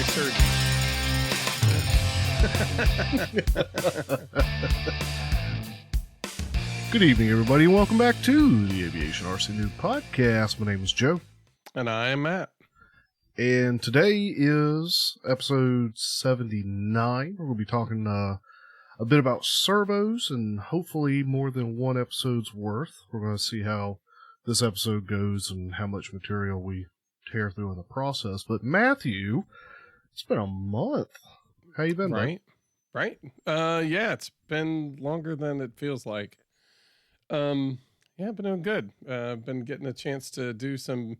pulmonary surgeon. Good evening, everybody, and welcome back to the Aviation RC Noob Podcast. My name is Joe. And I am Matt. And today is episode 79. We're going to be talking a bit about servos and hopefully more than one episode's worth. We're going to see how this episode goes and how much material we tear through in the process. But Matthew, it's been a month. How you been, Right. Yeah, it's been longer than it feels like. Yeah, I've been doing good. Been getting a chance to do some,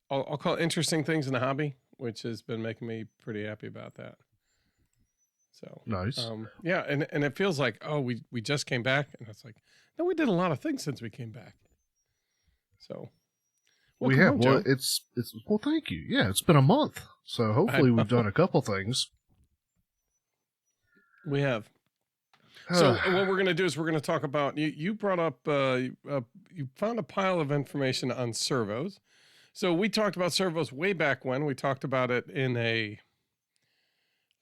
I'll call it interesting things in the hobby, which has been making me pretty happy about that. So nice. Yeah, and it feels like, oh, we just came back, and it's like, no, we did a lot of things since we came back. So We have. Joe. Well, thank you. Yeah, it's been a month, so hopefully we've done a couple things. We have. So what we're going to do is we're going to talk about, you brought up, you found a pile of information on servos. So we talked about servos way back when. We talked about it in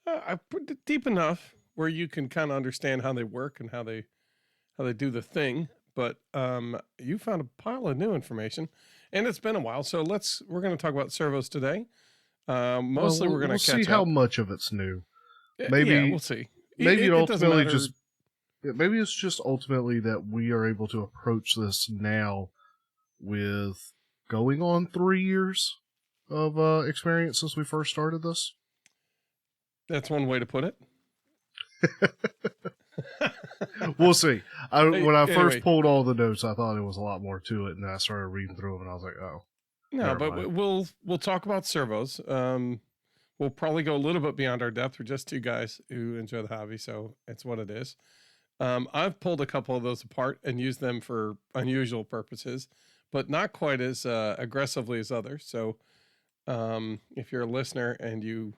I put it deep enough where you can kind of understand how they work and how they do the thing. But you found a pile of new information, and it's been a while. So we're going to talk about servos today. Mostly we're going to catch see up. how much of it's new. Maybe we'll see. Maybe maybe it's just ultimately that we are able to approach this now with going on 3 years of experience since we first started this. That's one way to put it. We'll see. When I first pulled all the notes, I thought there was a lot more to it, and then I started reading through them, and I was like, "Oh, no." But we'll talk about servos. We'll probably go a little bit beyond our depth. We're just two guys who enjoy the hobby, so it's what it is. I've pulled a couple of those apart and used them for unusual purposes, but not quite as aggressively as others. So if you're a listener and you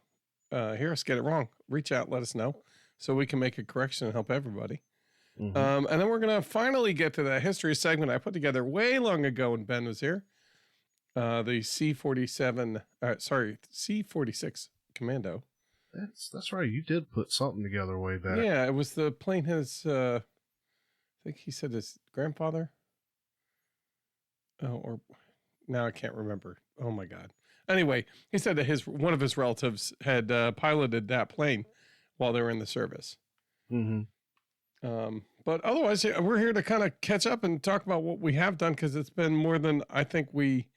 hear us get it wrong, reach out, let us know so we can make a correction and help everybody. Mm-hmm. And then we're going to finally get to that history segment I put together way long ago when Ben was here. The C-46 Commando. That's right. You did put something together way back. Yeah, it was the plane I think he said his grandfather. Oh, or now I can't remember. Oh my God. Anyway, he said that one of his relatives had piloted that plane while they were in the service. Mm-hmm. But otherwise, we're here to kind of catch up and talk about what we have done because it's been more than I think we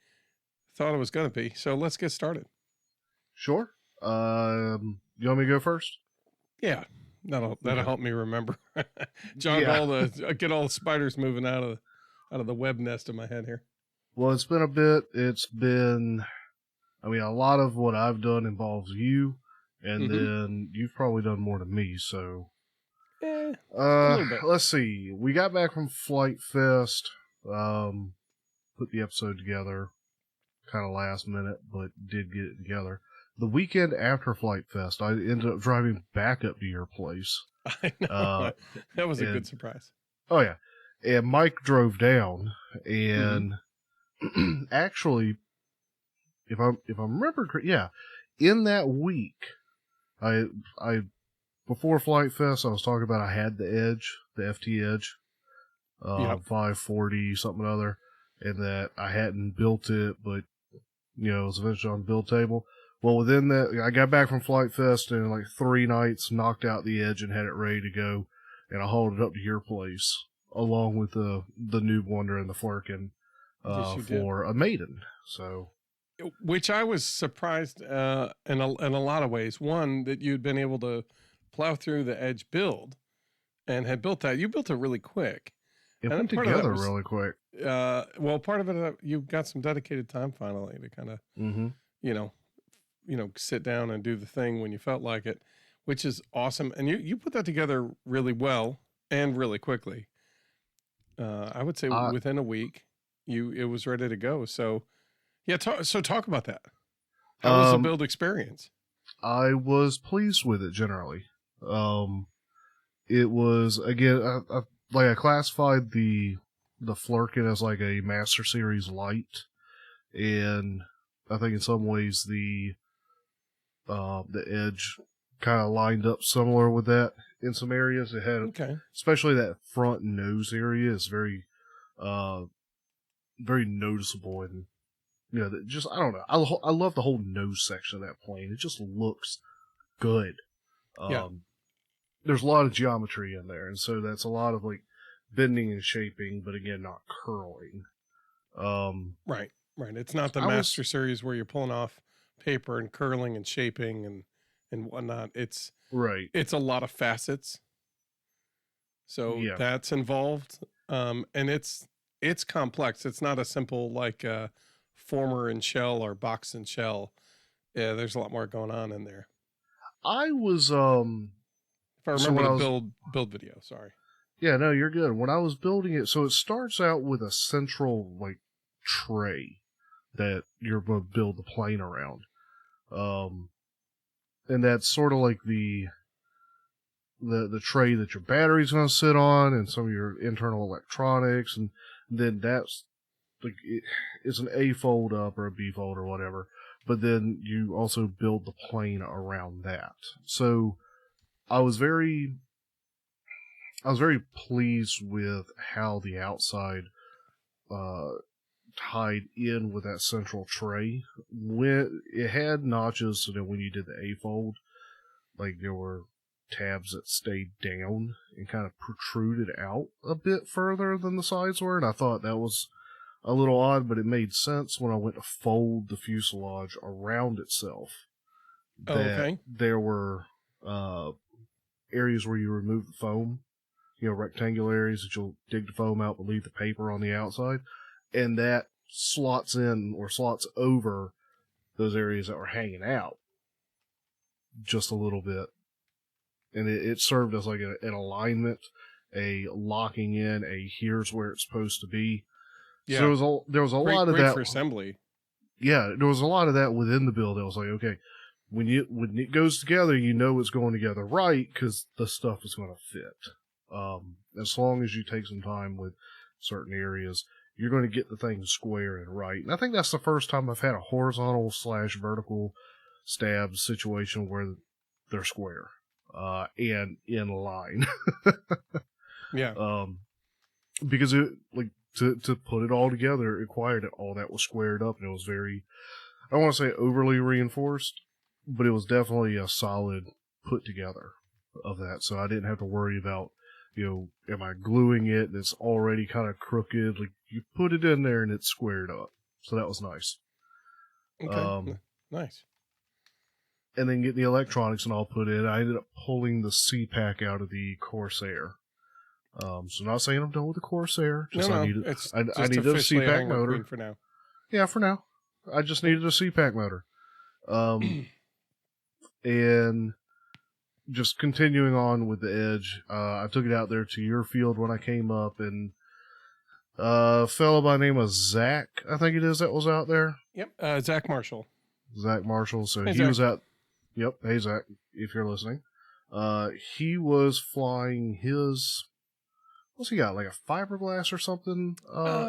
thought it was going to be. So let's get started. Sure. You want me to go first? Yeah, that'll help me remember. Get all the spiders moving out of the web nest in my head here. Well, it's been a bit. A lot of what I've done involves you, and then you've probably done more than me. So, a little bit. Let's see. We got back from Flight Fest. Put the episode together, kind of last minute, but did get it together. The weekend after Flight Fest, I ended up driving back up to your place. I know. That was a good surprise. Oh, yeah. And Mike drove down, and actually, if I remember correctly, in that week, I before Flight Fest, I was talking about I had the Edge, the FT Edge, 540 something or other, and that I hadn't built it, but it was eventually on the build table. Well, within that, I got back from Flight Fest and in like 3 nights, knocked out the Edge and had it ready to go, and I hauled it up to your place along with the Noob Wonder and the Flurkin for a maiden. So, which I was surprised in a lot of ways. One, that you'd been able to plow through the Edge build and had built that. You built it really quick. It went together really quick. Well, part of it, you got some dedicated time finally to kind of, sit down and do the thing when you felt like it, which is awesome. And you put that together really well and really quickly. I would say within a week, it was ready to go. So, yeah. Talk about that. How was the build experience? I was pleased with it generally. It was, again, I classified the Flurkin as like a Master Series light, and I think in some ways the The edge kind of lined up similar with that in some areas. It had, Okay. especially that front nose area is very, very noticeable. And, you know, just, I don't know. I love the whole nose section of that plane. It just looks good. Yeah. There's a lot of geometry in there. And so that's a lot of like bending and shaping, but again, not curling. Right. Right. It's not the I master was, series where you're pulling off paper and curling and shaping and whatnot. right. It's a lot of facets. So Yeah. that's involved. And it's complex. It's not a simple like former and shell or box and shell. Yeah, there's a lot more going on in there. I was, If I so remember when the I was, build video, sorry. yeah, no, you're good. When I was building it, so it starts out with a central, like, tray that you're going to build the plane around. Um, and that's sort of like the tray that your battery's going to sit on and some of your internal electronics. And then that's like, it's an A fold up or a B fold or whatever. But then you also build the plane around that. So I was very pleased with how the outside uh, tied in with that central tray. When it had notches, so that when you did the A fold, like there were tabs that stayed down and kind of protruded out a bit further than the sides were, and I thought that was a little odd, but it made sense when I went to fold the fuselage around itself. Oh, That okay. there were areas where you remove the foam, you know, rectangular areas that you'll dig the foam out but leave the paper on the outside, and that slots in or slots over those areas that were hanging out just a little bit, and it served as like an alignment, a locking in, a here's where it's supposed to be. So Yeah. there was a lot of Great that. for assembly. Yeah, there was a lot of that within the build. I was like, okay, when it goes together, you know it's going together right because the stuff is going to fit. As long as you take some time with certain areas, you're going to get the thing square and right. And I think that's the first time I've had a horizontal / vertical stab situation where they're square, and in line. Yeah. Because it, like, to put it all together, it required that all that was squared up, and it was very, I don't want to say overly reinforced, but it was definitely a solid put together of that. So I didn't have to worry about, you know, am I gluing it and it's already kind of crooked? Like, you put it in there and it's squared up. So that was nice. Okay. Nice. And then getting the electronics and all put in, I ended up pulling the C-Pack out of the Corsair. So not saying I'm done with the Corsair. Just No, I needed, it's I just needed a officially a C-Pack Hangar motor. Queen for now. Yeah, for now. I just needed a C-Pack motor. And just continuing on with the Edge, I took it out there to your field when I came up, and a fellow by the name of Zach, I think it is, that was out there. Yep. Zach Marshall. Zach Marshall. So Hey, he Zach. was out. Yep. Hey, Zach, if you're listening. He was flying his, what's he got, like a fiberglass or something,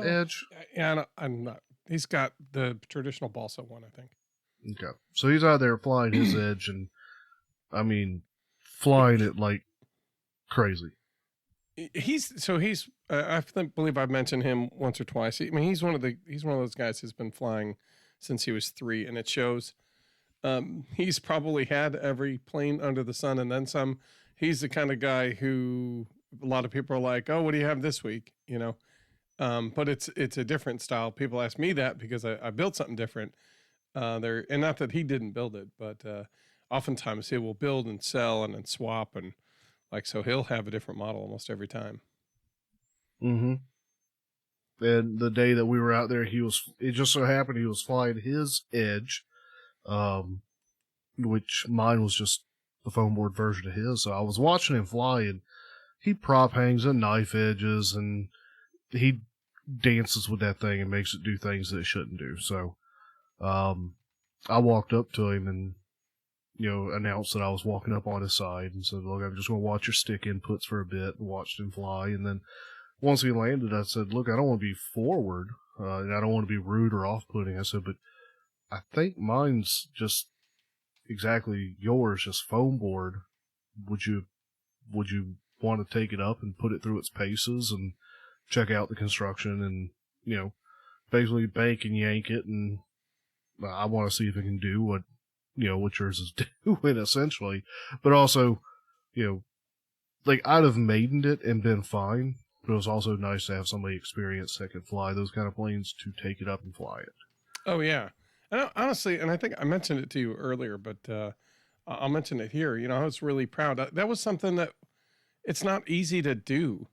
Edge? Yeah, I'm not. He's got the traditional balsa one, I think. Okay. So he's out there flying his Edge, and I mean, flying it like crazy. I believe I've mentioned him once or twice. I mean, he's one of those guys who's been flying since he was 3, and it shows. He's probably had every plane under the sun and then some. He's the kind of guy who a lot of people are like, "Oh, what do you have this week?" You know. But it's a different style. People ask me that because I built something different. And not that he didn't build it, but oftentimes he will build and sell and then swap, and like, so he'll have a different model almost every time. Mm-hmm. And the day that we were out there, it just so happened he was flying his Edge, which mine was just the foam board version of his. So I was watching him fly, and he prop hangs and knife edges, and he dances with that thing and makes it do things that it shouldn't do. So, I walked up to him and, you know, announced that I was walking up on his side and said, "Look, I'm just going to watch your stick inputs for a bit," and watched him fly. And then once he landed, I said, "Look, I don't want to be forward, and I don't want to be rude or off-putting." I said, "But I think mine's just, exactly yours, just foam board, would you want to take it up and put it through its paces and check out the construction and, basically bank and yank it, and I want to see if it can do what yours is doing essentially, but also, like I'd have maidened it and been fine, but it was also nice to have somebody experienced that could fly those kind of planes to take it up and fly it. Oh yeah, and honestly, and I think I mentioned it to you earlier, but I'll mention it here. I was really proud. That was something that it's not easy to do,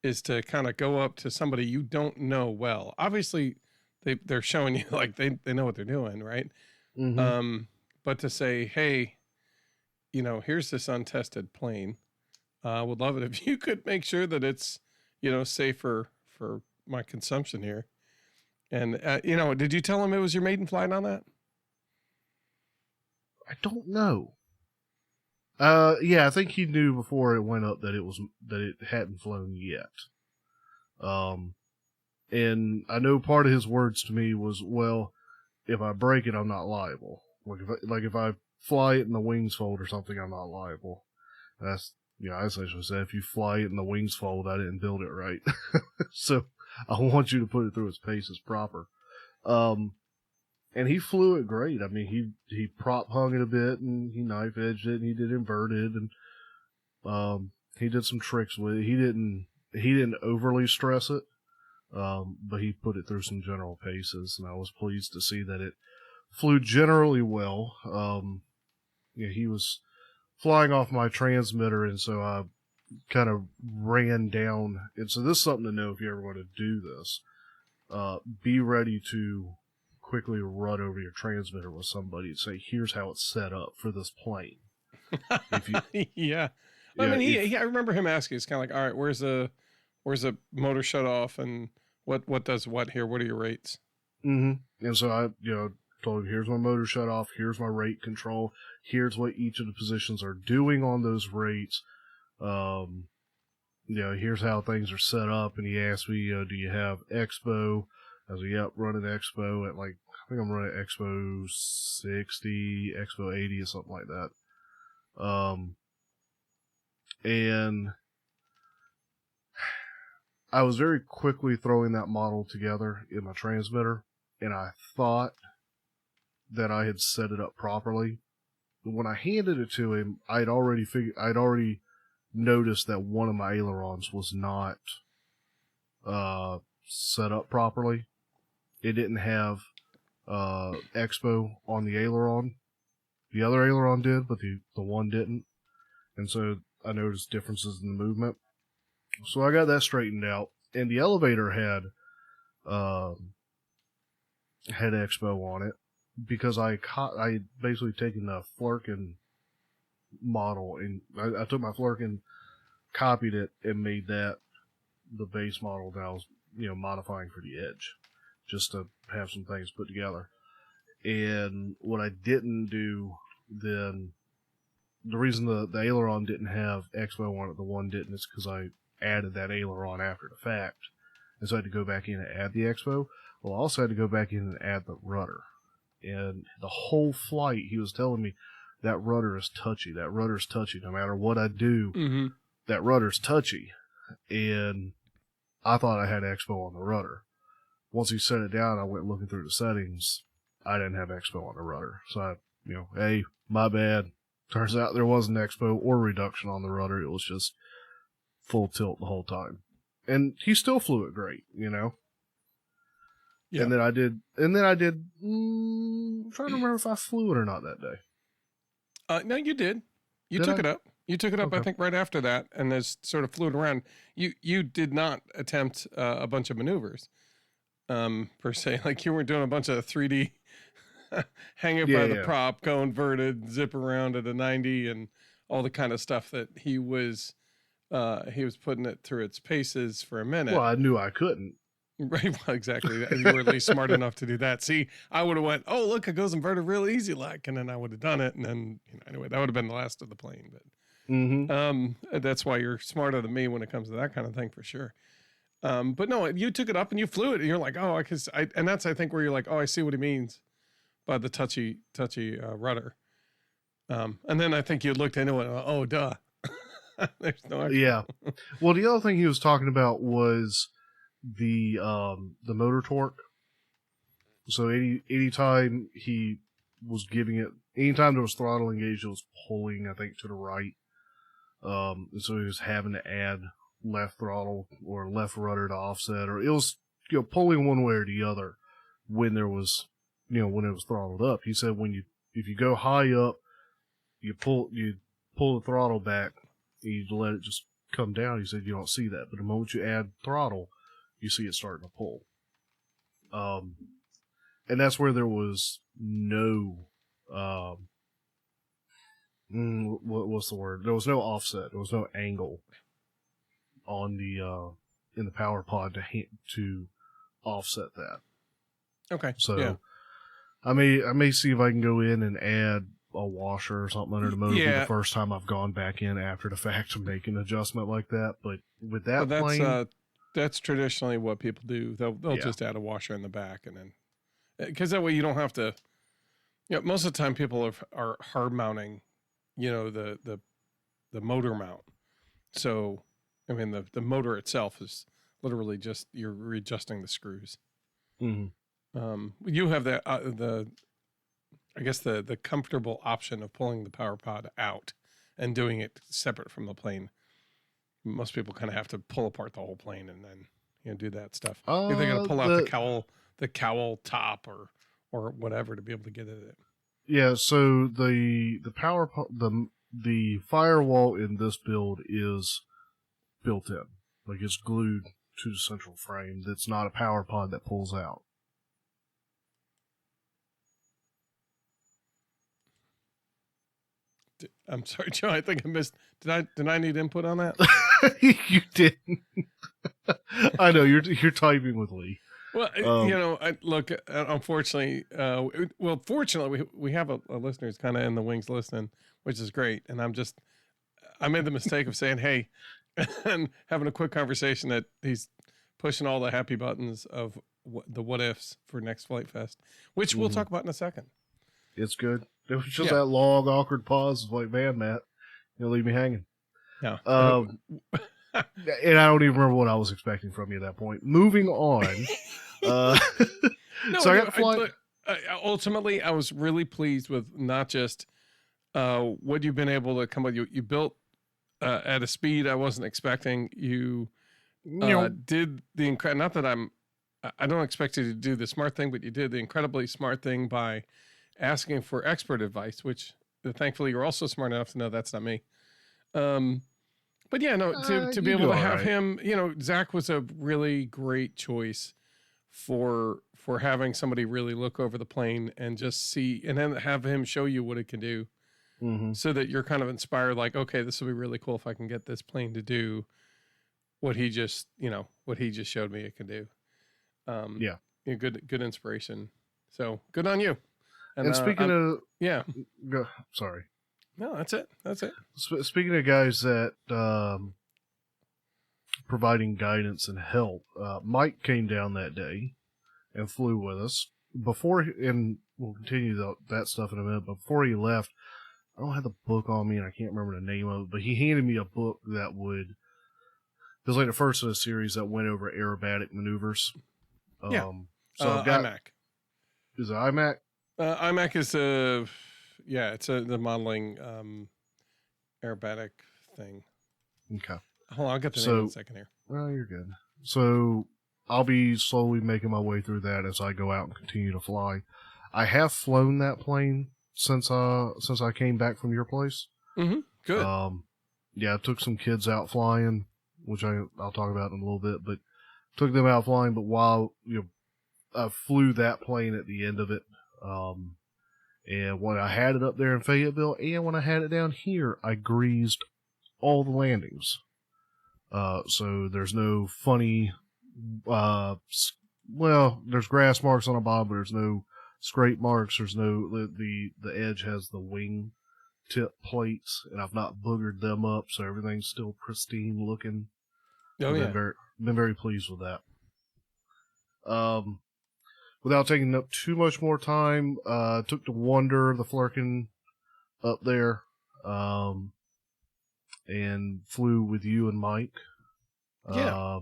is to kind of go up to somebody you don't know well. Obviously, they're showing you like they know what they're doing, right? Mm-hmm. But to say, hey, here's this untested plane. I would love it if you could make sure that it's, safe for my consumption here. And did you tell him it was your maiden flight on that? I don't know. Yeah, I think he knew before it went up that it hadn't flown yet. And I know part of his words to me was, well, if I break it, I'm not liable. Like if I fly it and the wings fold or something, I'm not liable. That's, I essentially said, if you fly it and the wings fold, I didn't build it right. So I want you to put it through its paces proper. And he flew it great. I mean, he prop hung it a bit, and he knife edged it, and he did inverted, and he did some tricks with it. He didn't overly stress it, but he put it through some general paces, and I was pleased to see that it flew generally well. He was flying off my transmitter, and so I kind of ran down. And so this is something to know if you ever want to do this. Be ready to quickly run over your transmitter with somebody and say, here's how it's set up for this plane. If you, yeah. I mean, I remember him asking, it's kind of like, all right, where's the motor shut off, and what does what here? What are your rates? Mm-hmm. And so I, told him, here's my motor shut off, here's my rate control, here's what each of the positions are doing on those rates. Here's how things are set up. And he asked me, do you have Expo? I was like, yep, running Expo at I think I'm running Expo 60, Expo 80 or something like that. And I was very quickly throwing that model together in my transmitter, and I thought that I had set it up properly. But when I handed it to him, I'd already noticed that one of my ailerons was not set up properly. It didn't have Expo on the aileron. The other aileron did, but the one didn't. And so I noticed differences in the movement. So I got that straightened out. And the elevator had Expo on it, because I had basically taken the Flurkin model, and I took my Flurkin, copied it, and made that the base model that I was modifying for the Edge, just to have some things put together. And what I didn't do then, the reason the aileron didn't have Expo on it, the one didn't, is because I added that aileron after the fact. And so I had to go back in and add the Expo. Well, I also had to go back in and add the rudder. And the whole flight, he was telling me, that rudder is touchy. That rudder's touchy. No matter what I do, that rudder's touchy. And I thought I had Expo on the rudder. Once he set it down, I went looking through the settings. I didn't have Expo on the rudder. So I, hey, my bad. Turns out there wasn't Expo or reduction on the rudder. It was just full tilt the whole time. And he still flew it great, Yeah. And then I did, I'm trying to remember if I flew it or not that day. No, you did. You took it up. You took it up, okay. I think, right after that, and just sort of flew it around. You did not attempt a bunch of maneuvers, per se. Like, you weren't doing a bunch of 3D hanging by the prop, go inverted, zip around at a 90, and all the kind of stuff that he was putting it through its paces for a minute. Well, I knew I couldn't. Right, well, exactly. You were at least smart enough to do that. See, I would have went, oh, look, it goes inverted real easy, and then I would have done it, and then anyway, that would have been the last of the plane. But that's why you're smarter than me when it comes to that kind of thing, for sure. But no, you took it up and you flew it, and you're like, oh, and that's, I think, where you're like, oh, I see what he means by the touchy rudder. And then I think you looked into it. Oh, duh. There's no extra. Yeah. Well, the other thing he was talking about was the motor torque. So anytime he was giving it, anytime there was throttle engaged, it was pulling, I think, to the right. And so he was having to add left throttle or left rudder to offset, or it was, pulling one way or the other when there was, when it was throttled up. He said if you go high up, you pull the throttle back and you let it just come down. He said you don't see that, but the moment you add throttle, you see it starting to pull. And that's where there was no, what's the word? There was no offset. There was no angle on the in the power pod to offset that. Okay. So yeah. I may see if I can go in and add a washer or something under the motor. It'll be the first time I've gone back in after the fact to make an adjustment like that. But with that plane, that's traditionally what people do. They'll just add a washer in the back, and then because that way you don't have to. Most of the time people are hard mounting, the motor mount. So I mean the motor itself is literally just you're readjusting the screws. Mm-hmm. You have the comfortable option of pulling the power pod out and doing it separate from the plane. Most people kind of have to pull apart the whole plane and then do that stuff. They're going to pull out the cowl top or whatever to be able to get at it. Yeah. So the the firewall in this build is built in, like it's glued to the central frame. That's not a power pod that pulls out. I'm sorry, Joe. I think I missed. Did I need input on that? You didn't. I know you're typing with Lee. Well, look. Unfortunately, fortunately, we have a listener who's kind of in the wings listening, which is great. And I made the mistake of saying, "Hey," and having a quick conversation that he's pushing all the happy buttons of the what ifs for next Flight Fest, which we'll talk about in a second. It's good. It was just that long, awkward pause. Like, man, Matt, you'll leave me hanging. Yeah. And I don't even remember what I was expecting from you at that point. Moving on. So I got the flight. Ultimately, I was really pleased with not just what you've been able to come with. You built at a speed I wasn't expecting. You did the incredible. Not that I don't expect you to do the smart thing, but you did the incredibly smart thing by asking for expert advice, which thankfully you're also smart enough to know that's not me. But yeah, no, to be able to have him, Zach was a really great choice for having somebody really look over the plane and just see, and then have him show you what it can do, so that you're kind of inspired. Like, okay, this will be really cool if I can get this plane to do what he just showed me it can do. Good inspiration. So good on you. And speaking of, sorry. No, that's it. Speaking of guys that providing guidance and help, Mike came down that day and flew with us. And we'll continue that stuff in a minute, but before he left, I don't have the book on me and I can't remember the name of it, but he handed me a book that it was like the first of the series that went over aerobatic maneuvers. So I've got IMAC. Is it IMAC? IMAC is it's the modeling aerobatic thing. Okay. Hold on, I'll get the name in a second here. Well, you're good. So I'll be slowly making my way through that as I go out and continue to fly. I have flown that plane since I came back from your place. Mm-hmm. Good. I took some kids out flying, which I'll talk about in a little bit, but took them out flying. But while I flew that plane at the end of it, and when I had it up there in Fayetteville and when I had it down here, I greased all the landings. So there's no funny, there's grass marks on the bottom, but there's no scrape marks. There's no, the edge has the wing tip plates, and I've not boogered them up, so everything's still pristine looking. Been very pleased with that. Without taking up too much more time, took the Wonder, the Flurkin, up there, and flew with you and Mike. Yeah.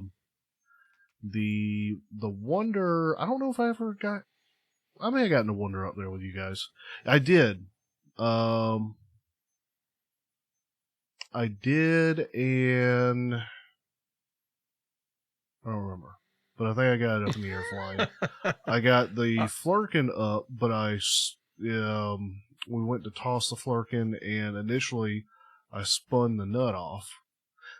The Wonder, I don't know if I ever got. I may have gotten a Wonder up there with you guys. I did. I did, and I don't remember. But I think I got it up in the air flying. I got the Flurkin up, but we went to toss the Flurkin, and initially I spun the nut off.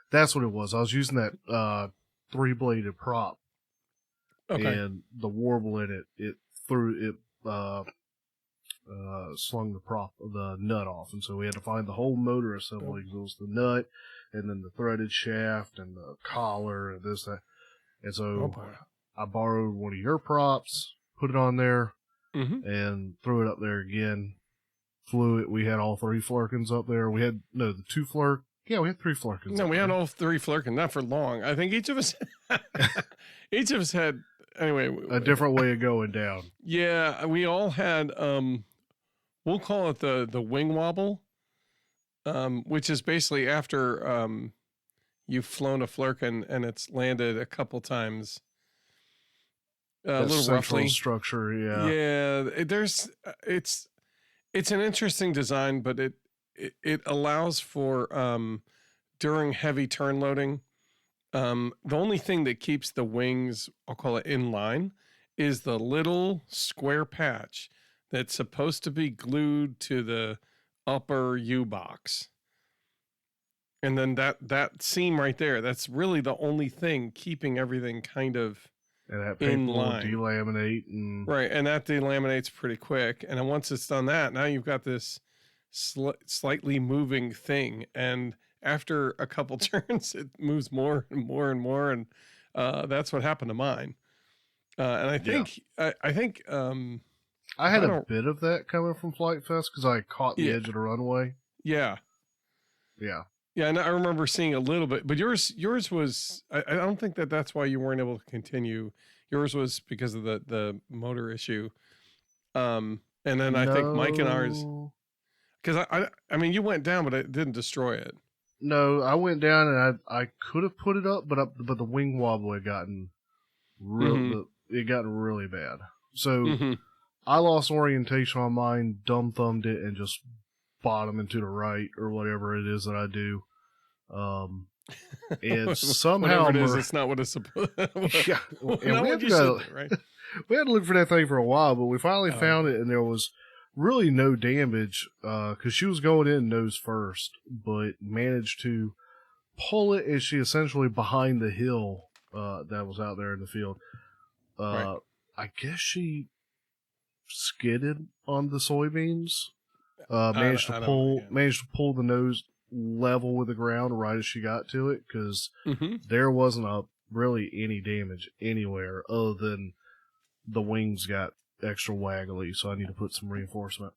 That's what it was. I was using that 3-bladed prop, Okay. and the warble in it slung the nut off, and so we had to find the whole motor assembly. It was the nut, and then the threaded shaft, and the collar, and this, that. And so I borrowed one of your props, put it on there, and threw it up there again. Flew it. We had all 3 Flurkins up there. We had, the 2 Flurk. Yeah, we had 3 Flurkins. No, we had all 3 Flurkins, not for long. I think each of us had, anyway, a different way of going down. Yeah, we all had, we'll call it the wing wobble, which is basically after you've flown a Flurkin and it's landed a couple times, a little roughly. Structure, yeah. Yeah, it's an interesting design, but it allows for during heavy turn loading. The only thing that keeps the wings, I'll call it in line, is the little square patch that's supposed to be glued to the upper U-box. And then that seam right there, that's really the only thing keeping everything kind of in line. Delaminate. Right, and that delaminates pretty quick. And then once it's done that, now you've got this slightly moving thing. And after a couple turns, it moves more and more and more. And that's what happened to mine. And I think, I had a bit of that coming from Flight Fest because I caught the edge of the runway. Yeah. Yeah. Yeah, and I remember seeing a little bit, but yours was, I don't think that's why you weren't able to continue. Yours was because of the motor issue. And then I think Mike and ours, because I mean, you went down, but it didn't destroy it. No, I went down and I could have put it up, but the wing wobble had gotten really bad. So I lost orientation on mine, dumb thumbed it, and just bottom and to the right or whatever it is that I do. And somehow whatever it is, it's not what it's supposed. Yeah, and we had to look for that thing for a while, but we finally found it, and there was really no damage because she was going in nose first, but managed to pull it as she essentially behind the hill that was out there in the field. I guess she skidded on the soybeans. Managed to pull the nose level with the ground right as she got to it, because there wasn't really any damage anywhere other than the wings got extra waggly, so I need to put some reinforcement.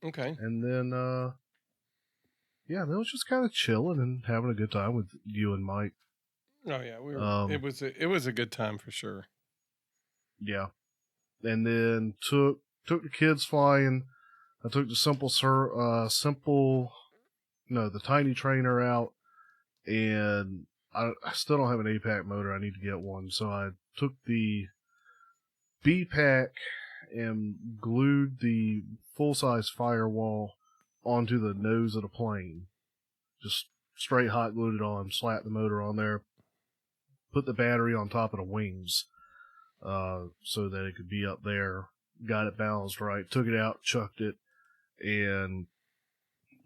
Okay. And then it was just kind of chilling and having a good time with you and Mike. Oh yeah, we were. It was a good time for sure. Yeah, and then took the kids flying. I took the the tiny trainer out, and I still don't have an APAC motor. I need to get one. So I took the B-Pack and glued the full-size firewall onto the nose of the plane. Just straight hot glued it on, slapped the motor on there, put the battery on top of the wings so that it could be up there. Got it balanced right, took it out, chucked it, and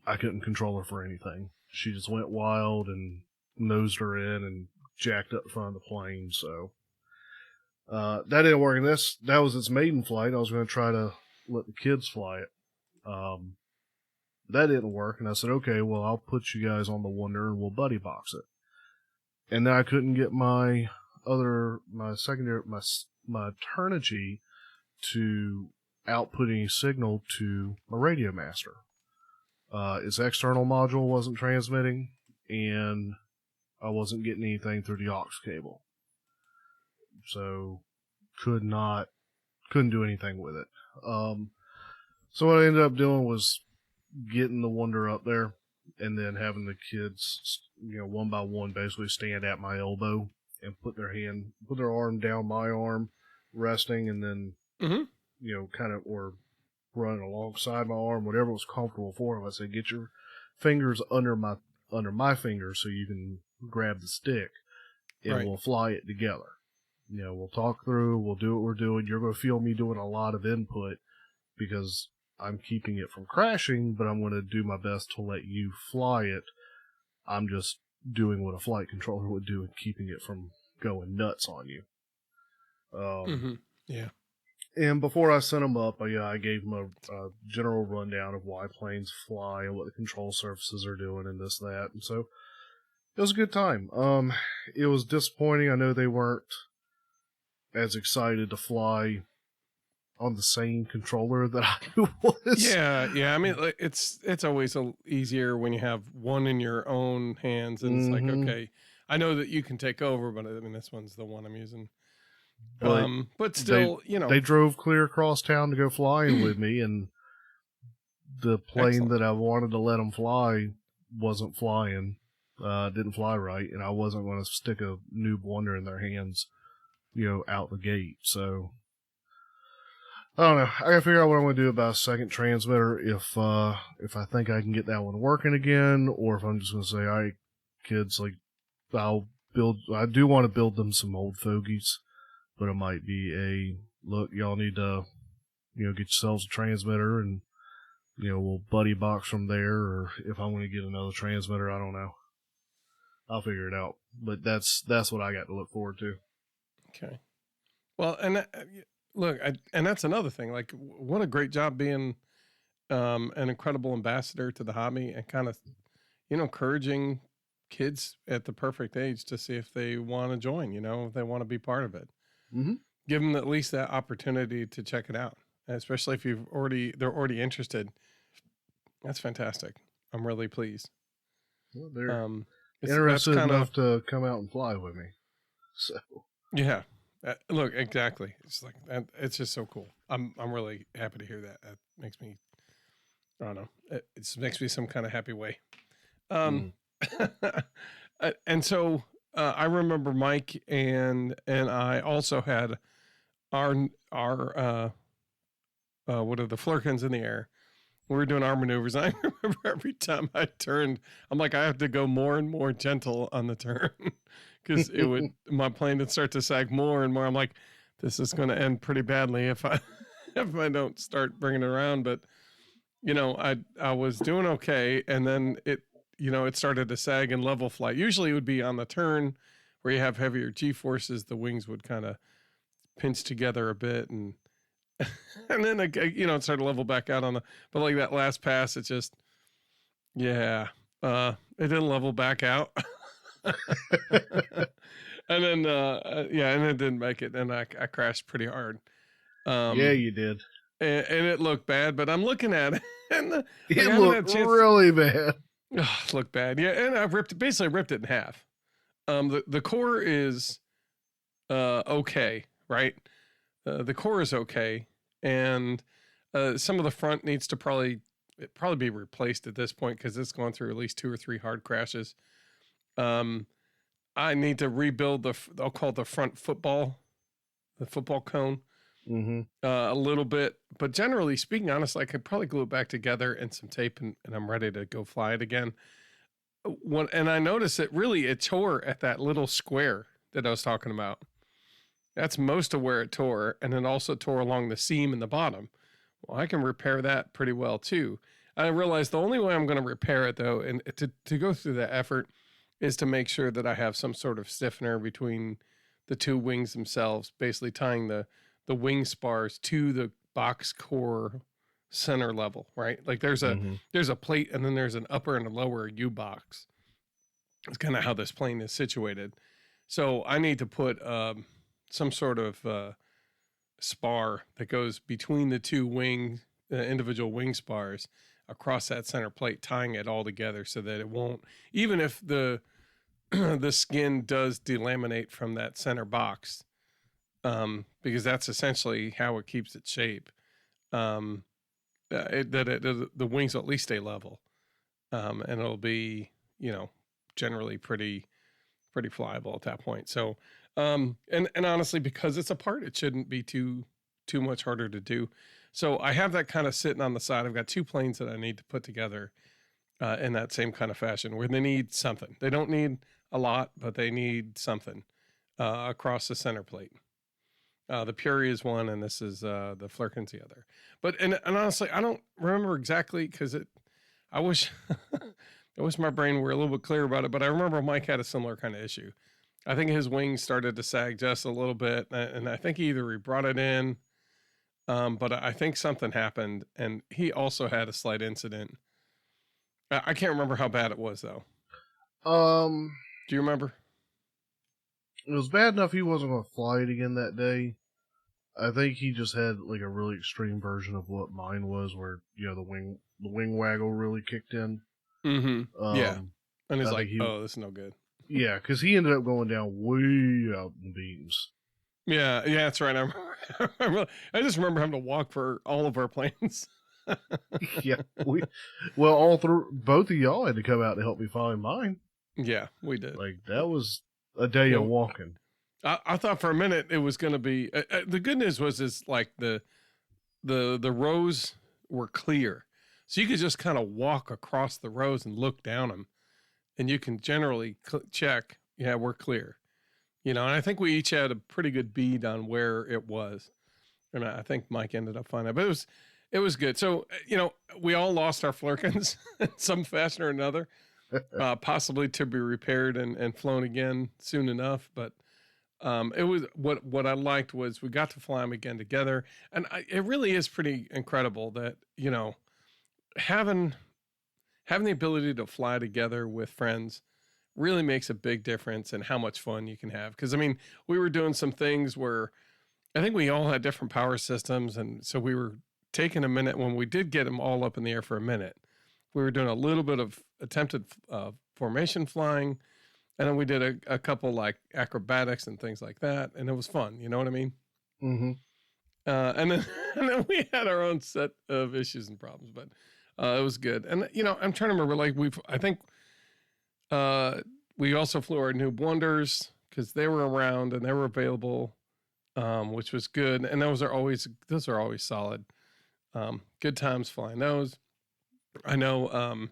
I couldn't control her for anything. She just went wild and nosed her in and jacked up in front of the plane. So that didn't work. And that was its maiden flight. I was going to try to let the kids fly it. That didn't work. And I said, okay, well, I'll put you guys on the Wonder and we'll buddy box it. And then I couldn't get my Turnigy to output any signal to my Radio Master. Its external module wasn't transmitting, and I wasn't getting anything through the aux cable. So couldn't do anything with it. So what I ended up doing was getting the Wonder up there and then having the kids, one by one, basically stand at my elbow and put their arm down my arm, resting, and then, kind of, or running alongside my arm, whatever was comfortable for them. I said, get your fingers under my fingers so you can grab the stick, and we'll fly it together. We'll talk through, we'll do what we're doing. You're going to feel me doing a lot of input because I'm keeping it from crashing, but I'm going to do my best to let you fly it. I'm just doing what a flight controller would do and keeping it from going nuts on you. Yeah. And before I sent them up, I gave them a general rundown of why planes fly and what the control surfaces are doing and this, that. And so it was a good time. It was disappointing. I know they weren't as excited to fly on the same controller that I was. Yeah. I mean, it's always easier when you have one in your own hands, and it's like, okay, I know that you can take over, but I mean, this one's the one I'm using. But still, they drove clear across town to go flying with me, and the plane that I wanted to let them fly wasn't flying. Didn't fly right, and I wasn't going to stick a Noob Wonder in their hands, out the gate. So I don't know. I gotta figure out what I'm going to do about a second transmitter. If I think I can get that one working again, or if I'm just going to say, all right, kids, like I do want to build them some old fogies, but it might be look, y'all need to, get yourselves a transmitter, and we'll buddy box from there. Or if I'm going to get another transmitter, I don't know. I'll figure it out. But that's what I got to look forward to. Okay. Well, and look, and that's another thing. Like, what a great job being an incredible ambassador to the hobby, and kind of, encouraging kids at the perfect age to see if they want to join, if they want to be part of it. Give them at least that opportunity to check it out, especially if they're already interested. That's fantastic. I'm really pleased. Well, they're interested enough to come out and fly with me. So yeah. Look, exactly. It's like it's just so cool. I'm really happy to hear that. That makes me, I don't know. It makes me some kind of happy way. And so I remember Mike and I also had our what are the flirkins in the air. We were doing our maneuvers. And I remember every time I turned, I'm like, I have to go more and more gentle on the turn. Because my plane would start to sag more and more. I'm like, this is going to end pretty badly if I don't start bringing it around. But I was doing okay, and then it started to sag in level flight. Usually it would be on the turn where you have heavier G forces. The wings would kind of pinch together a bit, and then it started to level back out but like that last pass, it just it didn't level back out. And then and it didn't make it, and I crashed pretty hard. Yeah, you did. And it looked bad, but I'm looking at it, and it looked really bad. It looked bad, yeah. And I basically ripped it in half. The core is okay, right? The core is okay, and some of the front needs to probably be replaced at this point because it's gone through at least 2 or 3 hard crashes. I need to rebuild I'll call it the front football cone, a little bit. But generally speaking, honestly, I could probably glue it back together and some tape, and I'm ready to go fly it again. And I noticed it tore at that little square that I was talking about. That's most of where it tore, and it also tore along the seam in the bottom. Well, I can repair that pretty well too. I realized the only way I'm going to repair it, though, and to go through that effort, is to make sure that I have some sort of stiffener between the 2 wings themselves, basically tying the wing spars to the box core center level, right? Like there's a plate, and then there's an upper and a lower U box. It's kind of how this plane is situated. So I need to put some sort of spar that goes between the 2 individual wing spars across that center plate, tying it all together so that it won't, even if the skin does delaminate from that center box, because that's essentially how it keeps its shape. the wings will at least stay level, and it'll be, you know, generally pretty flyable at that point. So, and honestly, because it's a part, it shouldn't be too much harder to do. So I have that kind of sitting on the side. I've got two planes that I need to put together in that same kind of fashion, where they need something. They don't need a lot, but they need something across the center plate. The Puri is one, and this is the Flurkin's the other. But and honestly, I don't remember exactly because I wish I wish my brain were a little bit clear about it. But I remember Mike had a similar kind of issue. I think his wings started to sag just a little bit, and I think either he brought it in, but I think something happened, and he also had a slight incident. I can't remember how bad it was though. Do you remember? It was bad enough he wasn't going to fly it again that day. I think he just had like a really extreme version of what mine was, where the wing waggle really kicked in. Mm-hmm. Yeah, and he's like, "Oh, this is no good." Yeah, because he ended up going down way out in beams. Yeah, that's right. I just remember having to walk for all of our planes. Yeah, both of y'all had to come out to help me find mine. Yeah, we did. Like that was a day of walking. I thought for a minute it was going to be. The good news was like the rows were clear, so you could just kind of walk across the rows and look down them, and you can generally check. Yeah, we're clear. And I think we each had a pretty good bead on where it was, and I think Mike ended up finding it. But it was good. So we all lost our Flurkins in some fashion or another, possibly to be repaired and flown again soon enough. But it was what I liked was we got to fly them again together, and it really is pretty incredible that having the ability to fly together with friends really makes a big difference in how much fun you can have. Because I mean, we were doing some things where I think we all had different power systems, and so we were taking a minute when we did get them all up in the air for a minute. We were doing a little bit of attempted formation flying. And then we did a couple like acrobatics and things like that. And it was fun. You know what I mean? Mm-hmm. And then we had our own set of issues and problems, but it was good. And, I'm trying to remember, like I think we also flew our new Wonders because they were around and they were available, which was good. And those are always solid. Good times flying those. I know,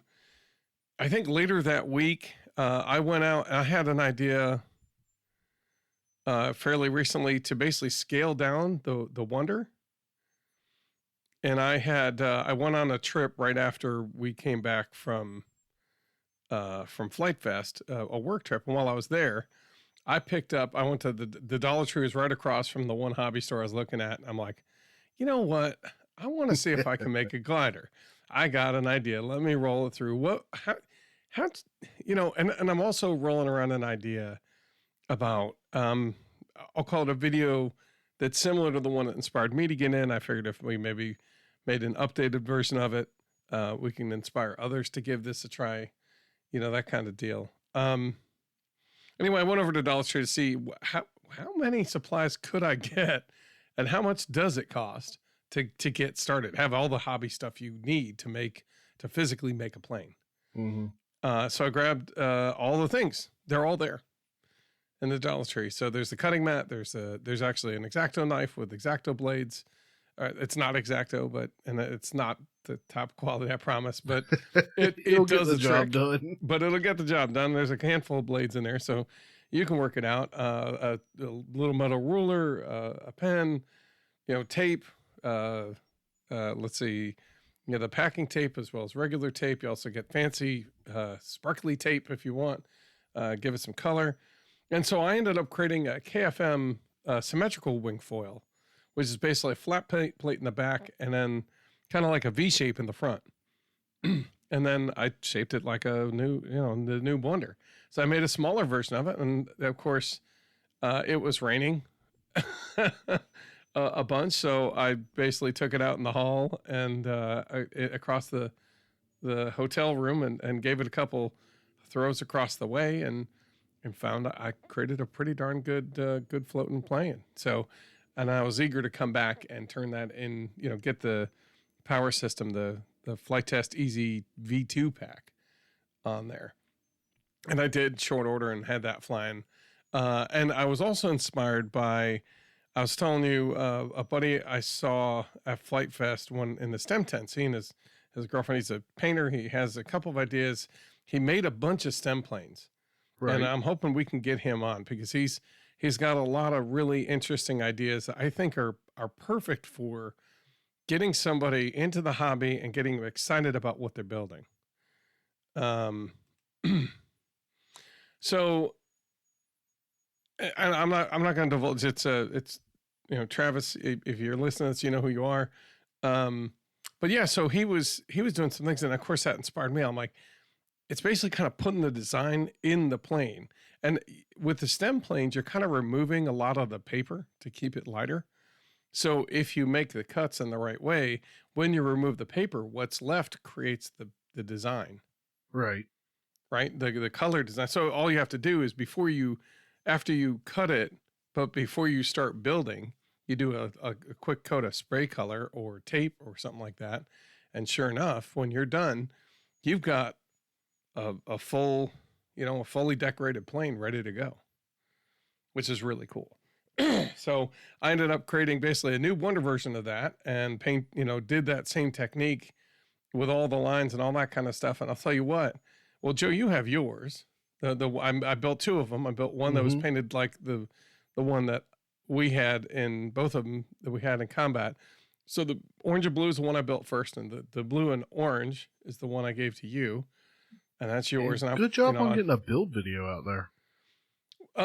I think later that week, I went out and I had an idea fairly recently to basically scale down the Wonder. And I went on a trip right after we came back from Flight Fest, a work trip. And while I was there, I went to the Dollar Tree was right across from the one hobby store I was looking at. And I'm like, you know what? I want to see if I can make a glider. I got an idea. Let me roll it through. How and I'm also rolling around an idea about I'll call it a video that's similar to the one that inspired me to get in. I figured if we maybe made an updated version of it, we can inspire others to give this a try, that kind of deal. Anyway, I went over to Dollar Tree to see how many supplies could I get and how much does it cost to get started, have all the hobby stuff you need to physically make a plane. Mm-hmm. So I grabbed all the things. They're all there in the Dollar Tree. So there's the cutting mat. There's actually an X-Acto knife with X-Acto blades. It's not X-Acto, and it's not the top quality, I promise. But it does the job done. But it'll get the job done. There's a handful of blades in there, so you can work it out. A little metal ruler, a pen, tape. Let's see. The packing tape as well as regular tape. You also get fancy sparkly tape if you want. Give it some color. And so I ended up creating a KFM symmetrical wing foil, which is basically a flat plate in the back and then kind of like a V shape in the front. And then I shaped it like the new Wonder. So I made a smaller version of it. And of course, it was raining. A bunch, so I basically took it out in the hall and across the hotel room and gave it a couple throws across the way and found I created a pretty darn good floating plane. So, and I was eager to come back and turn that in, get the power system, the Flight Test Easy V2 pack on there. And I did short order and had that flying. And I was also inspired by, I was telling you, a buddy I saw at Flight Fest one in the STEM tent, seeing his girlfriend. He's a painter. He has a couple of ideas. He made a bunch of STEM planes. Right. And I'm hoping we can get him on because he's got a lot of really interesting ideas that I think are perfect for getting somebody into the hobby and getting them excited about what they're building. So, and I'm not going to divulge. It's Travis, if you're listening, you know who you are. But yeah, so he was doing some things, and of course that inspired me. I'm like, it's basically kind of putting the design in the plane. And with the STEM planes, you're kind of removing a lot of the paper to keep it lighter. So if you make the cuts in the right way, when you remove the paper, what's left creates the design. Right. Right. The color design. So all you have to do is after you cut it, but before you start building, you do a quick coat of spray color or tape or something like that. And sure enough, when you're done, you've got a full, a fully decorated plane ready to go, which is really cool. So I ended up creating basically a new Wonder version of that and did that same technique with all the lines and all that kind of stuff. And I'll tell you what, well, Joe, you have yours. I built two of them. I built one that was painted like the one that we had in both of them that we had in combat. So the orange and blue is the one I built first, and the blue and orange is the one I gave to you. And that's yours. And good job on getting a build video out there.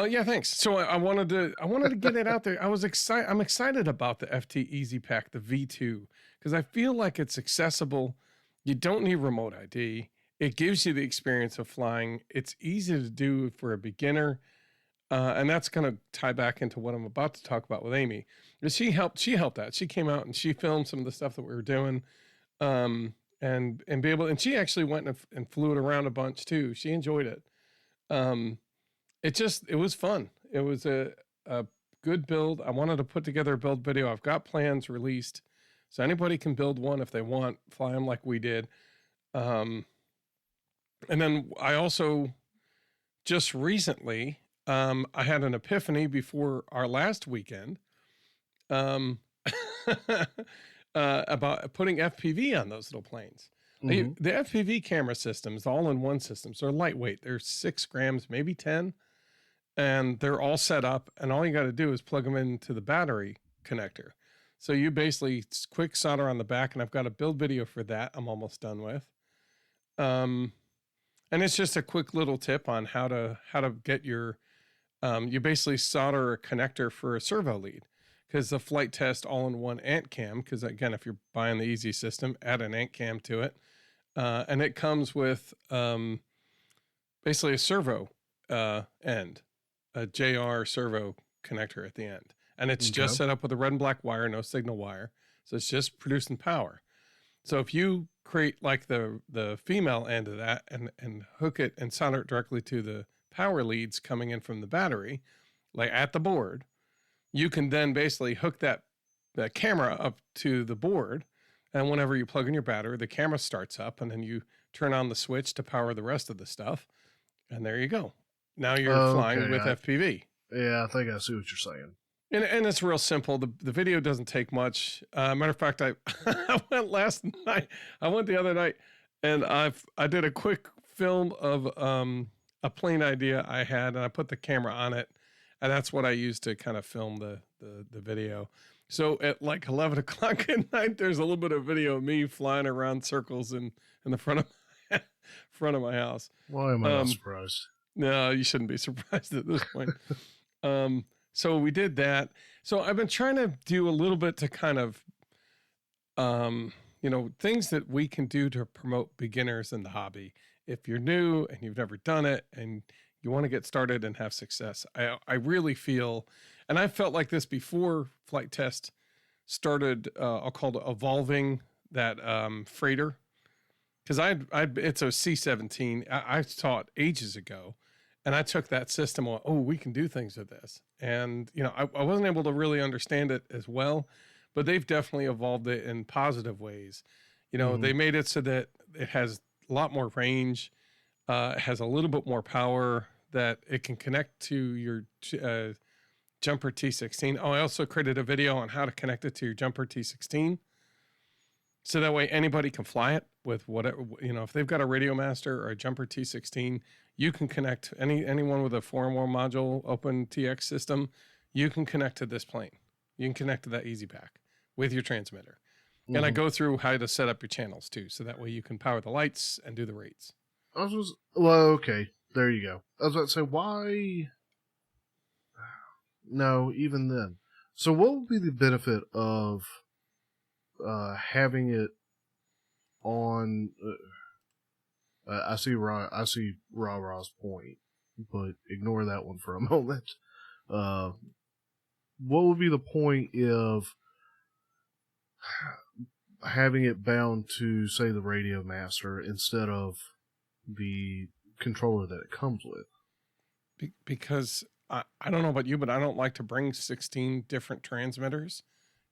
Yeah, thanks. So I wanted to get it out there. I'm excited about the FT Easy Pack, the V2, because I feel like it's accessible. You don't need remote ID. It gives you the experience of flying. It's easy to do for a beginner. And that's going to tie back into what I'm about to talk about with Amy. She helped out. She came out and she filmed some of the stuff that we were doing. And be able, and she actually went and flew it around a bunch too. She enjoyed it. It was fun. It was a good build. I wanted to put together a build video. I've got plans released, so anybody can build one if they want, fly them like we did. And then I also just recently, I had an epiphany before our last weekend, about putting FPV on those little planes. The FPV camera systems, all-in-one systems, they're lightweight. They're 6 grams, maybe 10, and they're all set up. And all you got to do is plug them into the battery connector. So you basically quick solder on the back, and I've got a build video for that. I'm almost done with. And it's just a quick little tip on how to get your. You basically solder a connector for a servo lead. Because the Flight Test all-in-one ant cam, because again, if you're buying the easy system, add an ant cam to it. And it comes with basically a servo end, a JR servo connector at the end. And it's just set up with a red and black wire, no signal wire. So it's just producing power. So if you create like the female end of that and hook it and solder it directly to the power leads coming in from the battery, like at the board, you can then basically hook that camera up to the board. And whenever you plug in your battery, the camera starts up, and then you turn on the switch to power the rest of the stuff. And there you go. Now you're flying with FPV. Yeah, I think I see what you're saying. And it's real simple. The video doesn't take much. Matter of fact, I went last night. I went the other night, and I did a quick film of a plane idea I had, and I put the camera on it. And that's what I used to kind of film the video. So at like 11 o'clock at night, there's a little bit of video of me flying around circles in the front of my house. Why am I not surprised? No, you shouldn't be surprised at this point. So we did that. So I've been trying to do a little bit to kind of, things that we can do to promote beginners in the hobby. If you're new and you've never done it and you want to get started and have success. I really feel, and I felt like this before Flight Test started, I'll call it evolving that freighter. Because it's a C-17. I saw it ages ago, and I took that system on, we can do things with this. And, I wasn't able to really understand it as well, but they've definitely evolved it in positive ways. Mm-hmm. They made it so that it has a lot more range, it has a little bit more power, that it can connect to your jumper T16. Oh, I also created a video on how to connect it to your jumper T16. So that way anybody can fly it with whatever, if they've got a Radio Master or a jumper T16, you can connect anyone with a 4-in-1 module open TX system, you can connect to this plane. You can connect to that Easy Pack with your transmitter. Mm-hmm. And I go through how to set up your channels too. So that way you can power the lights and do the rates. Okay. There you go. I was about to say, why? No, even then. So what would be the benefit of having it on? I see Ra-Ra's point, but ignore that one for a moment. What would be the point of having it bound to, say, the Radio Master instead of the controller that it comes with? Because I don't know about you, but I don't like to bring 16 different transmitters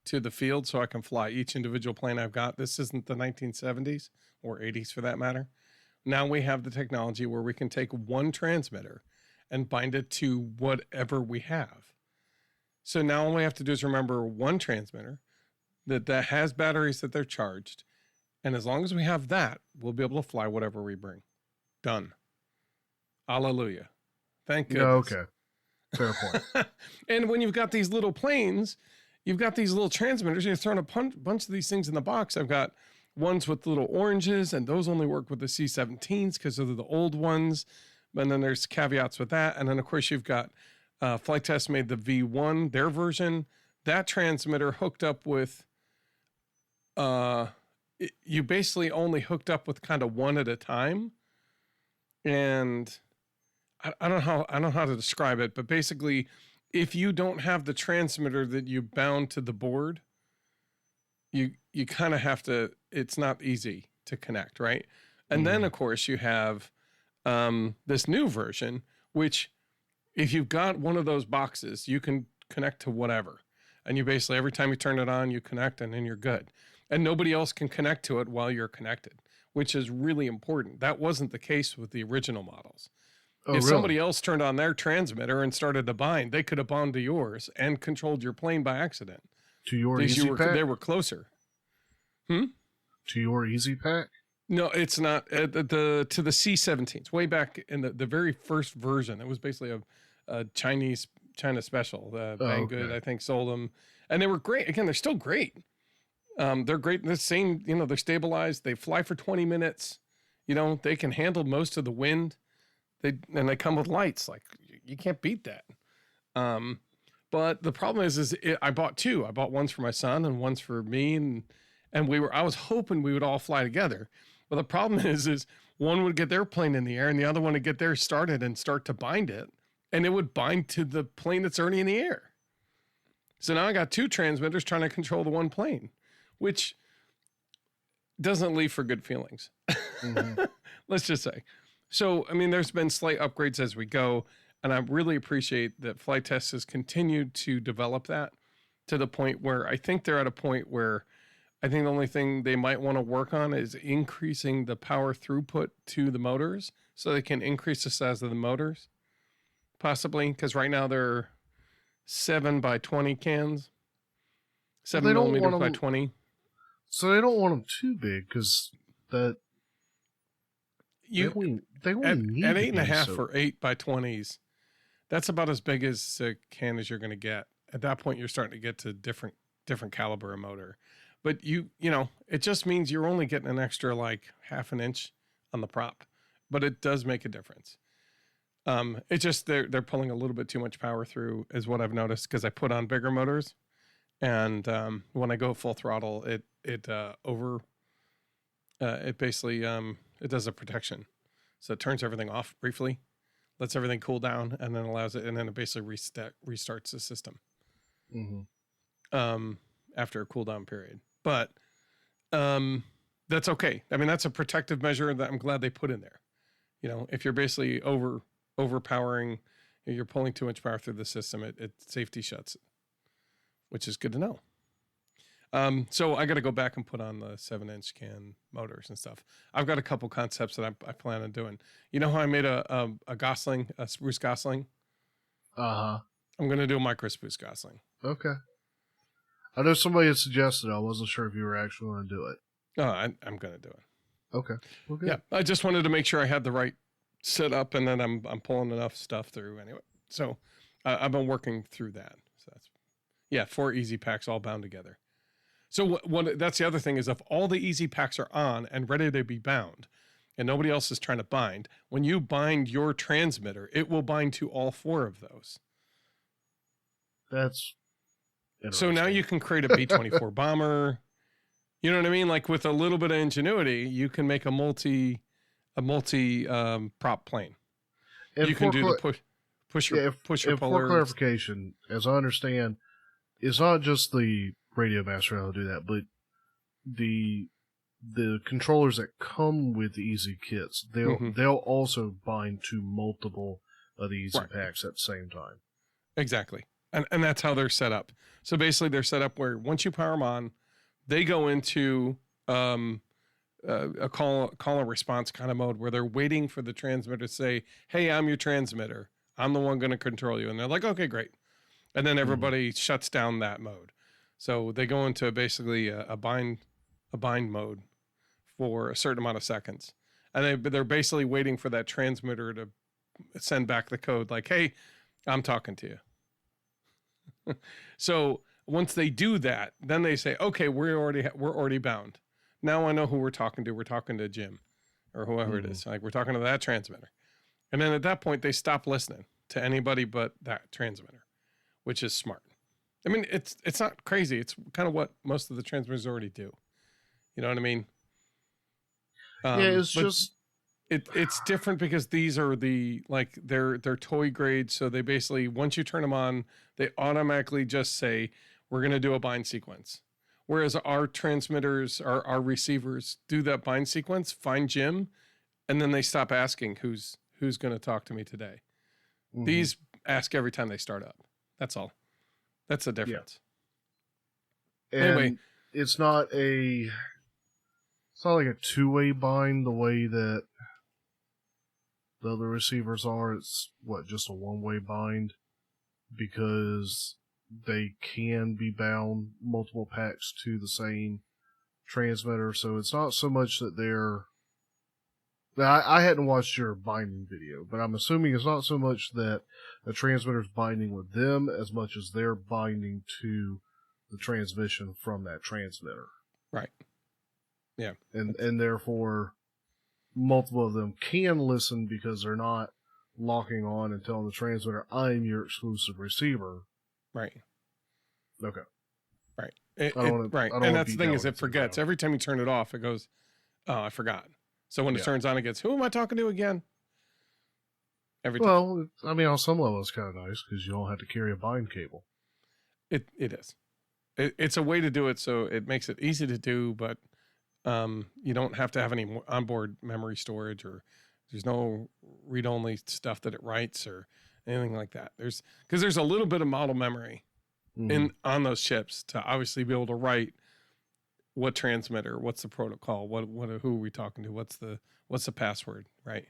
to the field so I can fly each individual plane I've got. This isn't the 1970s or 80s for that matter. Now we have the technology where we can take one transmitter and bind it to whatever we have. So now all we have to do is remember one transmitter that has batteries that they're charged. And as long as we have that, we'll be able to fly whatever we bring. Done. Hallelujah. Thank goodness. Okay. Fair point. And when you've got these little planes, you've got these little transmitters, you're throwing a bunch of these things in the box. I've got ones with little oranges, and those only work with the C-17s because they're the old ones. And then there's caveats with that. And then, of course, you've got Flight Test made the V1, their version. That transmitter hooked up with, you basically only hooked up with kind of one at a time. And I don't know how to describe it, but basically, if you don't have the transmitter that you bound to the board, you kind of have to, it's not easy to connect, right? And then, of course, you have this new version, which if you've got one of those boxes, you can connect to whatever. And you basically, every time you turn it on, you connect and then you're good. And nobody else can connect to it while you're connected, which is really important. That wasn't the case with the original models. If somebody else turned on their transmitter and started to bind, they could have bound to yours and controlled your plane by accident. To your Easy Pack? They were closer. To your Easy Pack? No, it's not. To the C-17s, way back in the very first version. It was basically a China special. Banggood, I think, sold them. And they were great. Again, they're still great. They're great. The same, they're stabilized. They fly for 20 minutes. They can handle most of the wind. They come with lights. Like, you can't beat that. But the problem is I bought two. I bought ones for my son and ones for me, and I was hoping we would all fly together. But the problem is one would get their plane in the air and the other one would get theirs started and start to bind it, and it would bind to the plane that's already in the air. So now I got two transmitters trying to control the one plane, which doesn't leave for good feelings. Let's just say. So, there's been slight upgrades as we go, and I really appreciate that Flight Test has continued to develop that to the point where I think they're at a point where I think the only thing they might want to work on is increasing the power throughput to the motors so they can increase the size of the motors, possibly, because right now they're 7x20 cans, 7mm by 20. So they don't want them too big because that... They only need at 8.5 or 8x20s, that's about as big as a can as you're going to get. At that point, you're starting to get to different caliber of motor. But it just means you're only getting an extra like half an inch on the prop, but it does make a difference. It's just they're pulling a little bit too much power through, is what I've noticed, because I put on bigger motors, and when I go full throttle, it basically it does a protection. So it turns everything off briefly, lets everything cool down, and then allows it, and then it basically restarts the system after a cooldown period. But that's okay. That's a protective measure that I'm glad they put in there. If you're basically overpowering, you're pulling too much power through the system, it safety shuts it, which is good to know. So I got to go back and put on the 7-inch can motors and stuff. I've got a couple concepts that I plan on doing. You know how I made a Gosling, a spruce Gosling? Uh-huh. I'm going to do a micro spruce Gosling. Okay. I know somebody had suggested. I wasn't sure if you were actually going to do it. Oh, I'm going to do it. Okay. Well, good. Yeah, I just wanted to make sure I had the right setup, and then I'm pulling enough stuff through anyway. So I've been working through that. So that's 4 easy packs all bound together. So what that's the other thing is if all the easy packs are on and ready to be bound, and nobody else is trying to bind, when you bind your transmitter, it will bind to all 4 of those. That's so now you can create a B-24 bomber. You know what I mean? Like with a little bit of ingenuity, you can make a multi prop plane. And you can do the pusher puller. For clarification, as I understand, it's not just the Radio Master that'll do that, but the controllers that come with the Easy kits, they'll also bind to multiple of the Easy packs at the same time. Exactly. And that's how they're set up. So basically they're set up where once you power them on, they go into a call and response kind of mode where they're waiting for the transmitter to say, hey, I'm your transmitter. I'm the one going to control you. And they're like, okay, great. And then everybody shuts down that mode. So they go into basically a bind mode for a certain amount of seconds. And they're basically waiting for that transmitter to send back the code like, hey, I'm talking to you. So once they do that, then they say, okay, we're already bound. Now I know who we're talking to. We're talking to Jim or whoever it is. Like we're talking to that transmitter. And then at that point, they stop listening to anybody but that transmitter, which is smart. I mean, it's not crazy. It's kind of what most of the transmitters already do. You know what I mean? It's just... It's different because these are they're toy grade. So they basically, once you turn them on, they automatically just say, we're going to do a bind sequence. Whereas our transmitters, our receivers do that bind sequence, find Jim, and then they stop asking who's going to talk to me today. These ask every time they start up. That's all. That's the difference. Yeah. Anyway, it's not like a two-way bind the way that the other receivers are. It's just a one-way bind because they can be bound multiple packs to the same transmitter. So it's not so much that they're... I hadn't watched your binding video, but I'm assuming it's not so much that the transmitter's binding with them as much as they're binding to the transmission from that transmitter. Right. Yeah. And therefore, multiple of them can listen because they're not locking on and telling the transmitter, I'm your exclusive receiver. Right. Okay. Right. Right. And that's the thing is it forgets. Every time you turn it off, it goes, oh, I forgot. So when it turns on, it gets, who am I talking to again? Every time. Well, I mean, on some level, it's kind of nice because you don't have to carry a bind cable. It is. It's a way to do it, so it makes it easy to do, but you don't have to have any onboard memory storage, or there's no read-only stuff that it writes or anything like that. Because there's a little bit of model memory on those chips to obviously be able to write what transmitter, what's the protocol, who are we talking to, what's the password, right?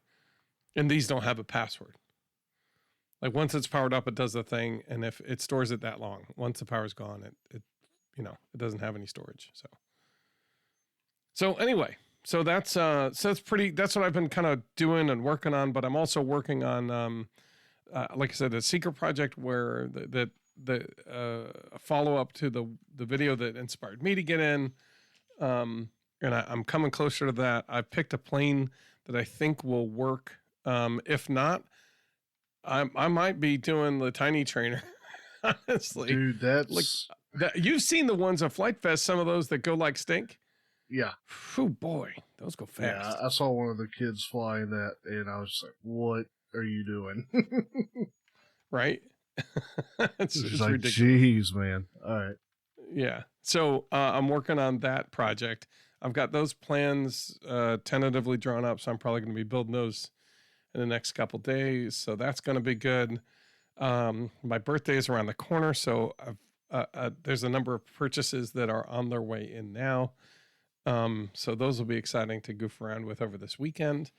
And these don't have a password. Like once it's powered up, it does the thing, and if it stores it that long, once the power's gone, it doesn't have any storage. So anyway, that's what I've been kind of doing and working on. But I'm also working on, like I said, a secret project where the follow up to the video that inspired me to get in. And I'm coming closer to that. I picked a plane that I think will work. If not, I might be doing the tiny trainer. Honestly, dude, that's you've seen the ones at Flight Fest. Some of those that go like stink. Yeah. Oh boy, those go fast. Yeah, I saw one of the kids flying that, and I was just like, "What are you doing?" Right? it's like, ridiculous. Jeez, man. All right. Yeah. So I'm working on that project. I've got those plans tentatively drawn up, so I'm probably going to be building those in the next couple days. So that's going to be good. My birthday is around the corner, so there's a number of purchases that are on their way in now. So those will be exciting to goof around with over this weekend.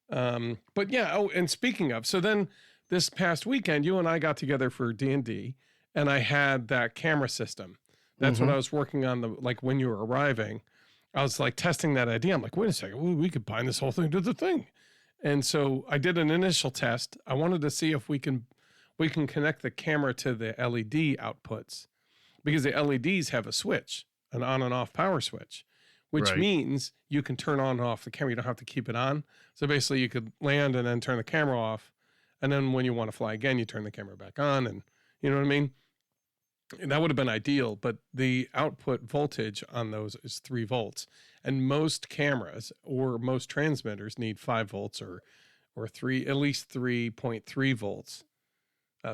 But yeah, oh, and speaking of, so then this past weekend, you and I got together for D&D, and I had that camera system. That's what I was working on, like when you were arriving. I was like testing that idea. I'm like, wait a second, we could bind this whole thing to the thing. And so I did an initial test. I wanted to see if we can connect the camera to the LED outputs, because the LEDs have a switch, an on and off power switch, which means you can turn on and off the camera. You don't have to keep it on. So basically you could land and then turn the camera off. And then when you want to fly again, you turn the camera back on, and you know what I mean? And that would have been ideal, but the output voltage on those is 3 volts. And most cameras or most transmitters need 5 volts or at least 3.3 volts.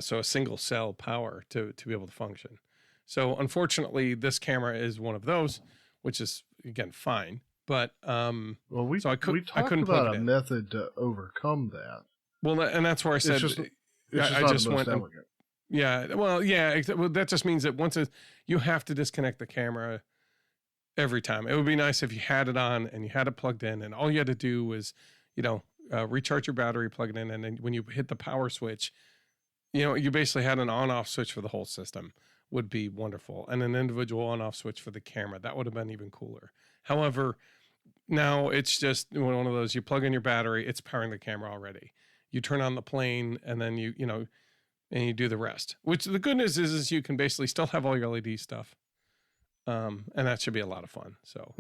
So a single cell power to be able to function. So unfortunately, this camera is one of those, which is again fine. But well, we couldn't about a method to overcome that. Well, and that's where I said I just went. Yeah, well, that just means that you have to disconnect the camera every time. It would be nice if you had it on and you had it plugged in, and all you had to do was, recharge your battery, plug it in, and then when you hit the power switch, you basically had an on-off switch for the whole system. Would be wonderful, and an individual on-off switch for the camera. That would have been even cooler. However, now it's just one of those. You plug in your battery, it's powering the camera already. You turn on the plane, and then and you do the rest. Which the good news is you can basically still have all your LED stuff, and that should be a lot of fun. So,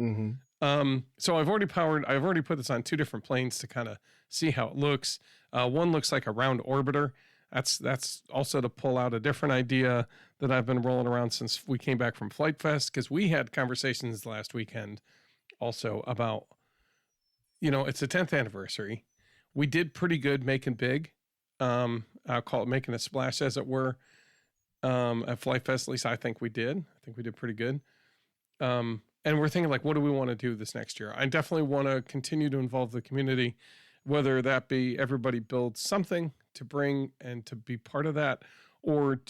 so I've already put this on 2 different planes to kind of see how it looks. One looks like a round orbiter. That's also to pull out a different idea that I've been rolling around since we came back from Flight Fest, because we had conversations last weekend also about, it's the 10th anniversary. We did pretty good making big. I'll call it making a splash, as it were, at Flight Fest. At least I think we did. I think we did pretty good. And we're thinking, like, what do we want to do this next year? I definitely want to continue to involve the community, whether that be everybody builds something to bring and to be part of that, or have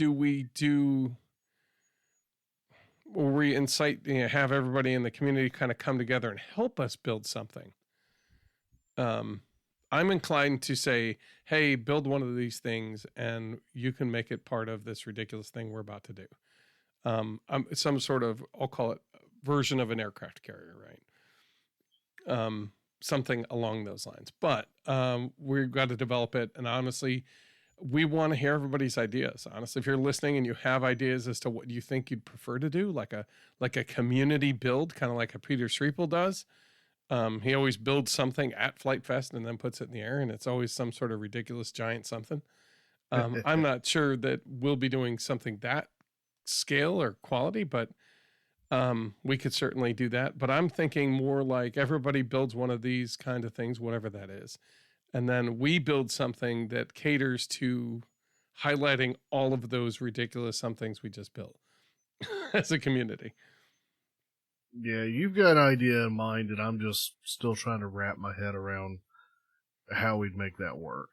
everybody in the community kind of come together and help us build something. I'm inclined to say, hey, build one of these things and you can make it part of this ridiculous thing we're about to do. Some sort of, I'll call it version of an aircraft carrier, right? Something along those lines. But we've got to develop it. And honestly, we want to hear everybody's ideas. Honestly, if you're listening and you have ideas as to what you think you'd prefer to do, like a community build, kind of like a Peter Schriepel does. He always builds something at Flight Fest and then puts it in the air, and it's always some sort of ridiculous giant something. I'm not sure that we'll be doing something that scale or quality, but we could certainly do that. But I'm thinking more like everybody builds one of these kind of things, whatever that is. And then we build something that caters to highlighting all of those ridiculous somethings we just built as a community. Yeah, you've got an idea in mind, and I'm just still trying to wrap my head around how we'd make that work.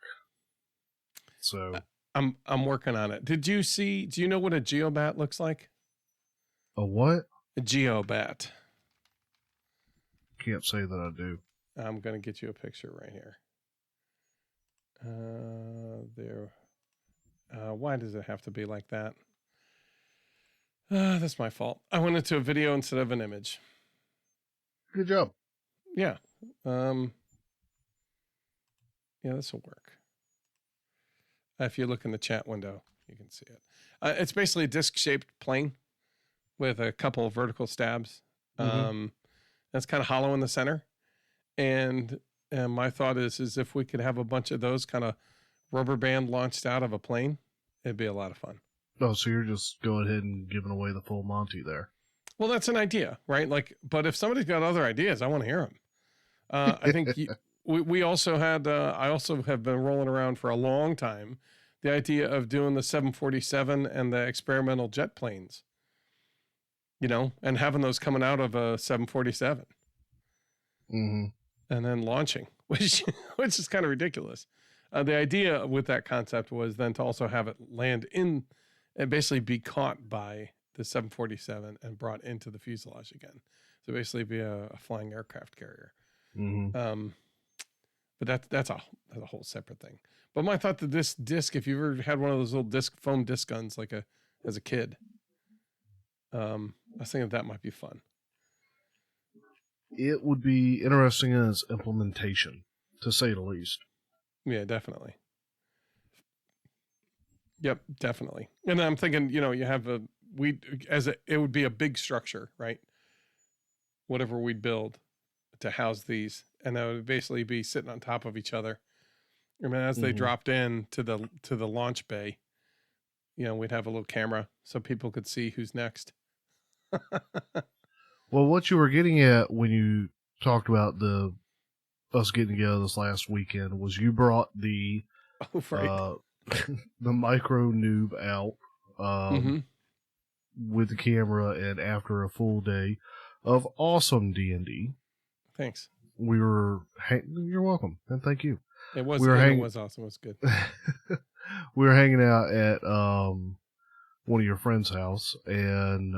So I'm working on it. Do you know what a geobat looks like? A what? A geobat. Can't say that I do. I'm going to get you a picture right here. There. Why does it have to be like that? That's my fault. I went into a video instead of an image. Good job. Yeah. Yeah, this will work. If you look in the chat window, you can see it. It's basically a disc-shaped plane with a couple of vertical stabs. That's kind of hollow in the center. And my thought is if we could have a bunch of those kind of rubber band launched out of a plane, it'd be a lot of fun. Oh, so you're just going ahead and giving away the full Monty there. Well, that's an idea, right? But if somebody's got other ideas, I want to hear them. I think we also had, I also have been rolling around for a long time, the idea of doing the 747 and the experimental jet planes, and having those coming out of a 747 and then launching, which is kind of ridiculous. The idea with that concept was then to also have it land in and basically be caught by the 747 and brought into the fuselage again. So basically, be a flying aircraft carrier. Mm-hmm. But that's a whole separate thing. But my thought that this disc, if you ever had one of those little foam disc guns, like as a kid, I was thinking that might be fun. It would be interesting in its implementation, to say the least. Yeah, definitely. Yep, definitely. And I'm thinking, you have it would be a big structure, right? Whatever we'd build to house these, and that would basically be sitting on top of each other. I mean, as they dropped in to the launch bay, we'd have a little camera so people could see who's next. Well, what you were getting at when you talked about us getting together this last weekend was you brought the Right. the micro noob out with the camera, and after a full day of awesome D&D. Thanks. You're welcome, and thank you. It was awesome. It was good. We were hanging out at one of your friends' house, and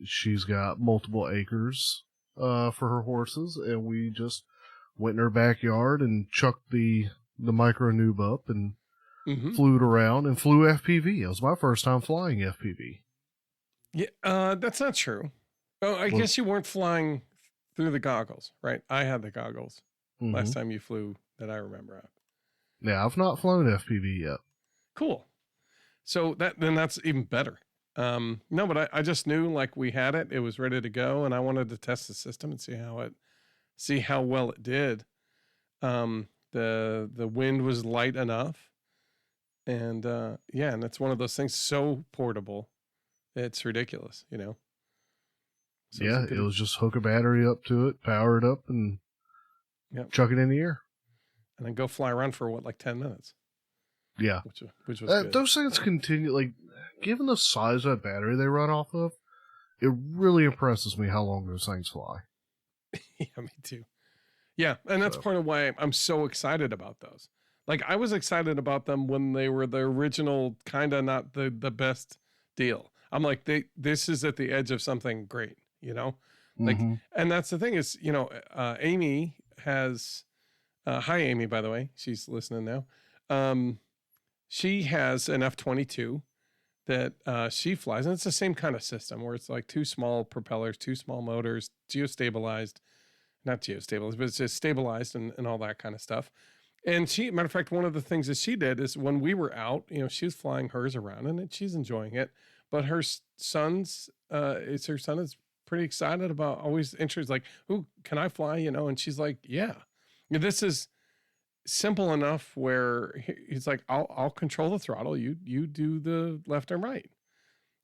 she's got multiple acres for her horses, and we just went in her backyard and chucked the micro noob up and flew it around and flew FPV. It was my first time flying FPV. Yeah, that's not true. Oh, I guess you weren't flying through the goggles, right? I had the goggles last time you flew that I remember of. Yeah, I've not flown FPV yet. Cool. So that's even better. No, but I just knew like we had it. It was ready to go, and I wanted to test the system and see how well it did. The wind was light enough, and and it's one of those things so portable, it's ridiculous, So yeah, it was just hook a battery up to it, power it up, and chuck it in the air, and then go fly around for like 10 minutes. Yeah, which was good. Those things continue. Like, given the size of that battery they run off of, it really impresses me how long those things fly. Yeah, me too. Yeah, and that's part of why I'm so excited about those. Like, I was excited about them when they were the original, kind of not the best deal. I'm like, this is at the edge of something great, Like, and that's the thing is, Amy has, hi Amy, by the way, she's listening now. She has an F-22 that she flies, and it's the same kind of system where it's like two small propellers, two small motors, not geostabilized, but it's just stabilized and all that kind of stuff. And matter of fact, one of the things that she did is when we were out, she was flying hers around and she's enjoying it. But her son is pretty excited about, always interested, like, "Ooh, can I fly?" And she's like, "Yeah." This is simple enough where he's like, I'll control the throttle. You do the left and right,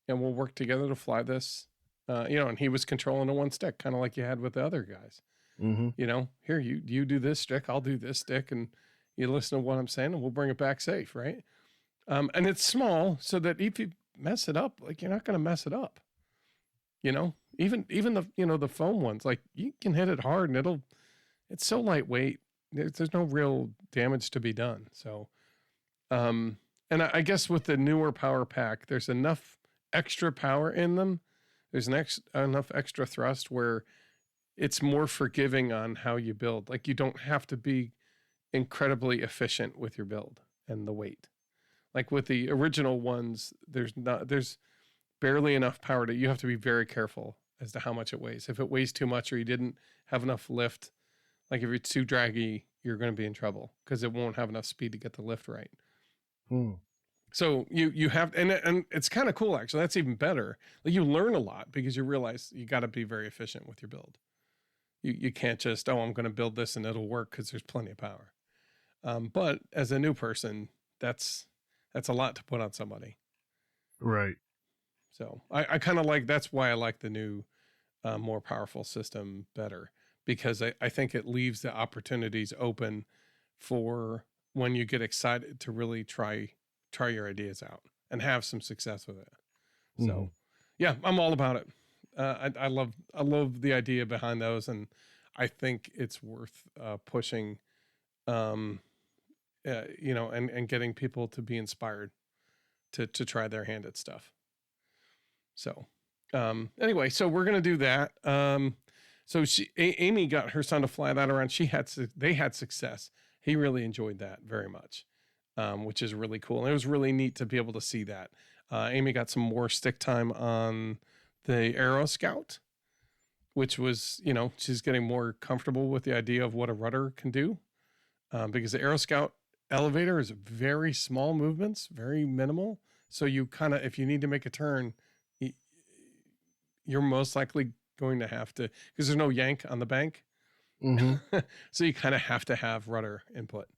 and we'll work together to fly this. And he was controlling the one stick, kind of like you had with the other guys. Here, you do this stick, I'll do this stick, and you listen to what I'm saying, and we'll bring it back safe, right? And it's small so that if you mess it up, like, you're not going to mess it up. Even the the foam ones, like, you can hit it hard and it's so lightweight. There's no real damage to be done. So, and I guess with the newer power pack, there's enough extra power in them. There's enough extra thrust where it's more forgiving on how you build. Like, you don't have to be incredibly efficient with your build and the weight. Like with the original ones, there's barely enough power you have to be very careful as to how much it weighs. If it weighs too much or you didn't have enough lift, like if it's too draggy, you're going to be in trouble because it won't have enough speed to get the lift right. So you have, and it's kind of cool, actually. That's even better. Like, you learn a lot because you realize you got to be very efficient with your build. You can't just, I'm going to build this and it'll work because there's plenty of power. But as a new person, that's a lot to put on somebody. Right. So I kind of that's why I like the new, more powerful system better, because I think it leaves the opportunities open for when you get excited to really try your ideas out and have some success with it. So yeah, I'm all about it. I love the idea behind those, and I think it's worth pushing, and getting people to be inspired to try their hand at stuff. So anyway, so we're going to do that. So Amy got her son to fly that around. They had success. He really enjoyed that very much, which is really cool. And it was really neat to be able to see that. Amy got some more stick time on the Aero Scout, which was, she's getting more comfortable with the idea of what a rudder can do. Because the Aero Scout elevator is very small movements, very minimal. So you kind of, if you need to make a turn, you're most likely going to have to, because there's no yank on the bank. Mm-hmm. So you kind of have to have rudder input.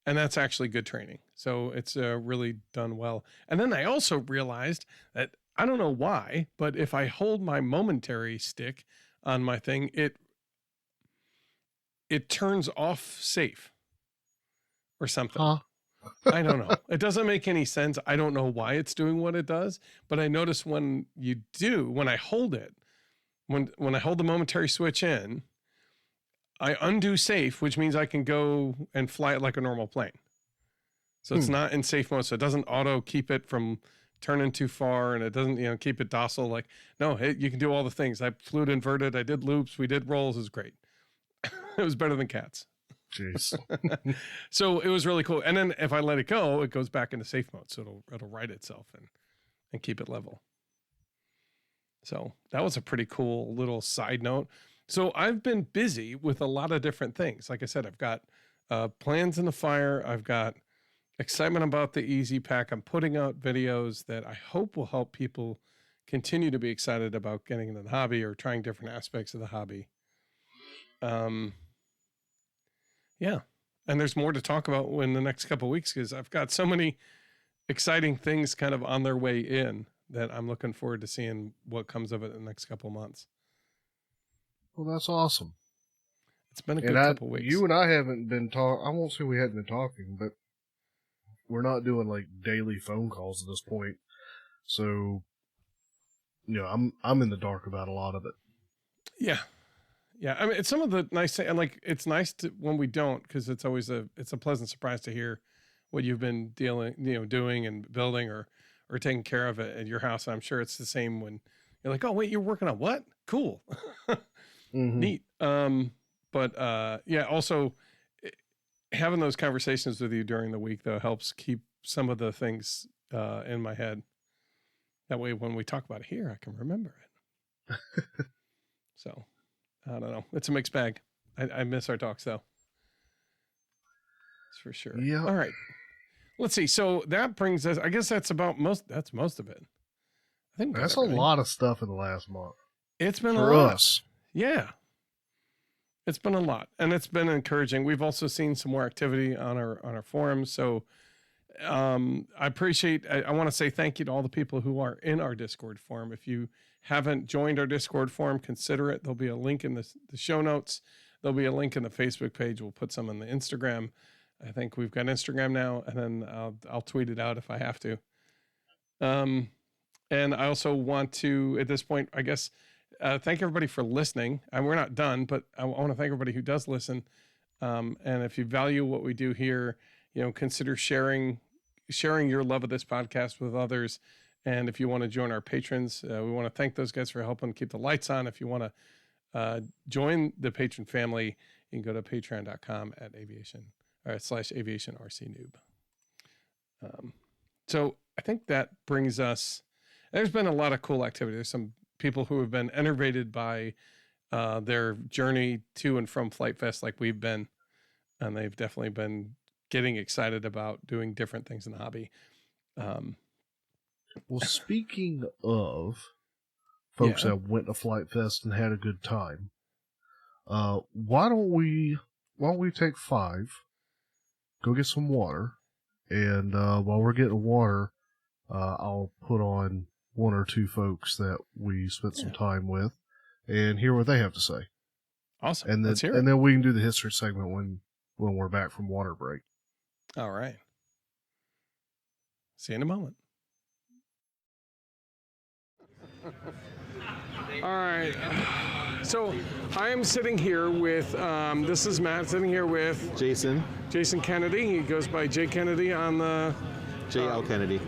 And that's actually good training. So it's really done well. And then I also realized that, I don't know why, but if I hold my momentary stick on my thing, it turns off safe or something. Huh? I don't know. It doesn't make any sense. I don't know why it's doing what it does, but I notice when I hold it, when I hold the momentary switch in, I undo safe, which means I can go and fly it like a normal plane. So it's not in safe mode. So it doesn't auto keep it from turning too far, and it doesn't, keep it docile. Like, no, you can do all the things. I flew it inverted. I did loops. We did rolls. It was great. It was better than cats. Jeez. So it was really cool. And then if I let it go, it goes back into safe mode. So it'll right itself and keep it level. So that was a pretty cool little side note. So I've been busy with a lot of different things. Like I said, I've got plans in the fire. I've got excitement about the Easy Pack. I'm putting out videos that I hope will help people continue to be excited about getting into the hobby or trying different aspects of the hobby. Yeah. And there's more to talk about in the next couple of weeks, because I've got so many exciting things kind of on their way in that I'm looking forward to seeing what comes of it in the next couple of months. Well, that's awesome. It's been a good couple of weeks. You and I haven't been talking. I won't say we hadn't been talking, but we're not doing like daily phone calls at this point. So, I'm in the dark about a lot of it. Yeah. Yeah. I mean, it's some of the nice things, and like, it's nice when we don't, because it's always it's a pleasant surprise to hear what you've been doing and building or taking care of it at your house. I'm sure it's the same when you're like, oh wait, you're working on what? Cool. Mm-hmm. Neat. But yeah, also having those conversations with you during the week though helps keep some of the things in my head. That way, when we talk about it here, I can remember it. So I don't know. It's a mixed bag. I miss our talks though. That's for sure. Yeah. All right. Let's see. So that brings us, I guess that's most of it. I think that's a lot of stuff in the last month. It's been for a lot. us. Yeah. It's been a lot, and it's been encouraging. We've also seen some more activity on our forums. So I appreciate, I want to say thank you to all the people who are in our Discord forum. If you haven't joined our Discord forum, consider it. There'll be a link in the show notes. There'll be a link in the Facebook page. We'll put some on the Instagram. I think we've got Instagram now, and then I'll tweet it out if I have to. And I also want to, at this point, I guess, thank everybody for listening. And we're not done, but I want to thank everybody who does listen. And if you value what we do here, consider sharing your love of this podcast with others. And if you want to join our patrons, we want to thank those guys for helping keep the lights on. If you want to join the patron family, you can go to patreon.com/aviation_rcnoob. So I think that brings us, there's been a lot of cool activity. There's some people who have been enervated by their journey to and from Flight Fest like we've been, and they've definitely been getting excited about doing different things in the hobby. Well, speaking of folks that went to Flight Fest and had a good time, why don't we take 5, go get some water, and while we're getting water, I'll put on 1 or 2 folks that we spent some time with and hear what they have to say. Awesome. And then, let's hear it. And then we can do the history segment when we're back from water break. All right. See you in a moment. All right. So I am sitting here with, this is Matt, sitting here with Jason Kennedy. He goes by Jay Kennedy on the... JL Kennedy.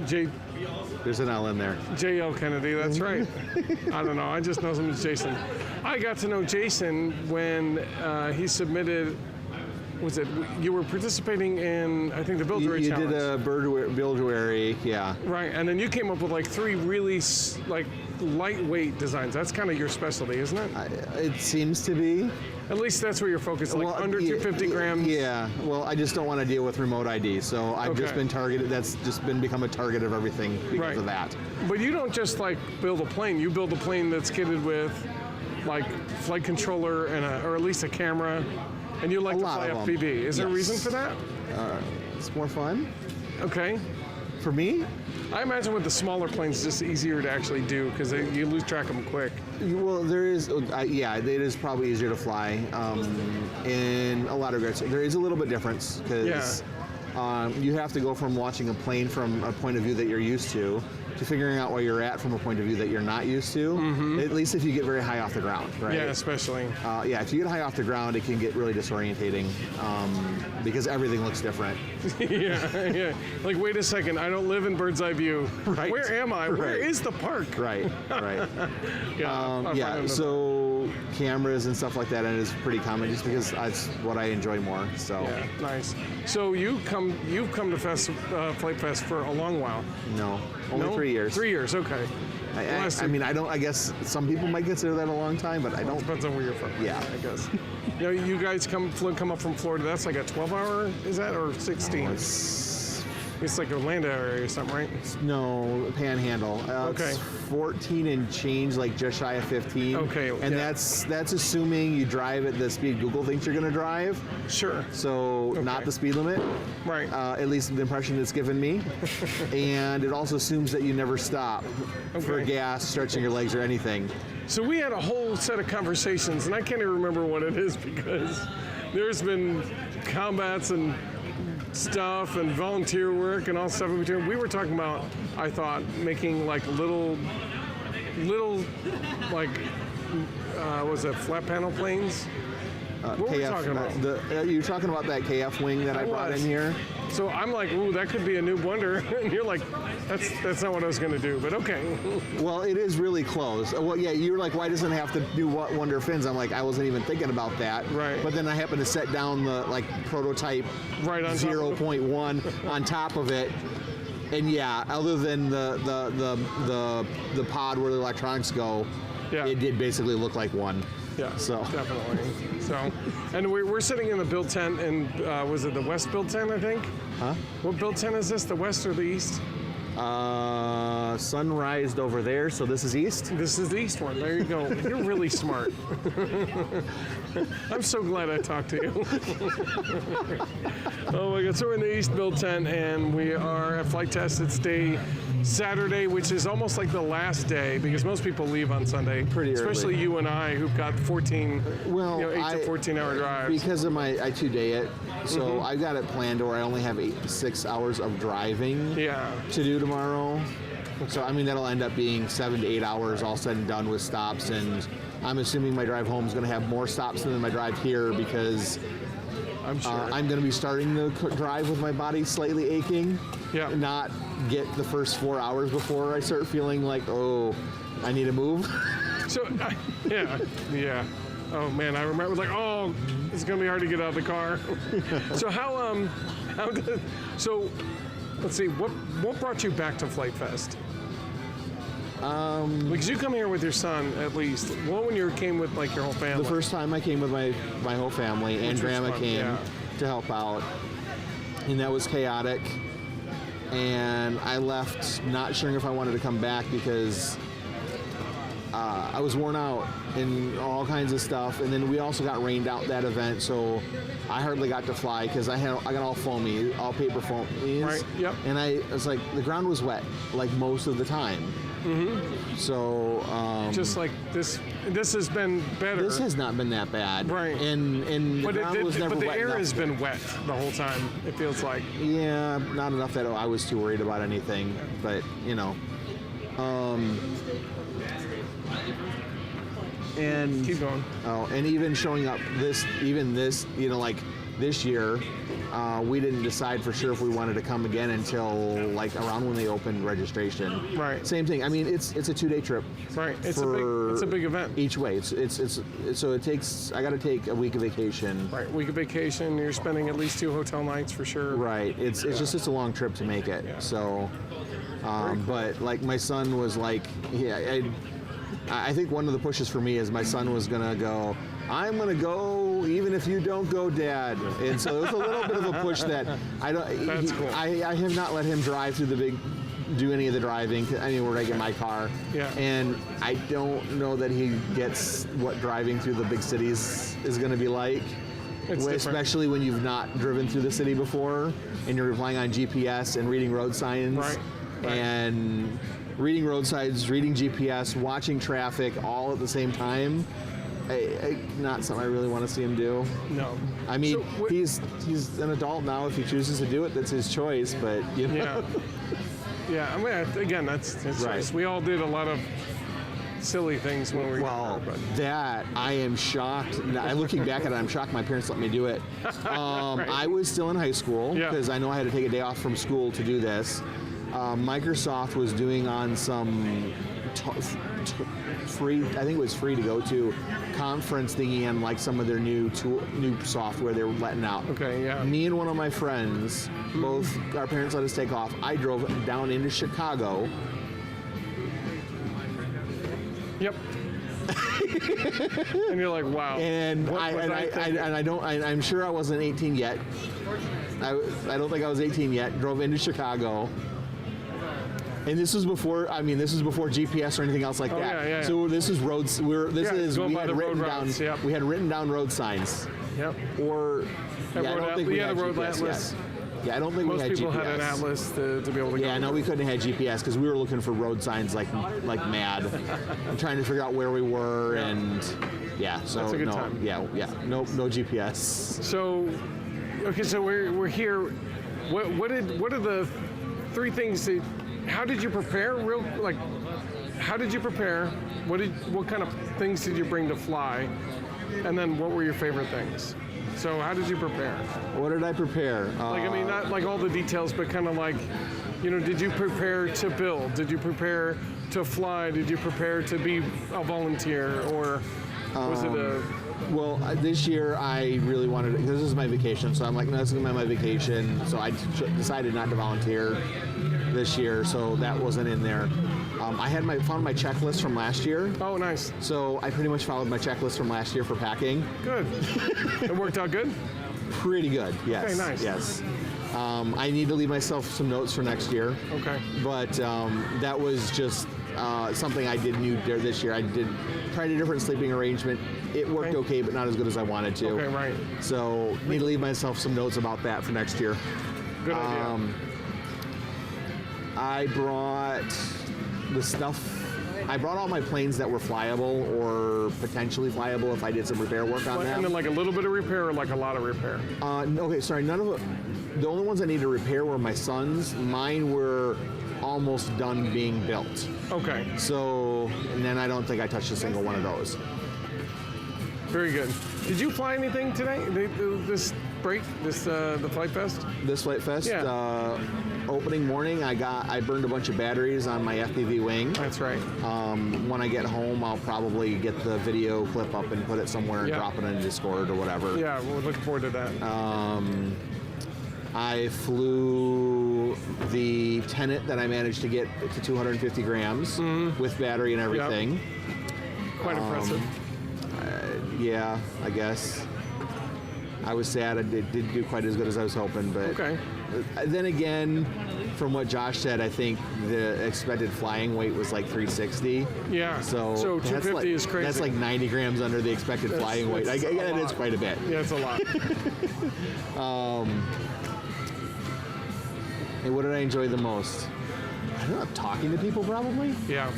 There's an L in there. J.L. Kennedy, that's right. I don't know. I just know him as Jason. I got to know Jason when he submitted. Was it you were participating in? I think the Buildery You Challenge. did a Buildery, yeah. Right, and then you came up with like 3 really like lightweight designs. That's kind of your specialty, isn't it? It seems to be. At least that's where you're focused, like under yeah, 250 grams. Yeah. Well, I just don't want to deal with remote ID, so I've just been targeted. That's just become a target of everything because of that. But you don't just like build a plane. You build a plane that's kitted with like flight controller and or at least a camera. And you like to fly FPV. Is there a reason for that? It's more fun. Okay. For me? I imagine with the smaller planes, it's just easier to actually do because you lose track of them quick. Well, there is, it is probably easier to fly in a lot of regards. There is a little bit difference because you have to go from watching a plane from a point of view that you're used to figuring out where you're at from a point of view that you're not used to, at least if you get very high off the ground, right? Yeah, especially. If you get high off the ground, it can get really disorientating because everything looks different. yeah. Like, wait a second, I don't live in bird's eye view. Right. Where am I? Where is the park? Right. Yeah. So cameras and stuff like that, and it's pretty common just because that's what I enjoy more. So yeah, nice. So you've come to Flight Fest for a long while. No, only 3 years. 3 years, okay. I mean, I guess some people might consider that a long time, but I don't. Depends on where you're from. Yeah, I guess. You guys come up from Florida. That's like a 12-hour, is that, or 16? It's like Orlando area or something, right? No, Panhandle. It's 14 and change, like just shy of 15. Okay. And that's assuming you drive at the speed Google thinks you're going to drive. Sure. So not the speed limit. Right. At least the impression it's given me. And it also assumes that you never stop for gas, stretching your legs, or anything. So we had a whole set of conversations, and I can't even remember what it is because there's been combats and stuff and volunteer work and all stuff in between. We were talking about, I thought, making like little like was it flat panel planes? What were we talking about? You're talking about that KF wing that I brought in here? So I'm like, ooh, that could be a new wonder. And you're like, that's not what I was going to do, but okay. Well, it is really close. Well, yeah, you were like, why doesn't it have to do wonder fins? I'm like, I wasn't even thinking about that. Right. But then I happened to set down the prototype right on 0.1 on top of it. And yeah, other than the pod where the electronics go, it did basically look like one. Yeah, so definitely. So, and we're sitting in the build tent, and was it the west build tent? I think. Huh? What build tent is this? The west or the east? Sunrised over there, so this is east? This is the east one. There you go. You're really smart. I'm so glad I talked to you. Oh my God. So we're in the east build tent, and we are at Flight Test. It's day Saturday, which is almost like the last day because most people leave on Sunday. Pretty early. Especially you and I, who've got 8 to 14-hour drives. Because of I 2-day it, so I've got it planned where I only have 6 hours of driving to do tomorrow. So I mean that'll end up being 7 to 8 hours all said and done with stops, and I'm assuming my drive home is going to have more stops than my drive here because I'm going to be starting the drive with my body slightly aching. Yeah. Not get the first 4 hours before I start feeling like, oh, I need to move. So, yeah. Oh man, I remember like, oh, it's gonna be hard to get out of the car. So so let's see, what brought you back to Flight Fest? Because you come here with your son at least. Well, when you came with like your whole family. The first time I came with my whole family, and grandma came to help out, and that was chaotic. And I left not sure if I wanted to come back because I was worn out and all kinds of stuff. And then we also got rained out that event, so I hardly got to fly because I got all foamy, all paper foamy. Right. Yep. And I was like, the ground was wet like most of the time. Mm-hmm. So just like this has been better. This has not been that bad, right? And the ground was never wet. But the air has been wet the whole time. It feels like. Yeah, not enough that I was too worried about anything. But And keep going. Oh, and even showing up this, like this year, we didn't decide for sure if we wanted to come again until like around when they opened registration. Right. Same thing. I mean, it's a 2-day trip. Right. It's a big event each way. It's so it takes. I got to take a week of vacation. Right. Week of vacation. You're spending at least 2 hotel nights for sure. Right. It's just a long trip to make it. Yeah. So, Cool. but like my son was like, yeah. I think one of the pushes for me is my son was gonna go, I'm gonna go even if you don't go, Dad. And so it was a little bit of a push that I don't. That's cool. I have not let him drive through do any of the driving. I mean, where I get my car. Yeah. And I don't know that he gets what driving through the big cities is gonna be like. It's different. Especially when you've not driven through the city before and you're relying on GPS and reading road signs. Right. And reading road signs, reading GPS, watching traffic all at the same time. Not something I really want to see him do. No. I mean, So he's an adult now. If he chooses to do it, that's his choice. But you know. Yeah. Yeah. I mean, again, that's Right. choice. We all did a lot of silly things when we were Well, younger, but that I am shocked. Now, looking back at it, I'm shocked my parents let me do it. I was still in high school Yeah. because I know I had to take a day off from school to do this. Microsoft was doing on some free, I think it was free to go to, conference thingy and like some of their new software they were letting out. Okay, yeah. Me and one of my friends, both our parents let us take off. I drove down into Chicago. Yep. And you're like, wow. And What was I thinking? I'm sure I wasn't 18 yet. I don't think I was 18 yet. Drove into Chicago. And this was before. I mean, this was before GPS or anything else like that. Yeah. So this is roads. Going We by had the road written routes, down. yep. We had written down road signs. Yep. Or And I road don't think we yeah, had the road GPS atlas. yet. Yeah, I don't think Most we had people GPS. had an atlas to be able to Yeah, go. no, we couldn't have GPS because we were looking for road signs like mad, and trying to figure out where we were, and yeah, so That's a good no, time. yeah, no GPS. So, okay, so we're here. What are the 3 things that? How did you prepare? How did you prepare? What kind of things did you bring to fly? And then what were your favorite things? So how did you prepare? What did I prepare? Like, I mean, not like all the details, but kind of like, did you prepare to build? Did you prepare to fly? Did you prepare to be a volunteer? Or was it a... Well, this year I really wanted, because this is my vacation, so I'm like, no, this is going to be my vacation. So I decided not to volunteer this year, so that wasn't in there. I had found my checklist from last year. Oh, nice. So I pretty much followed my checklist from last year for packing. Good. It worked out good? Pretty good, yes. Okay, nice. Yes. I need to leave myself some notes for next year. Okay. But that was just something I did new this year. I tried a different sleeping arrangement. It worked okay, but not as good as I wanted to. Okay, right. So need to leave myself some notes about that for next year. Good idea. I brought the stuff. I brought all my planes that were flyable or potentially flyable if I did some repair work on them. And then like a little bit of repair or like a lot of repair? Okay, sorry, none of it. The only ones I needed to repair were my son's. Mine were almost done being built. Okay. So, and then I don't think I touched a single one of those. Very good. Did you fly anything today? This break? The Flight Fest? This Flight Fest, Yeah. Opening morning, I burned a bunch of batteries on my FPV wing. That's right. When I get home, I'll probably get the video clip up and put it somewhere and Yeah. drop it in Discord or whatever. Yeah, we're looking forward to that. I flew the Tenet that I managed to get to 250 grams with battery and everything. Quite impressive. Yeah, I guess. I was sad I didn't do quite as good as I was hoping, but Okay. then again, from what Josh said, I think the expected flying weight was like 360. Yeah. So, So that's 250 like, is crazy. That's like 90 grams under the expected flying weight. that's a It is lot. quite a bit. Yeah, it's a lot. And what did I enjoy the most? I don't know, talking to people probably. Yeah.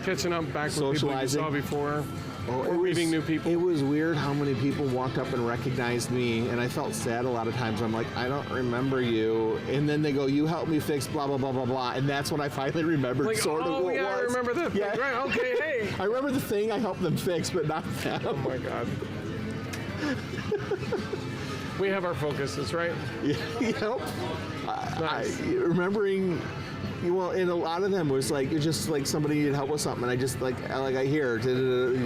Catching up back with people you Socializing. saw before. or meeting new people? It was weird how many people walked up and recognized me, and I felt sad a lot of times. I'm like, I don't remember you. And then they go, you helped me fix blah, blah, blah, blah, blah. And that's when I finally remembered Like, sort of what it was. I remember that. Yeah. Thing. Right, okay, hey. I remember the thing I helped them fix, but not them. Oh, my God. We have our focuses, right? Yep. Nice. Remembering, well, and a lot of them was like, it's just like somebody needed help with something, and I just like I hear you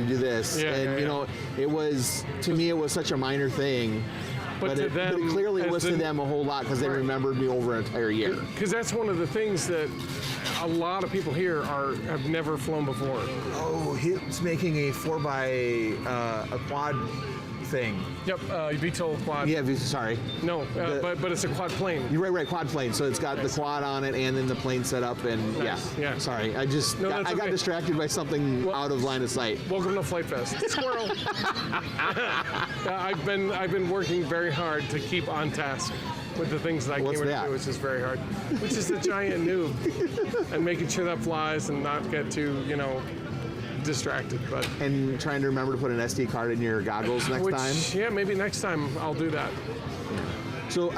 do this, Yeah, and yeah, you know, it was, to me it was such a minor thing, but to them, but clearly it was to in- them a whole lot because they Right. remembered me over an entire year. Because that's one of the things that a lot of people here have never flown before. Oh, he's making a 4x a quad thing. Yep, VTOL quad. Yeah, sorry. No, but it's a quad plane. You're right, quad plane. So it's got the quad on it and then the plane set up and Nice, yeah. Sorry, I No, that's got okay. distracted by something out of line of sight. Welcome to Flight Fest. Squirrel. I've been working very hard to keep on task with the things that I What's came that? into, which is very hard. Which is a giant noob, and making sure that flies and not get too distracted. But And trying to remember to put an SD card in your goggles next time. Yeah, maybe next time I'll do that. So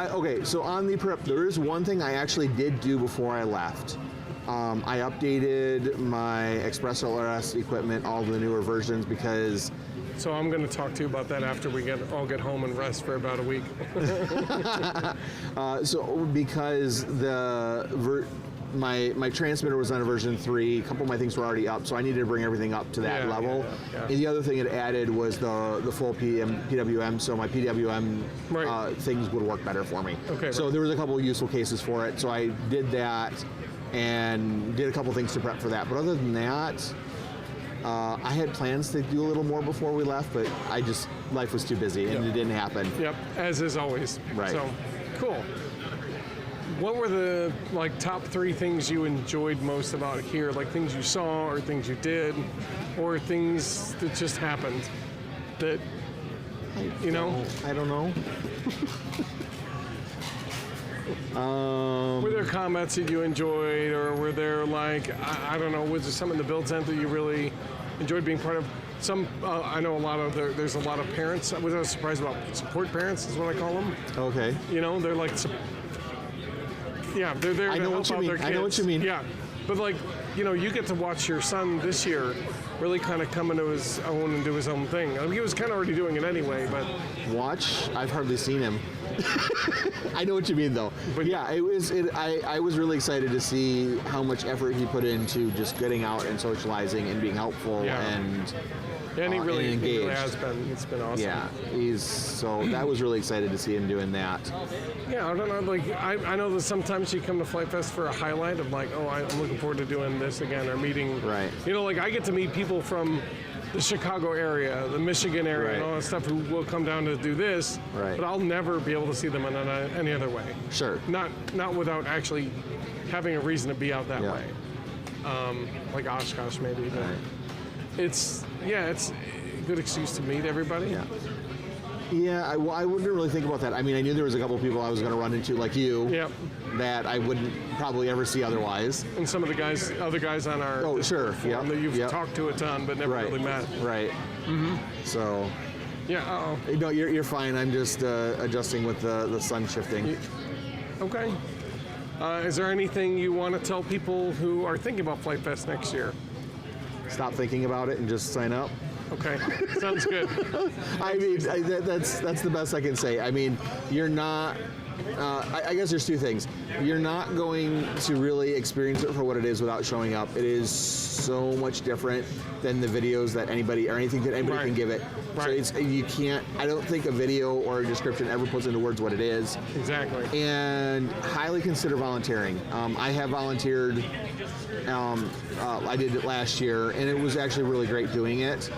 so on the prep, there is one thing I actually did do before I left. I updated my Express LRS equipment, all the newer versions, because So I'm going to talk to you about that after we all get home and rest for about a week. because my transmitter was on a version 3. A couple of my things were already up, so I needed to bring everything up to that Yeah, level. yeah. And the other thing it added was the full PWM, so my PWM Right. things would work better for me. Okay, So right. there was a couple of useful cases for it, so I did that and did a couple things to prep for that. But other than that, I had plans to do a little more before we left, but life was too busy and it didn't happen. Yep, as is always. Right. So, cool. What were the top 3 things you enjoyed most about here? Like things you saw, or things you did, or things that just happened that I don't know. Were there comments that you enjoyed, or were there I don't know, was there some in the build tent that you really enjoyed being part of? Some, I know there's a lot of parents. I was surprised about support parents, is what I call them. Okay. They're like, they're there to help out their kids. I know what you mean. Yeah, but you get to watch your son this year really kind of come into his own and do his own thing. I mean, he was kind of already doing it anyway, but Watch? I've hardly seen him. I know what you mean, though. But- yeah, I was really excited to see how much effort he put into just getting out and socializing and being helpful Yeah. and he really engaged. has been. It's been awesome. Yeah, that was really excited to see him doing that. Yeah, I don't know. I know that sometimes you come to Flight Fest for a highlight of I'm looking forward to doing this again or meeting. Right. I get to meet people from the Chicago area, the Michigan area, and Right. all that stuff who will come down to do this. Right. But I'll never be able to see them in any other way. Sure. Not without actually having a reason to be out that Yeah. way. Like Oshkosh maybe. But Right. it's a good excuse to meet everybody. Yeah. Yeah, I wouldn't really think about that. I mean, I knew there was a couple of people I was going to run into, like you, Yep. that I wouldn't probably ever see otherwise. And some of the other guys on our Oh, sure. forum Yep. that you've Yep. talked to a ton but never really met. Right. So, Yeah. Uh-oh. no, you're fine. I'm just adjusting with the sun shifting. Okay. Is there anything you want to tell people who are thinking about Flight Fest next year? Stop thinking about it and just sign up. Okay. Sounds good. I mean, that's the best I can say. I mean, you're not. I guess there's 2 things. You're not going to really experience it for what it is without showing up. It is so much different than the videos that anybody or anything that anybody Right. can give it. Right. So you can't. I don't think a video or a description ever puts into words what it is. Exactly. And highly consider volunteering. I have volunteered. I did it last year, and it was actually really great doing it.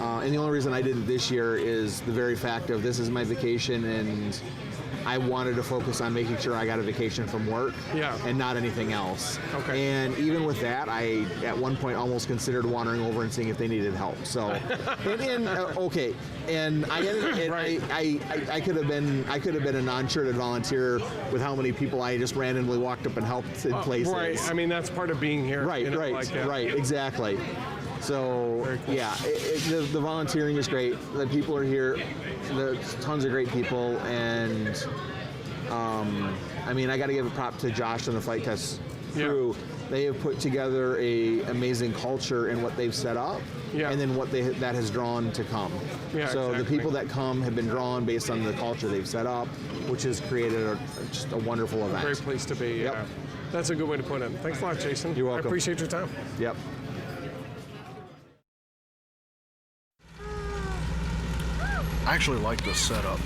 And the only reason I did it this year is the very fact of this is my vacation, and I wanted to focus on making sure I got a vacation from work and not anything else. Okay. And even with that, I at one point almost considered wandering over and seeing if they needed help. So, okay. And Right. I could have been a non-shirted volunteer with how many people I just randomly walked up and helped in places. Right. I mean, that's part of being here. Right, like that. right, exactly. So Very cool. yeah, the volunteering is great. The people are here. There's tons of great people, and I mean, I got to give a prop to Josh and the Flight Test crew. Yeah. They have put together a amazing culture in what they've set up, Yeah. and then what that has drawn to come. Yeah, so exactly. the people that come have been drawn based on the culture they've set up, which has created just a wonderful event. Great place to be. Yep. Yeah. That's a good way to put it. Thanks a lot, Jason. You're welcome. I appreciate your time. Yep. I actually like this setup.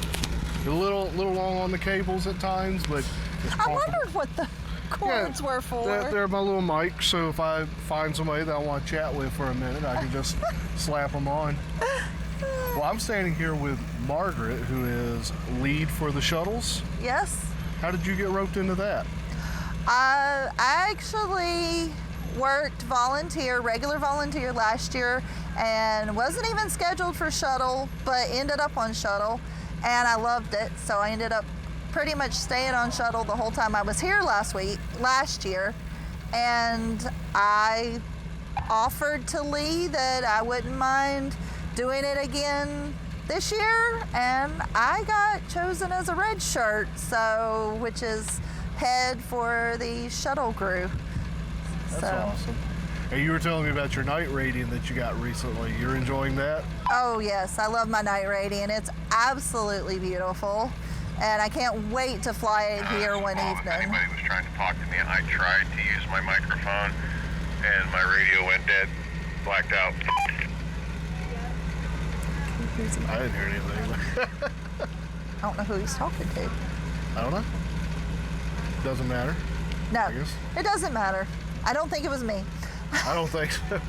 A little long on the cables at times, but it's I comfortable. wondered what the cords were for. They're my little mic, so if I find somebody that I want to chat with for a minute, I can just slap them on. Well, I'm standing here with Margaret, who is lead for the shuttles. Yes. How did you get roped into that? I actually worked regular volunteer last year, and wasn't even scheduled for shuttle, but ended up on shuttle, and I loved it. So I ended up pretty much staying on shuttle the whole time I was here last year, and I offered to Lee that I wouldn't mind doing it again this year, and I got chosen as a red shirt, so which is head for the shuttle crew. That's awesome. And you were telling me about your night rating that you got recently. You're enjoying that? Oh yes, I love my night rating. It's absolutely beautiful, and I can't wait to fly it here one If evening. anybody was trying to talk to me, I tried to use my microphone, and my radio went dead, blacked out. I didn't hear anything. I don't know who he's talking to. I don't know. Doesn't matter. No, I guess. it doesn't matter. I don't think it was me. I don't think so.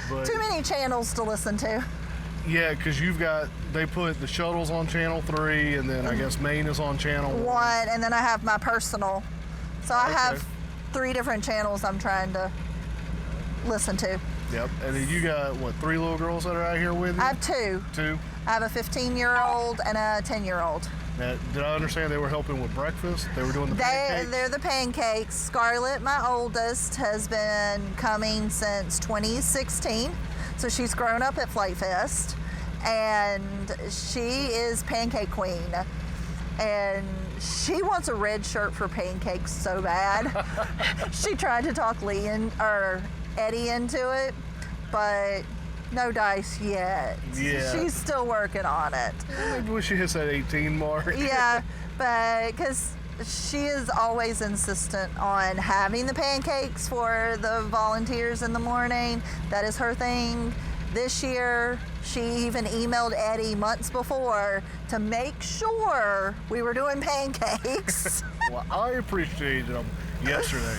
But Too many channels to listen to. yeah, because they put the shuttles on channel 3, and then I guess main is on channel 1. One, and then I have my personal. So I Okay. have 3 different channels I'm trying to listen to. Yep. And then you got, 3 little girls that are out here with you? I have 2. 2? I have a 15-year-old and a 10-year-old. Now, did I understand they were helping with breakfast? They were doing the pancakes? They're the pancakes. Scarlett, my oldest, has been coming since 2016. So she's grown up at Flight Fest, and she is pancake queen. And she wants a red shirt for pancakes so bad. She tried to talk Eddie into it, but no dice yet. Yeah. She's still working on it. Maybe when she hits that 18 mark. Yeah, but because she is always insistent on having the pancakes for the volunteers in the morning. That is her thing. This year, she even emailed Eddie months before to make sure we were doing pancakes. Well, I appreciated them yesterday.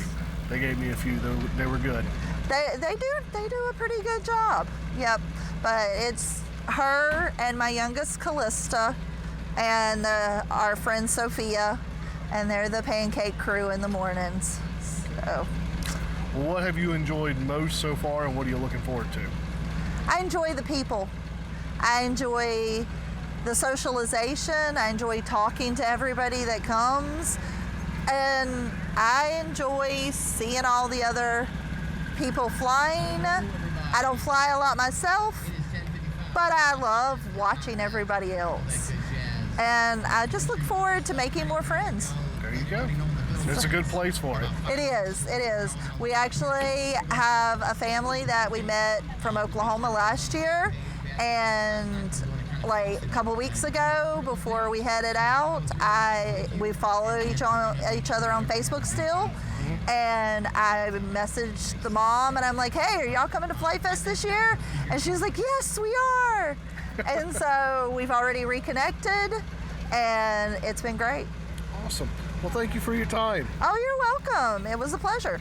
They gave me a few. They were good. They do a pretty good job. Yep, but it's her and my youngest Callista and our friend Sophia, and they're the pancake crew in the mornings. So Well, what have you enjoyed most so far, and what are you looking forward to? I enjoy the people. I enjoy the socialization. I enjoy talking to everybody that comes, and I enjoy seeing all the other people flying. I don't fly a lot myself, but I love watching everybody else. And I just look forward to making more friends. There you go. It's a good place for it. It is. We actually have a family that we met from Oklahoma last year, and like a couple weeks ago before we headed out, we follow each other on Facebook still. And I messaged the mom, and I'm like, hey, are y'all coming to Flight Fest this year? And she's like, yes, we are. And so we've already reconnected, and it's been great. Awesome. Well, thank you for your time. Oh, you're welcome. It was a pleasure.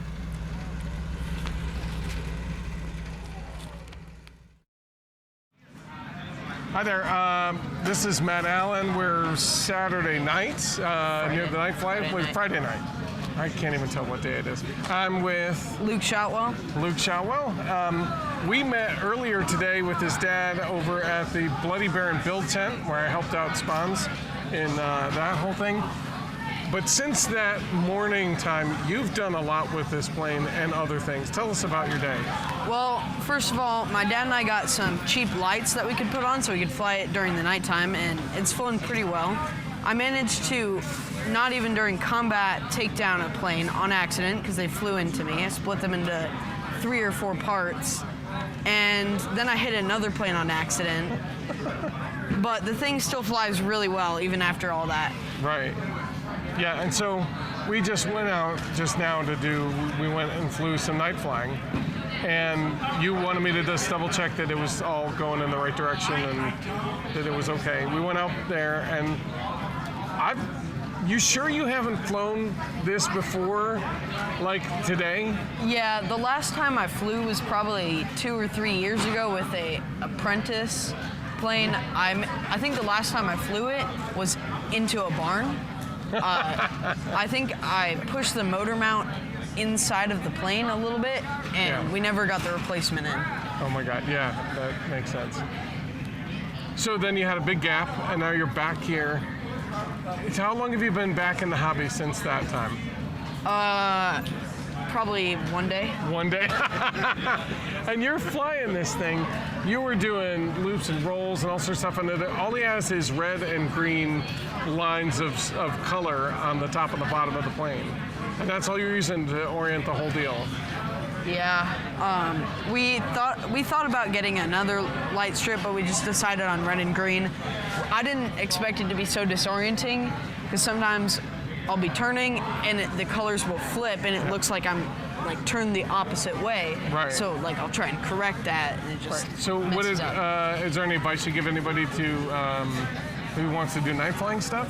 Hi there. This is Matt Allen. We're Saturday night near the night flight with Friday night. I can't even tell what day it is. I'm with Luke Shotwell. Luke Shotwell. We met earlier today with his dad over at the Bloody Baron build tent where I helped out Spawns in that whole thing. But since that morning time, you've done a lot with this plane and other things. Tell us about your day. Well, first of all, my dad and I got some cheap lights that we could put on so we could fly it during the nighttime, and it's flown pretty well. I managed to, not even during combat, take down a plane on accident because they flew into me. I split them into 3 or 4 parts, and then I hit another plane on accident. But the thing still flies really well even after all that. Right. Yeah, and so we just went out just now we went and flew some night flying, and you wanted me to just double check that it was all going in the right direction and that it was okay. We went out there, and you sure you haven't flown this before, like today? Yeah, the last time I flew was probably 2 or 3 years ago with a apprentice plane. I think the last time I flew it was into a barn. I think I pushed the motor mount inside of the plane a little bit, and we never got the replacement in. Oh my God, yeah, that makes sense. So then you had a big gap, and now you're back here. So how long have you been back in the hobby since that time? Probably 1 day. 1 day? And you're flying this thing. You were doing loops and rolls and all sorts of stuff, and all he has is red and green lines of color on the top and the bottom of the plane. And that's all you're using to orient the whole deal. Yeah, we thought about getting another light strip, but we just decided on red and green. I didn't expect it to be so disorienting, because sometimes I'll be turning and the colors will flip and it looks like I'm like turned the opposite way. Right. So like I'll try and correct that, and it just So what is there any advice you give anybody to who wants to do night flying stuff?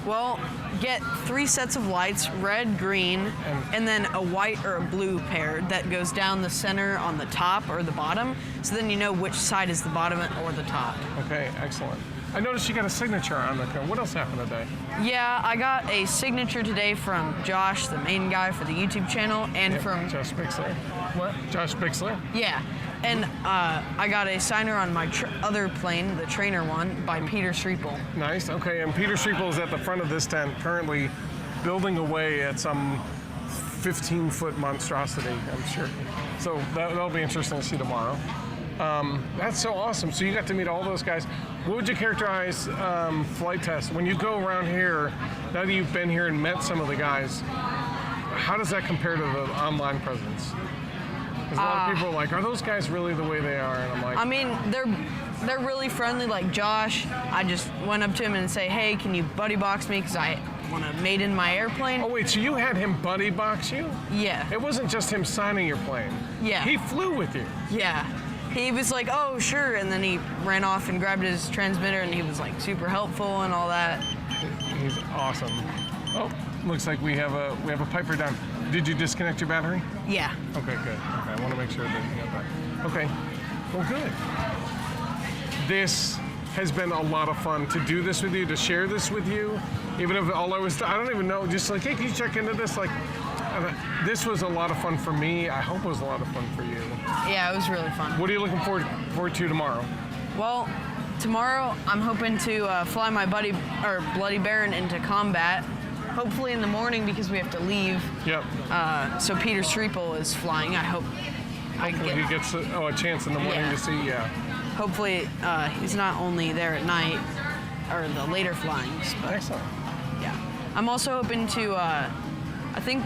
Well, get 3 sets of lights, red, green, and then a white or a blue pair that goes down the center on the top or the bottom, so then you know which side is the bottom or the top. Okay, excellent. I noticed you got a signature on the car. What else happened today? Yeah, I got a signature today from Josh, the main guy for the YouTube channel, and from... Josh Bixler. What? Josh Bixler? Yeah. And I got a signer on my other plane, the trainer one, by Peter Streeple. Nice. Okay, and Peter Streeple is at the front of this tent currently building away at some 15-foot monstrosity, I'm sure. So that'll be interesting to see tomorrow. That's so awesome. So you got to meet all those guys. What would you characterize flight test? When you go around here, now that you've been here and met some of the guys, how does that compare to the online presence? Because a lot of people are like, are those guys really the way they are? And I'm like... I mean, they're really friendly. Like Josh, I just went up to him and say, hey, can you buddy box me? Because I want to mate in my airplane. Oh, wait, so you had him buddy box you? Yeah. It wasn't just him signing your plane. Yeah. He flew with you. Yeah. He was like, oh, sure. And then he ran off and grabbed his transmitter, and he was like super helpful and all that. He's awesome. Oh, looks like we have a Piper down. Did you disconnect your battery? Yeah. Okay, good. Okay, I want to make sure that you got that. Okay, well, good. This has been a lot of fun to do this with you, to share this with you. Even if I don't even know, just like, hey, can you check into this? Like, this was a lot of fun for me. I hope it was a lot of fun for you. Yeah, it was really fun. What are you looking forward to tomorrow? Well, tomorrow I'm hoping to fly my Bloody Baron into combat. Hopefully in the morning, because we have to leave. Yep. So Peter Streeple is flying. I hope he gets a chance in the morning to see. Yeah. Hopefully he's not only there at night or the later flyings. But, excellent. Yeah. I'm also hoping to. I think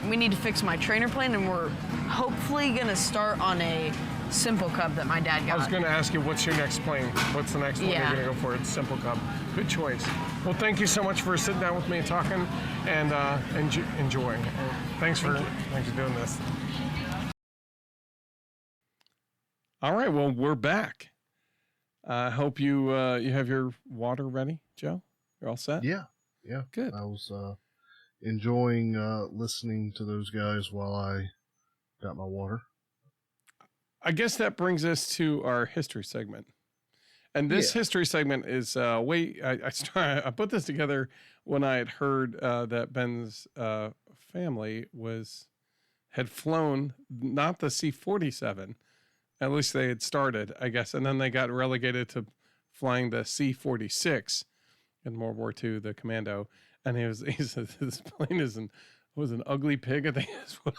we need to fix my trainer plane, and we're hopefully gonna start on a Simple Cub that my dad got. I was going to ask you, what's your next plane? What's the next one you're going to go for? It's Simple Cub. Good choice. Well, thank you so much for sitting down with me and talking, and enjoying. Thanks for doing this. All right. Well, we're back. I hope you have your water ready, Joe. You're all set? Yeah. Good. I was enjoying listening to those guys while I got my water. I guess that brings us to our history segment. And this history segment is I put this together when I had heard that Ben's family had flown not the C-47, at least they had started, I guess, and then they got relegated to flying the C-46. in World War II, the commando, and he said this plane was an ugly pig. I think is what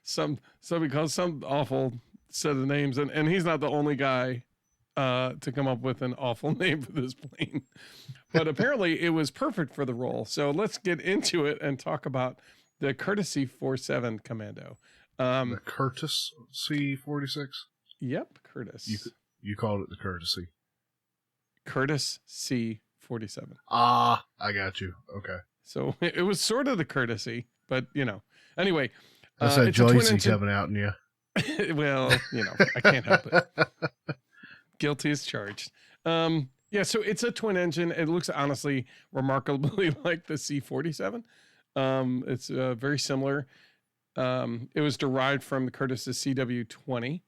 somebody calls some awful set of names, and he's not the only guy to come up with an awful name for this plane. But apparently it was perfect for the role. So let's get into it and talk about the Courtesy 47 Commando. The Curtis C-46? Yep, Curtis. You called it the Courtesy. Curtis C-47. Ah, I got you. Okay. So it was sort of the Courtesy, but Anyway. That's that Joycey coming out in you. Well, I can't help it. Guilty as charged. So it's a twin engine. It looks honestly remarkably like the C-47. It's very similar. It was derived from the Curtiss CW-20.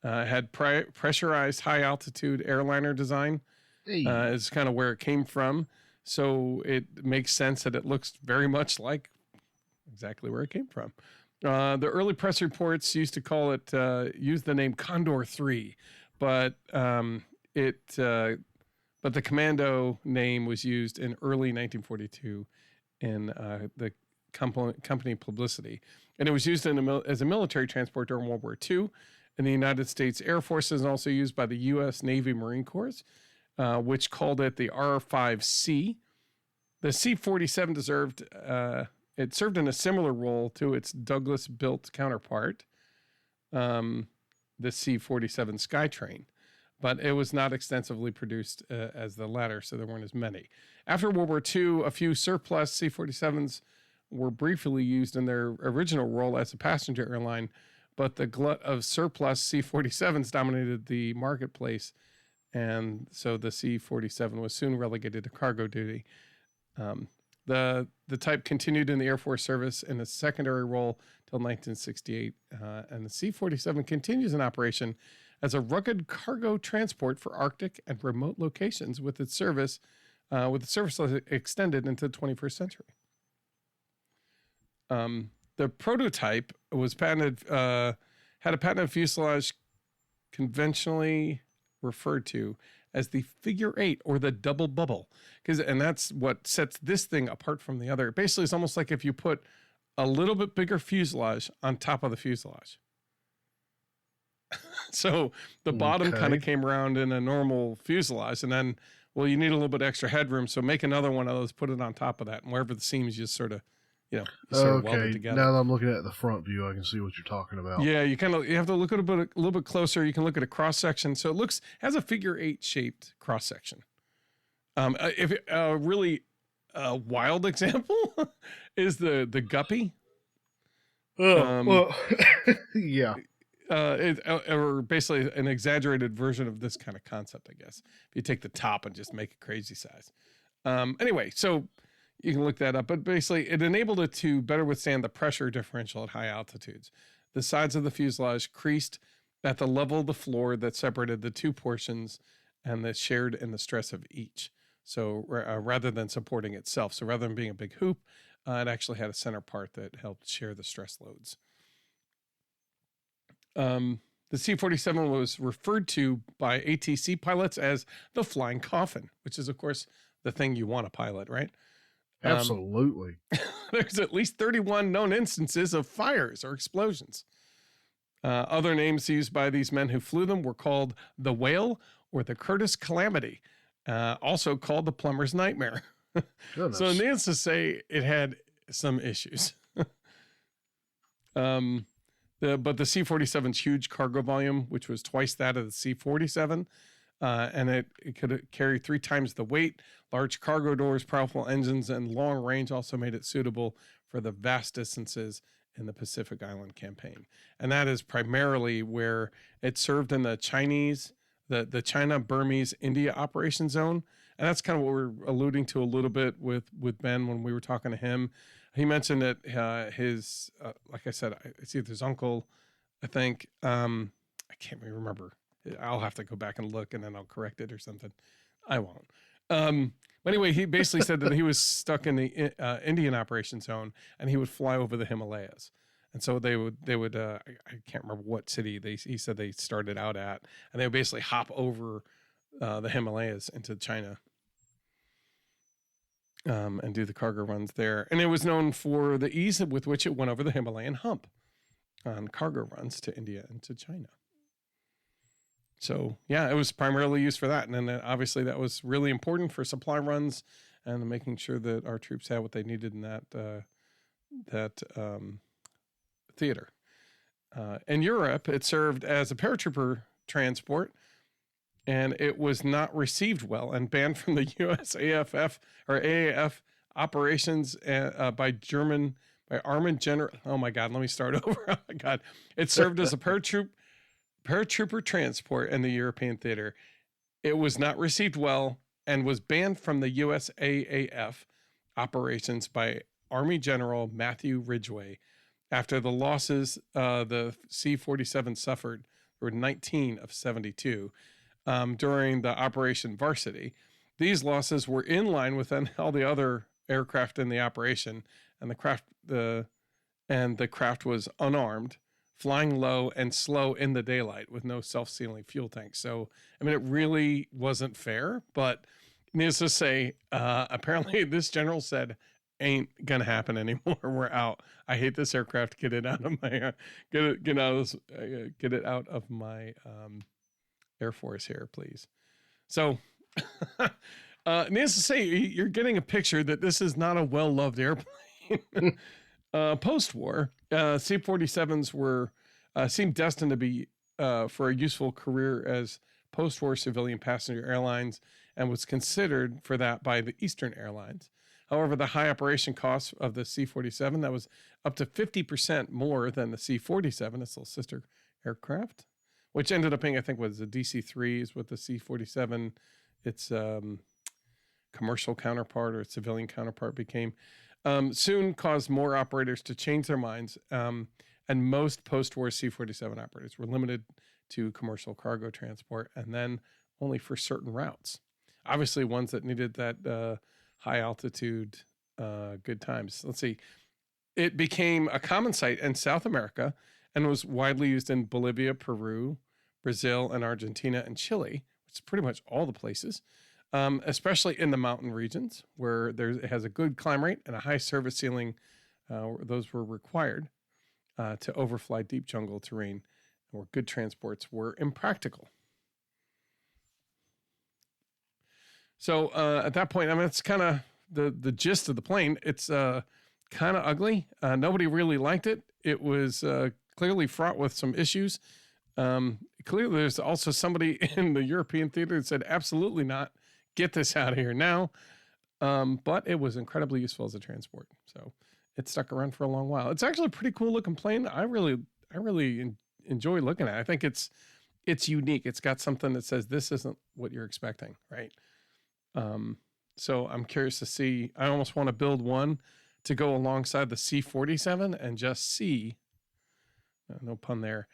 It had pressurized high altitude airliner design. Is kind of where it came from. So it makes sense that it looks very much like exactly where it came from. The early press reports used to call it, use the name Condor 3, but the Commando name was used in early 1942 in the company publicity. And it was used as a military transport during World War II. In the United States Air Force is also used by the U.S. Navy Marine Corps, which called it the R-5C. The C-47 it served in a similar role to its Douglas-built counterpart, the C-47 Skytrain, but it was not extensively produced as the latter, so there weren't as many. After World War II, a few surplus C-47s were briefly used in their original role as a passenger airline, but the glut of surplus C-47s dominated the marketplace, and so the C-47 was soon relegated to cargo duty. The type continued in the Air Force service in a secondary role till 1968, and the C-47 continues in operation as a rugged cargo transport for Arctic and remote locations with its service, extended into the 21st century. The prototype was patented, had a patented fuselage conventionally referred to as the figure 8 or the double bubble, and that's what sets this thing apart from the other. Basically, it's almost like if you put a little bit bigger fuselage on top of the fuselage. So the bottom kind of came around in a normal fuselage, and then, well, you need a little bit extra headroom, so make another one of those, put it on top of that, and wherever the seams, just sort of, weld it together. Now that I'm looking at the front view, I can see what you're talking about. Yeah, you have to look at a little bit closer. You can look at a cross section. So it has a figure 8 shaped cross section. If a really wild example is the Guppy. Yeah. Or basically an exaggerated version of this kind of concept, I guess. If you take the top and just make it crazy size. Anyway, so you can look that up, but basically it enabled it to better withstand the pressure differential at high altitudes. The sides of the fuselage creased at the level of the floor that separated the two portions and that shared in the stress of each. So rather than supporting itself, so rather than being a big hoop, it actually had a center part that helped share the stress loads. The C-47 was referred to by ATC pilots as the flying coffin, which is, of course, the thing you want to pilot, right? Absolutely. There's at least 31 known instances of fires or explosions. Other names used by these men who flew them were called the Whale or the Curtis Calamity, also called the Plumber's Nightmare. So needless to say, it had some issues. But the C-47's huge cargo volume, which was twice that of the C-47, and it could carry 3 times the weight. Large cargo doors, powerful engines, and long range also made it suitable for the vast distances in the Pacific Island campaign. And that is primarily where it served in the the China, Burmese, India operation zone. And that's kind of what we're alluding to a little bit with Ben when we were talking to him. He mentioned that his, like I said, it's either his uncle, I think, I can't really remember. I'll have to go back and look and then I'll correct it or something. I won't. But anyway, he basically said that he was stuck in the Indian operation zone and he would fly over the Himalayas. And so they would I can't remember what city he said they started out at, and they would basically hop over the Himalayas into China. and do the cargo runs there. And it was known for the ease with which it went over the Himalayan hump on cargo runs to India and to China. So yeah, it was primarily used for that. And then obviously that was really important for supply runs and making sure that our troops had what they needed in that theater. In Europe, it served as a paratrooper transport, and it was not received well and banned from the USAFF or AAF operations by Army General. Oh my God, let me start over. Oh my God. It served as a paratrooper transport in the European theater. It was not received well and was banned from the USAAF operations by Army General Matthew Ridgway after the losses the C-47 suffered. There were 19 of 72 during the Operation Varsity. These losses were in line with all the other aircraft in the operation, and the craft was unarmed, flying low and slow in the daylight with no self-sealing fuel tanks. So, I mean, it really wasn't fair, but needless to say, apparently this general said, ain't gonna happen anymore. We're out. I hate this aircraft. Get it out of my, get it out of my Air Force here, please. So, needless to say, you're getting a picture that this is not a well-loved airplane. Post-war, C-47s seemed destined to be for a useful career as post-war civilian passenger airlines and was considered for that by the Eastern Airlines. However, the high operation costs of the C-47, that was up to 50% more than the C-47, its little sister aircraft, which ended up being, I think, was the DC-3s with the C-47. Its commercial counterpart or its civilian counterpart became, soon caused more operators to change their minds. And most post-war C-47 operators were limited to commercial cargo transport and then only for certain routes. Obviously, ones that needed that high altitude, good times. Let's see. It became a common sight in South America and was widely used in Bolivia, Peru, Brazil, and Argentina and Chile, which is pretty much all the places, especially in the mountain regions where it has a good climb rate and a high service ceiling. Those were required to overfly deep jungle terrain where good transports were impractical. So at that point, I mean, it's kind of the gist of the plane. It's kind of ugly. Nobody really liked it. It was clearly fraught with some issues. Clearly, there's also somebody in the European theater that said, absolutely not. Get this out of here now. But it was incredibly useful as a transport. So it stuck around for a long while. It's actually a pretty cool looking plane. I really enjoy looking at it. I think it's unique. It's got something that says this isn't what you're expecting, right? So I'm curious to see. I almost want to build one to go alongside the C-47 and just see, no pun there,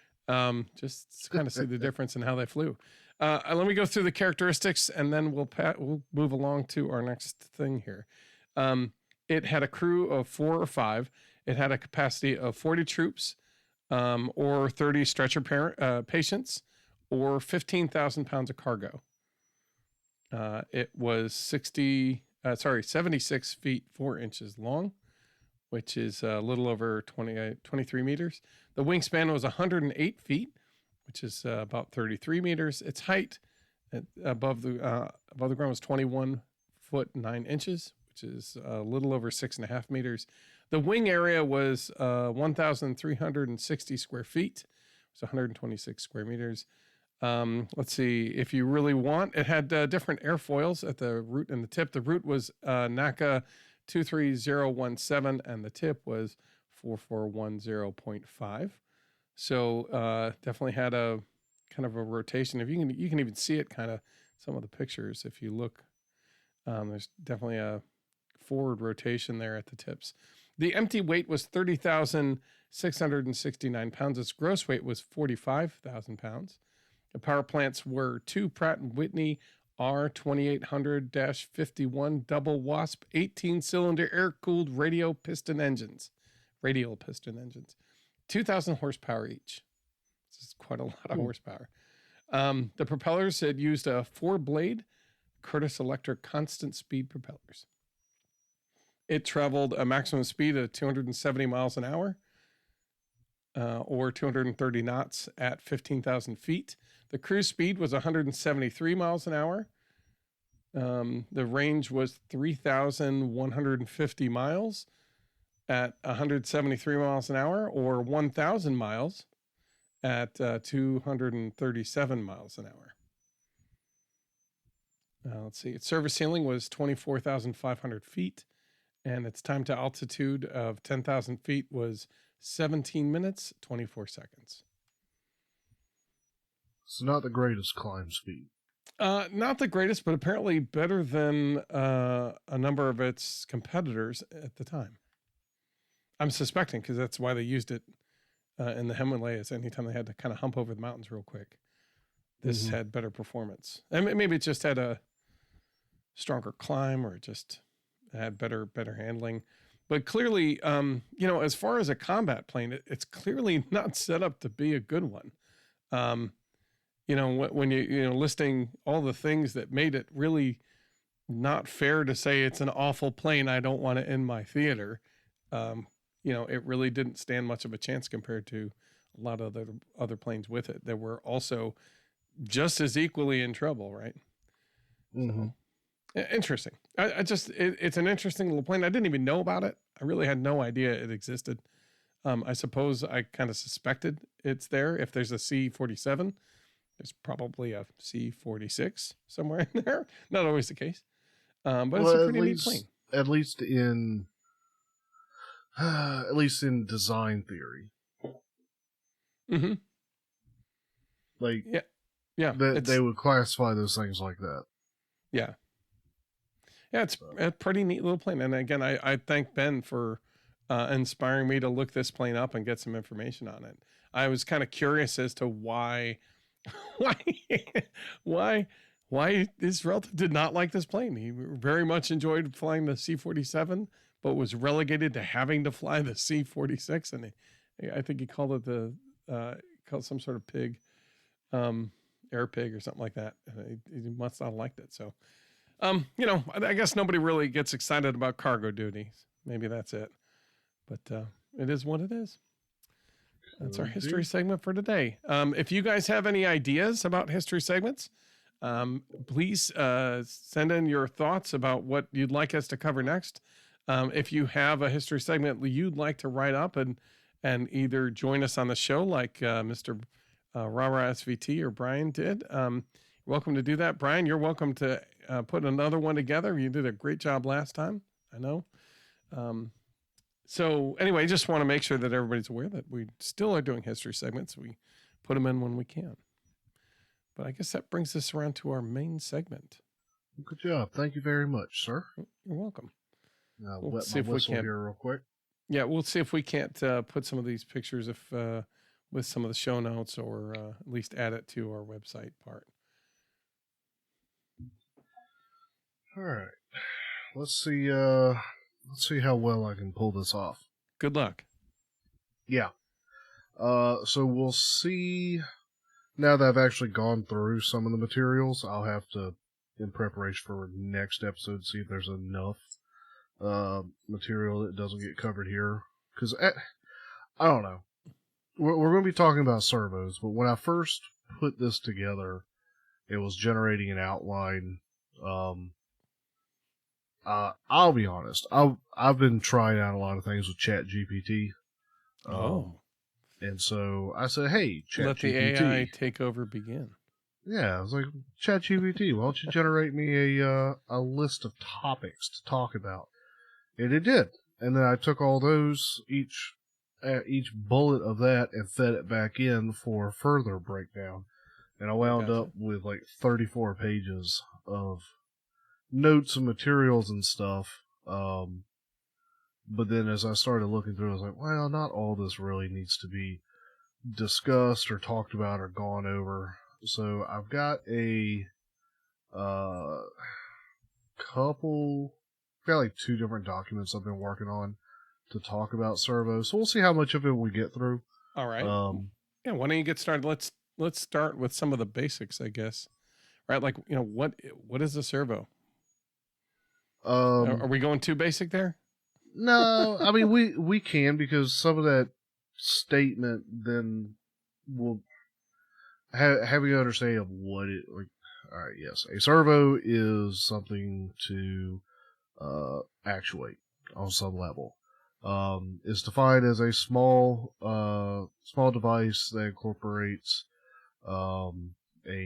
just kind of see the difference in how they flew. Let me go through the characteristics and then we'll move along to our next thing here. It had a crew of 4 or 5. It had a capacity of 40 troops, or 30 stretcher patients, or 15,000 pounds of cargo. It was 76 feet 4 inches long, which is a little over 23 meters. The wingspan was 108 feet, which is about 33 meters. Its height above the ground was 21 foot 9 inches, which is a little over 6.5 meters. The wing area was 1,360 square feet. It's 126 square meters. Let's see, if you really want, it had different airfoils at the root and the tip. The root was NACA 23017 and the tip was 4410.5. So definitely had a kind of a rotation. If you can even see it kind of some of the pictures. If you look, there's definitely a forward rotation there at the tips. The empty weight was 30,669 pounds. Its gross weight was 45,000 pounds. The power plants were 2 Pratt & Whitney R2800-51 double WASP 18-cylinder air-cooled radial piston engines, 2,000 horsepower each. This is quite a lot of horsepower. The propellers had used a 4-blade Curtiss Electric constant speed propellers. It traveled a maximum speed of 270 miles an hour, or 230 knots at 15,000 feet. The cruise speed was 173 miles an hour. The range was 3,150 miles at 173 miles an hour, or 1,000 miles at 237 miles an hour. Let's see. Its service ceiling was 24,500 feet, and its time to altitude of 10,000 feet was 17 minutes, 24 seconds. It's not the greatest climb speed. Not the greatest, but apparently better than a number of its competitors at the time. I'm suspecting, because that's why they used it in the Himalayas. Anytime they had to kind of hump over the mountains real quick, this had better performance. And maybe it just had a stronger climb, or it just had better handling. But clearly, as far as a combat plane, it's clearly not set up to be a good one. When you listing all the things that made it really not fair to say it's an awful plane, I don't want to end my theater. It really didn't stand much of a chance compared to a lot of the other planes with it that were also just as equally in trouble, right? Mm-hmm. So, interesting. It's an interesting little plane. I didn't even know about it. I really had no idea it existed. I suppose I kind of suspected it's there. If there's a C-47, there's probably a C-46 somewhere in there. Not always the case. But it's a pretty neat plane. At least in design theory. Mm-hmm. Like, yeah, they would classify those things like that. Yeah. Yeah, it's a pretty neat little plane. And again, I thank Ben for inspiring me to look this plane up and get some information on it. I was kind of curious as to why his relative did not like this plane. He very much enjoyed flying the C-47, but was relegated to having to fly the C-46. And I think he called it called some sort of pig, air pig or something like that. He must not have liked it. So, I guess nobody really gets excited about cargo duty. Maybe that's it. But it is what it is. That's our history segment for today. If you guys have any ideas about history segments, please send in your thoughts about what you'd like us to cover next. If you have a history segment you'd like to write up and either join us on the show like Mr. Rara SVT or Brian did, welcome to do that. Brian, you're welcome to put another one together. You did a great job last time, I know. So anyway, just want to make sure that everybody's aware that we still are doing history segments. We put them in when we can. But I guess that brings us around to our main segment. Good job. Thank you very much, sir. You're welcome. We'll see if we can here real quick. Yeah, we'll see if we can't put some of these pictures with some of the show notes, or at least add it to our website part. All right. Let's see how well I can pull this off. Good luck. Yeah. So we'll see. Now that I've actually gone through some of the materials, I'll have to, in preparation for next episode, see if there's enough material that doesn't get covered here. Because, I don't know. We're going to be talking about servos, but when I first put this together, it was generating an outline. I'll be honest. I've been trying out a lot of things with ChatGPT. And so I said, hey, ChatGPT. Let the AI takeover begin. Yeah, I was like, ChatGPT, why don't you generate me a list of topics to talk about? And it did. And then I took all those, each bullet of that, and fed it back in for further breakdown. And I wound up with like 34 pages of notes and materials and stuff. But then as I started looking through, I was like, well, not all this really needs to be discussed or talked about or gone over. So I've got like 2 different documents I've been working on to talk about servos. So we'll see how much of it we get through. All right. Yeah, why don't you get started? Let's start with some of the basics, I guess. Right? Like, what is a servo? Are we going too basic there? No, I mean we can, because some of that statement then will have you understanding of what it like. All right, yes, a servo is something to actuate on some level. It's defined as a small device that incorporates a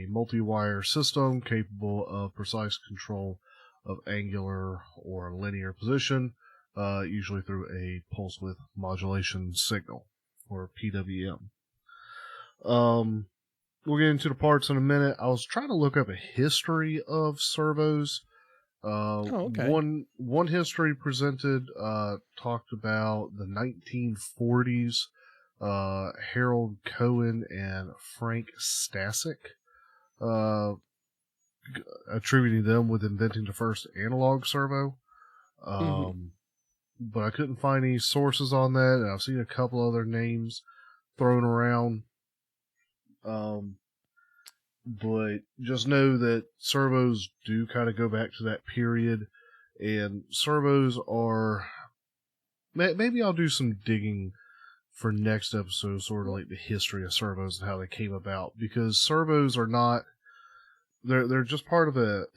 multi-wire system capable of precise control of angular or linear position, usually through a pulse width modulation signal, or PWM. We'll get into the parts in a minute. I was trying to look up a history of servos. Okay. One history presented talked about the 1940s. Harold Cohen and Frank Stasic, attributing them with inventing the first analog servo. But I couldn't find any sources on that, and I've seen a couple other names thrown around. But just know that servos do kind of go back to that period, and servos are. Maybe I'll do some digging for next episode, sort of like the history of servos and how they came about, because servos are not. They're just part of a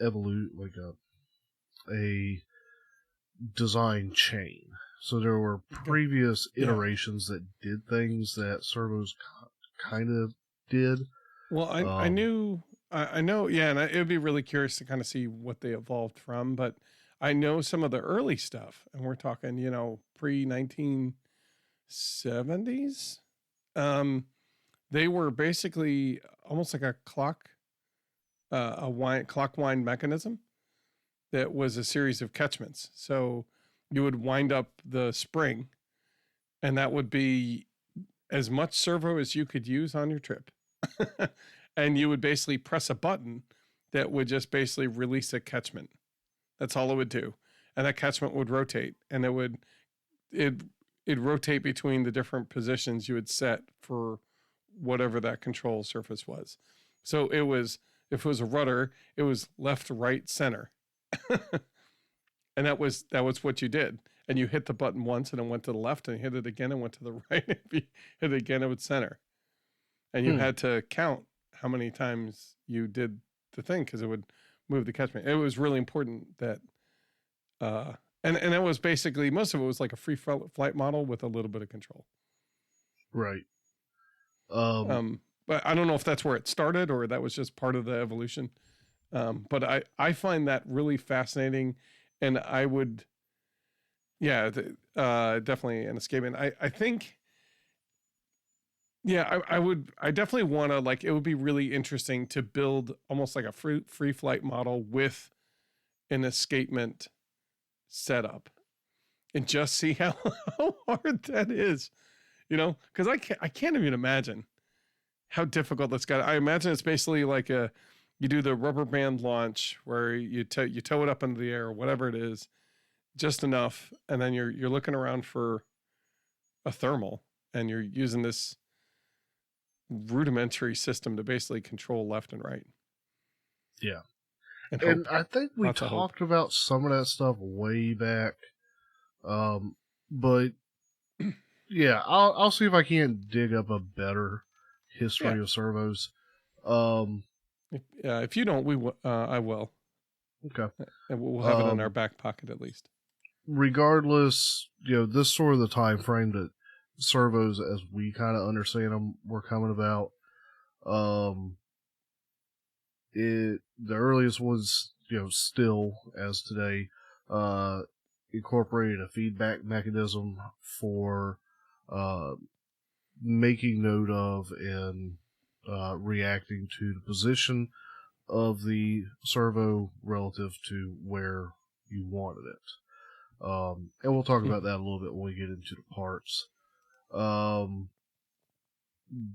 design chain. So there were previous iterations that did things that servos kind of did. Well, I know, yeah, and it would be really curious to kind of see what they evolved from. But I know some of the early stuff, and we're talking, pre 1970s. They were basically almost like a clock wind mechanism that was a series of catchments. So you would wind up the spring, and that would be as much servo as you could use on your trip. And you would basically press a button that would just basically release a catchment. That's all it would do. And that catchment would rotate, and it'd rotate between the different positions you had set for whatever that control surface was. So if it was a rudder, it was left, right, center. And that was what you did. And you hit the button once and it went to the left, and you hit it again and went to the right. If you hit it again, it would center. And you had to count how many times you did the thing, because it would move the catchment. It was really important that, and it was basically, most of it was like a free flight model with a little bit of control. Right. But I don't know if that's where it started or that was just part of the evolution. But I find that really fascinating, and I would, definitely an escapement. I think, yeah, I definitely want to, like, it would be really interesting to build almost like a free flight model with an escapement setup and just see how hard that is, because I can't even imagine how difficult that's got. I imagine it's basically like you do the rubber band launch where you tow it up into the air or whatever it is, just enough, and then you're looking around for a thermal, and you're using this rudimentary system to basically control left and right. Yeah. And I think we talked about some of that stuff way back. But yeah, I'll see if I can't dig up a better history of servos. If you don't, I will. Okay. And we'll have it in our back pocket at least. Regardless, this sort of the time frame that servos, as we kind of understand them, were coming about. The earliest was, still as today, incorporated a feedback mechanism for making note of and reacting to the position of the servo relative to where you wanted it. And we'll talk about that a little bit when we get into the parts.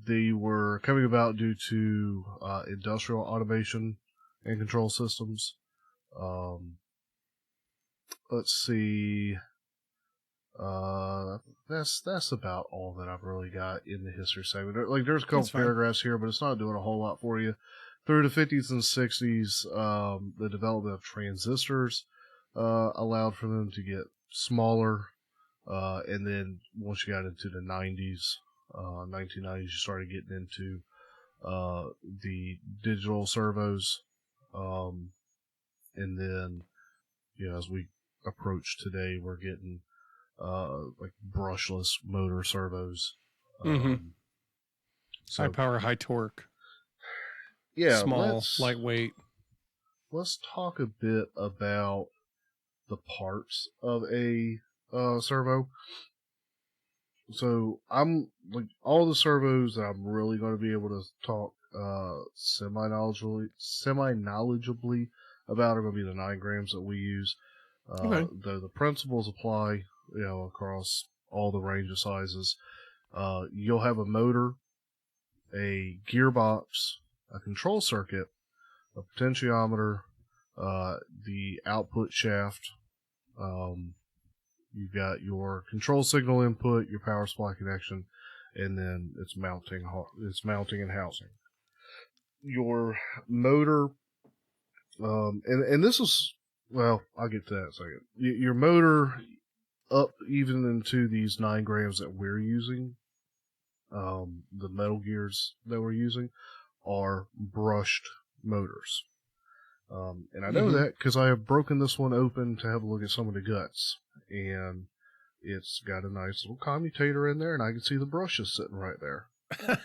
They were coming about due to industrial automation and control systems. Let's see. That's about all that I've really got in the history segment. There's a couple paragraphs here, but it's not doing a whole lot for you. Through the 50s and 60s, the development of transistors allowed for them to get smaller And then once you got into the 90s, 1990s, you started getting into the digital servos. And then, as we approach today, we're getting like brushless motor servos. High power, high torque. Yeah, small, lightweight. Let's talk a bit about the parts of a servo. So I'm like all the servos that I'm really going to be able to talk semi-knowledgeably about are going to be the 9 grams that we use. Okay. Though the principles apply, across all the range of sizes. You'll have a motor, a gearbox, a control circuit, a potentiometer, the output shaft. You've got your control signal input, your power supply connection, and then its mounting and housing. Your motor, and this is, well, I'll get to that in a second. Your motor, up even into these 9 grams that we're using, the metal gears that we're using are brushed motors. And I know that because I have broken this one open to have a look at some of the guts. And it's got a nice little commutator in there, and I can see the brushes sitting right there.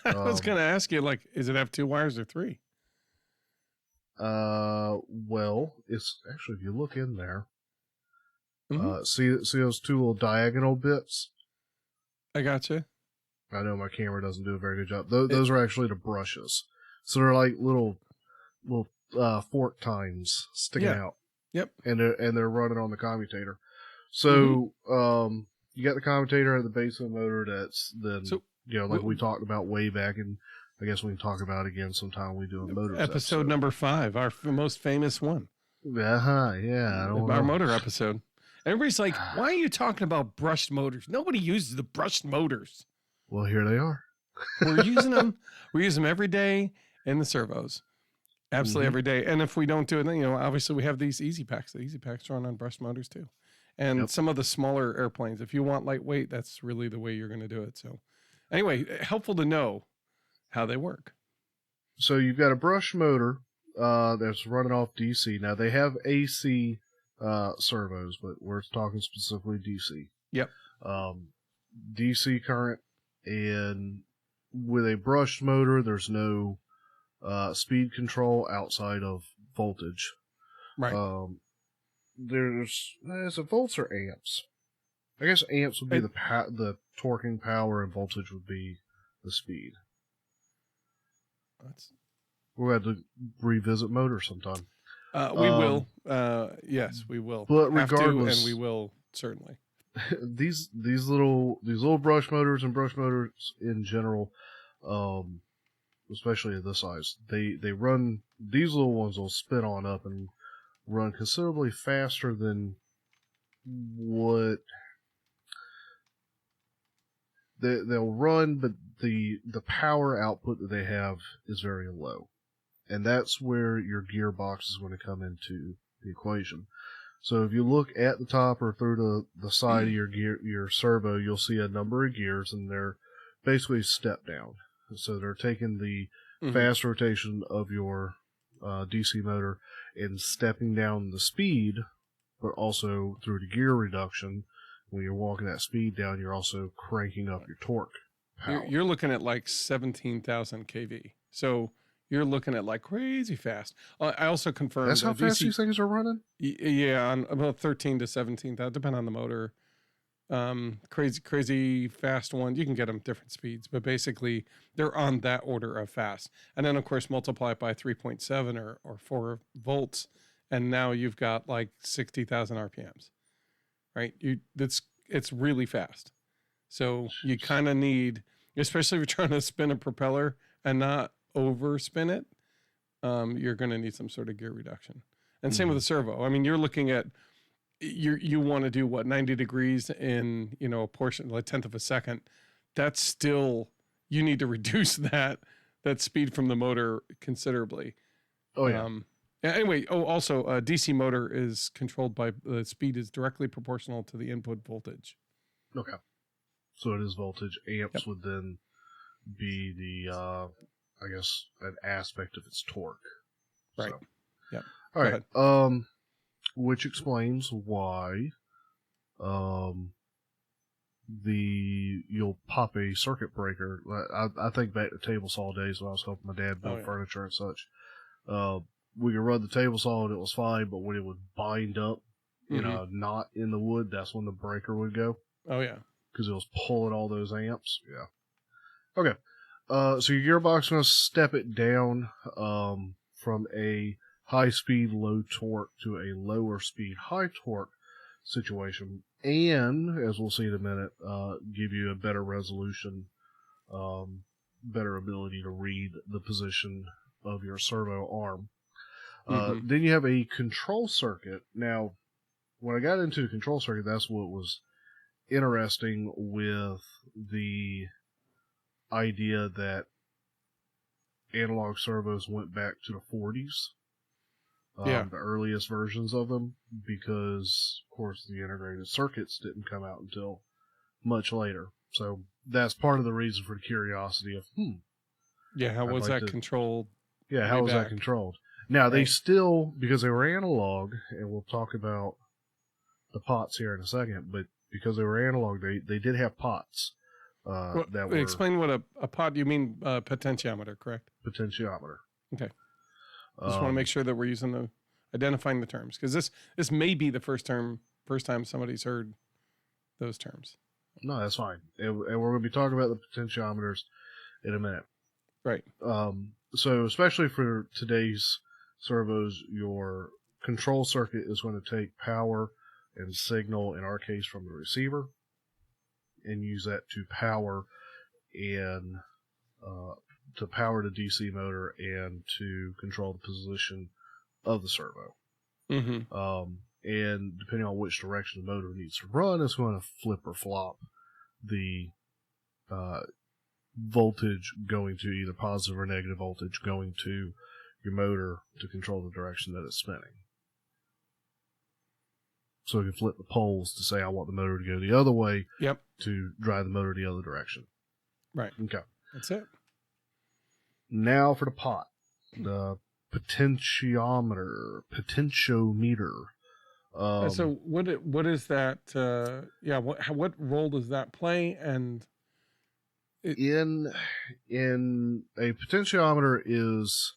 I was going to ask you, like, does it have 2 wires or 3? Well, it's actually, if you look in there, see those 2 little diagonal bits? I gotcha. I know my camera doesn't do a very good job. Those are actually the brushes. So they're like little fork tines sticking out. Yep. And they're running on the commutator. So, you got the commutator at the base of the motor that's then, like we talked about way back, and I guess we can talk about it again sometime we do a motor episode number 5, our most famous one. Yeah. Our motor episode. Everybody's like, why are you talking about brushed motors? Nobody uses the brushed motors. Well, here they are. We're using them. We use them every day in the servos. Absolutely every day. And if we don't do it, then, obviously we have these easy packs. The easy packs run on brushed motors too. And some of the smaller airplanes, if you want lightweight, that's really the way you're going to do it. So anyway, helpful to know how they work. So you've got a brush motor that's running off DC. Now they have AC servos, but we're talking specifically DC. Yep. DC current, and with a brushed motor, there's no speed control outside of voltage. Right. Is it volts or amps? I guess amps would be the torquing power, and voltage would be the speed. We'll have to revisit motor sometime. We will. Yes, we will. But regardless, and we will certainly. These little brush motors and brush motors in general, especially at this size, they run. These little ones will spin on up and run considerably faster than what they'll run, but the power output that they have is very low, and that's where your gearbox is going to come into the equation. So if you look at the top or through the side of your servo, you'll see a number of gears, and they're basically step down. So they're taking the fast rotation of your DC motor and stepping down the speed, but also through the gear reduction. When you're walking that speed down, you're also cranking up your torque power. You're looking at like 17,000 kV. So you're looking at like crazy fast. I also confirmed that's how fast these things are running. Yeah, on about 13 to 17,000, depending on the motor. Crazy fast one. You can get them different speeds, but basically they're on that order of fast. And then of course multiply it by 3.7 or 4 volts, and now you've got like 60,000 RPMs. Right? It's really fast. So you kind of need, especially if you're trying to spin a propeller and not overspin it, you're going to need some sort of gear reduction. And same with the servo. I mean, you're looking at you want to do what, 90 degrees in, a portion, like 1/10 of a second. That's still, you need to reduce that speed from the motor considerably. Oh yeah. Anyway, also a DC motor is controlled by, the speed is directly proportional to the input voltage. Okay. So it is voltage. Amps would then be the, I guess, an aspect of its torque. Right. So. Yep. All Go right. ahead. Which explains why you'll pop a circuit breaker. I think back to table saw days when I was helping my dad build furniture and such. We could run the table saw and it was fine, but when it would bind up in a knot in the wood, that's when the breaker would go. Oh yeah. Because it was pulling all those amps. Yeah. Okay. So your gearbox is going to step it down from a high speed, low torque to a lower speed, high torque situation. And, as we'll see in a minute, give you a better resolution, better ability to read the position of your servo arm. Then you have a control circuit. Now, when I got into the control circuit, that's what was interesting with the idea that analog servos went back to the 40s. The earliest versions of them, because, of course, the integrated circuits didn't come out until much later. So that's part of the reason for the curiosity of, Yeah, how was that controlled? Yeah, how was that controlled? Now, they still, because they were analog, and we'll talk about the pots here in a second, but because they were analog, they did have pots. That were explain what a pot, you mean potentiometer, correct? Potentiometer. Okay. Just want to make sure that we're identifying the terms, because this may be the first time somebody's heard those terms. No, that's fine. And we're going to be talking about the potentiometers in a minute. Right. So especially for today's servos, your control circuit is going to take power and signal, in our case, from the receiver, and use that to power the DC motor and to control the position of the servo. And depending on which direction the motor needs to run, it's going to flip or flop the voltage going to either positive or negative voltage going to your motor to control the direction that it's spinning. So you can flip the poles to say, I want the motor to go the other way to drive the motor the other direction. Right. Okay. That's it. Now for the pot. The potentiometer. So what is that? What role does that play? And in a potentiometer is,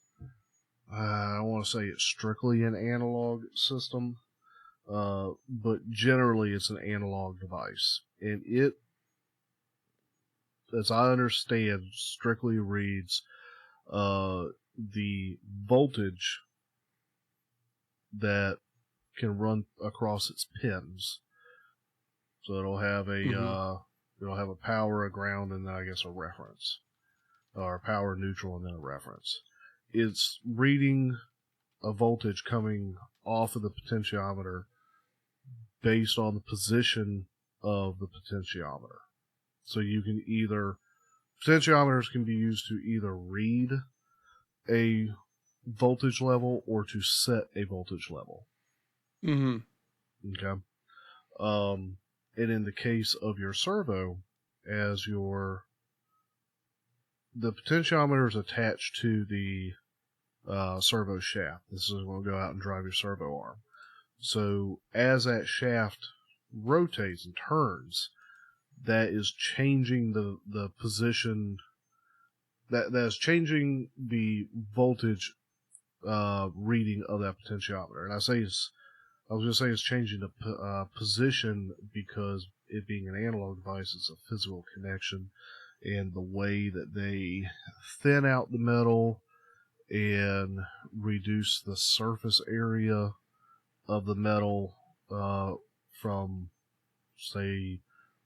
I don't want to say it's strictly an analog system, but generally it's an analog device, and it, as I understand, strictly reads the voltage that can run across its pins. So it'll have a power, a ground, and then I guess a reference, or a power, neutral, and then a reference. It's reading a voltage coming off of the potentiometer based on the position of the potentiometer. So you can potentiometers can be used to either read a voltage level or to set a voltage level. Okay. And in the case of your servo, the potentiometer is attached to the servo shaft. This is going to go out and drive your servo arm. So as that shaft rotates and turns, that is changing the position. That is changing the voltage reading of that potentiometer. And I was going to say it's changing the position because it being an analog device, it's a physical connection, and the way that they thin out the metal and reduce the surface area of the metal from, say,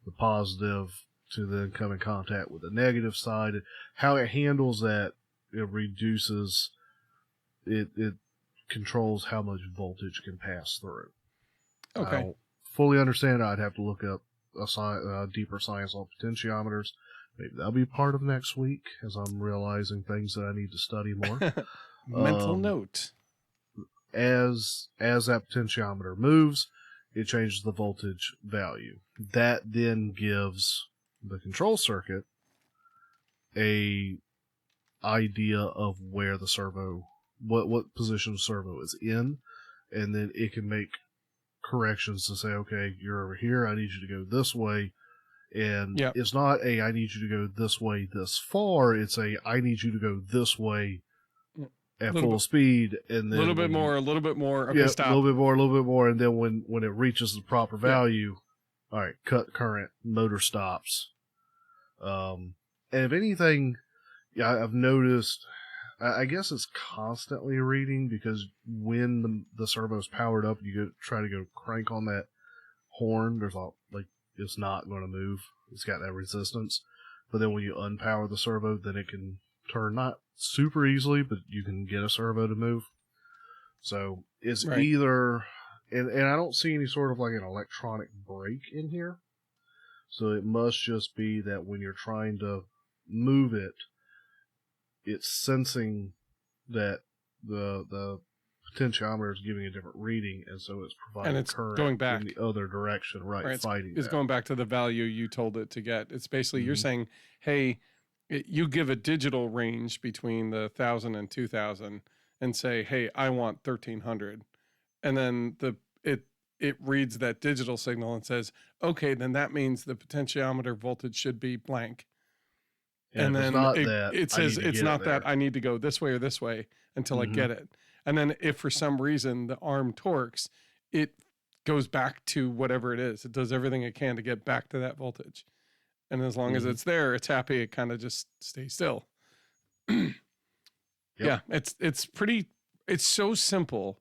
the positive to then come in contact with the negative side, how it handles that, it reduces, it controls how much voltage can pass through. Okay. I don't fully understand. I'd have to look up a deeper science on potentiometers. Maybe that'll be part of next week, as I'm realizing things that I need to study more. Mental note. As that potentiometer moves it changes the voltage value. That then gives the control circuit a idea of where the servo, what position the servo is in, and then it can make corrections to say, okay, you're over here, I need you to go this way. And it's not I need you to go this way this far, it's I need you to go this way at full speed, and then a little bit more. Okay, stop. A little bit more, and then when it reaches the proper value, all right, cut current, motor stops. And if anything, I've noticed, I guess it's constantly reading, because when the servo's powered up, you try to go crank on that horn, there's it's not going to move. It's got that resistance. But then when you unpower the servo, then it can turn, not super easily, but you can get a servo to move. So it's either, and I don't see any sort of like an electronic brake in here. So it must just be that when you're trying to move it, it's sensing that the potentiometer is giving a different reading, and so it's providing current going back in the other direction, fighting it's going back to the value you told it to get. It's basically you're saying, hey, you give a digital range between the 1,000 and 2,000 and say, hey, I want 1,300, and then it reads that digital signal and says, okay, then that means the potentiometer voltage should be blank. And then it says it's not that I need to go this way or this way until I get it. And then if for some reason the arm torques, it goes back to whatever it is. It does everything it can to get back to that voltage. And as long as it's there, it's happy. It kind of just stays still. Yeah, it's so simple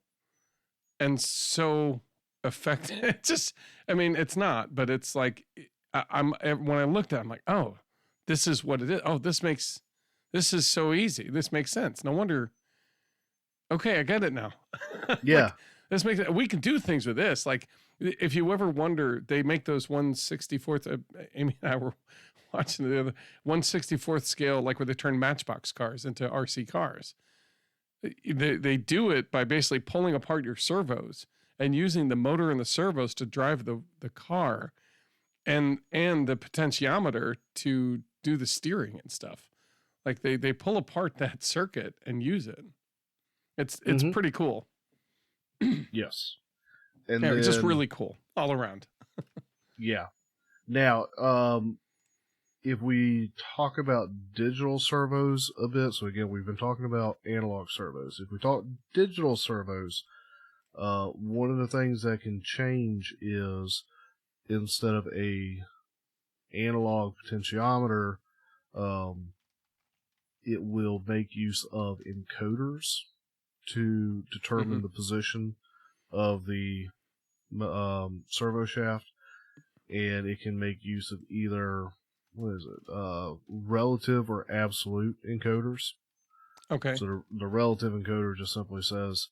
and so effective. It's not, but it's like, when I looked at it, I'm like, oh, this is what it is. Oh, this is so easy. This makes sense. No wonder. Okay, I get it now. Yeah. We can do things with this. Like, if you ever wonder, they make those 1/64th, Amy and I were watching the other 1/64th scale, like where they turn Matchbox cars into RC cars. They do it by basically pulling apart your servos and using the motor and the servos to drive the car and the potentiometer to do the steering and stuff. Like they pull apart that circuit and use it. It's pretty cool. Yes. And it's just really cool all around. Yeah. Now, if we talk about digital servos a bit, so again, we've been talking about analog servos. If we talk digital servos, one of the things that can change is, instead of a analog potentiometer, it will make use of encoders to determine the position of the servo shaft, and it can make use of either relative or absolute encoders. Okay. So the relative encoder just simply says,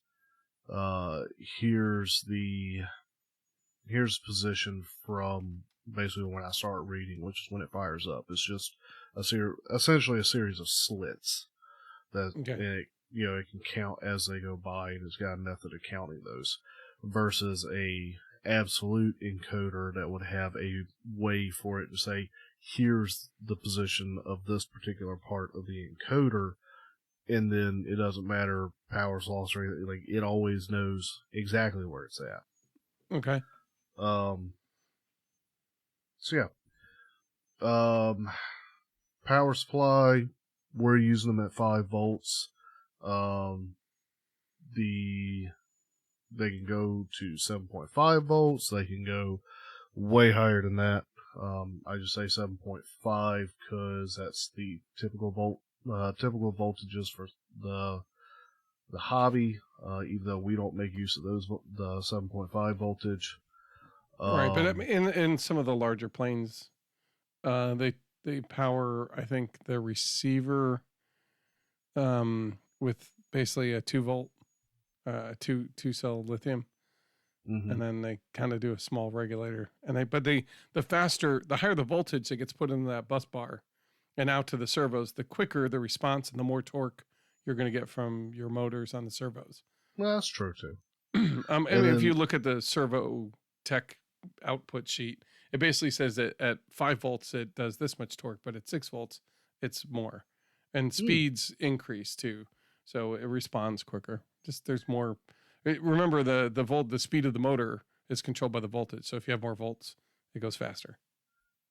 here's position from basically when I start reading, which is when it fires up. It's just essentially a series of slits that it can count as they go by, and it's got a method of counting those, versus a absolute encoder that would have a way for it to say, here's the position of this particular part of the encoder, and then it doesn't matter power's lost or anything, like it always knows exactly where it's at. Okay. Power supply, we're using them at 5 volts. They can go to 7.5 volts. They can go way higher than that. I just say 7.5 because that's the typical voltages for the hobby. Even though we don't make use of the 7.5 voltage. Right, but in some of the larger planes, they power, I think, the receiver with basically a 2-volt, two cell lithium, and then they kind of do a small regulator. And the higher the voltage that gets put into that bus bar and out to the servos, the quicker the response and the more torque you're going to get from your motors on the servos. Well, that's true too. And if you look at the servo tech output sheet, it basically says that at 5 volts it does this much torque, but at 6 volts it's more, and speeds increase too, so it responds quicker. Just there's more. Remember the speed of the motor is controlled by the voltage. So if you have more volts, it goes faster.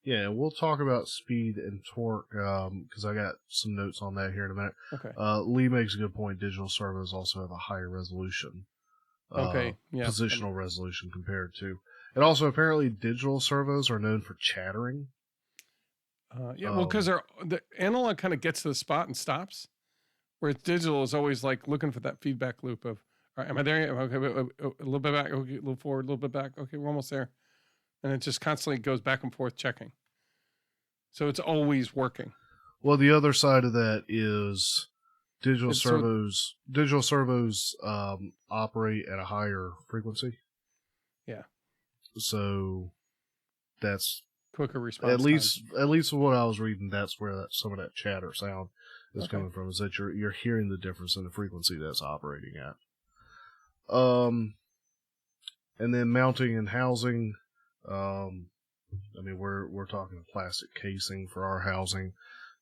Yeah, we'll talk about speed and torque because I got some notes on that here in a minute. Okay. Lee makes a good point. Digital servos also have a higher resolution. Okay. Yeah. Positional resolution compared to. And also, apparently, digital servos are known for chattering. Yeah, well, because the analog kind of gets to the spot and stops, whereas digital is always like looking for that feedback loop of, all right, am I there yet? Okay, a little bit back, okay, a little forward, a little bit back. Okay, we're almost there. And it just constantly goes back and forth checking. So it's always working. Well, the other side of that is digital servos. Digital servos operate at a higher frequency. Yeah. So that's quicker response. At least what I was reading, that's where some of that chatter sound is coming from. Is that you're hearing the difference in the frequency that's operating at. And then mounting and housing. I mean, we're talking a plastic casing for our housing.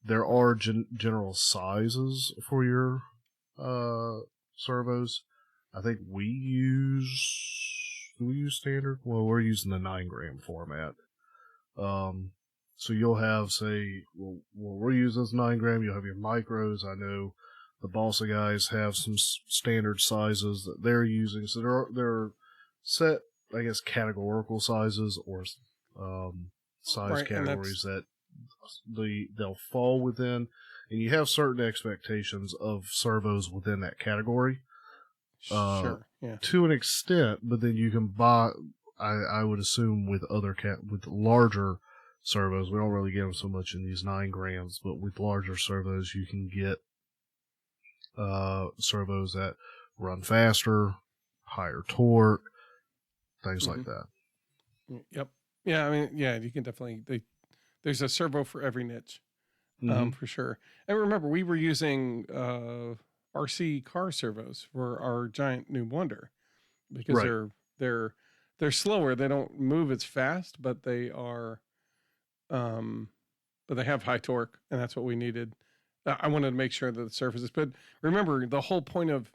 There are general sizes for your servos. I think we use standard. Well, we're using the 9-gram format. So you'll have, say, we'll use this 9-gram. You'll have your micros. I know the Balsa guys have some standard sizes that they're using. So there are set, I guess, categorical sizes or size categories that they'll fall within, and you have certain expectations of servos within that category. Sure, yeah. To an extent, but then you can buy. I would assume with with larger servos, we don't really get them so much in these 9 grams, but with larger servos, you can get servos that run faster, higher torque, things like that. Yep. Yeah, I mean, yeah, you can definitely. There's a servo for every niche, for sure. And remember, we were using RC car servos for our giant new Wonder because they're slower. They don't move as fast, but they are, but they have high torque, and that's what we needed. I wanted to make sure that the surfaces. But remember, the whole point of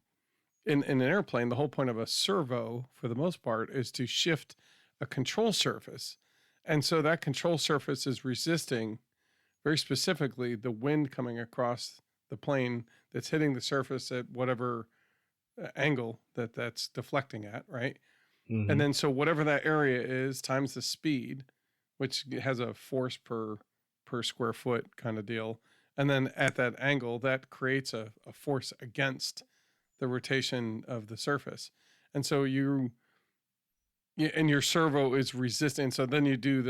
in an airplane, the whole point of a servo, for the most part, is to shift a control surface. And so that control surface is resisting, very specifically, the wind coming across the plane that's hitting the surface at whatever angle that's deflecting at, right? Mm-hmm. And then so whatever that area is times the speed, which has a force per square foot kind of deal. And then at that angle, that creates a force against the rotation of the surface. And so and your servo is resistant. So then you do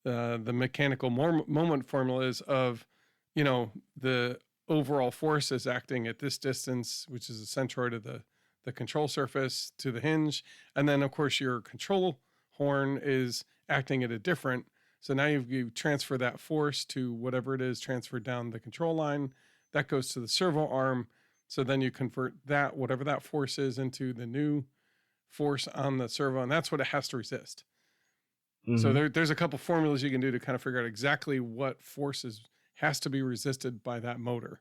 the mechanical moment formulas of, the overall force is acting at this distance, which is the centroid of the control surface to the hinge. And then of course your control horn is acting at a different. So now you transfer that force to whatever it is transferred down the control line. That goes to the servo arm. So then you convert that, whatever that force is, into the new force on the servo, and that's what it has to resist. Mm-hmm. So there's a couple formulas you can do to kind of figure out exactly what forces has to be resisted by that motor.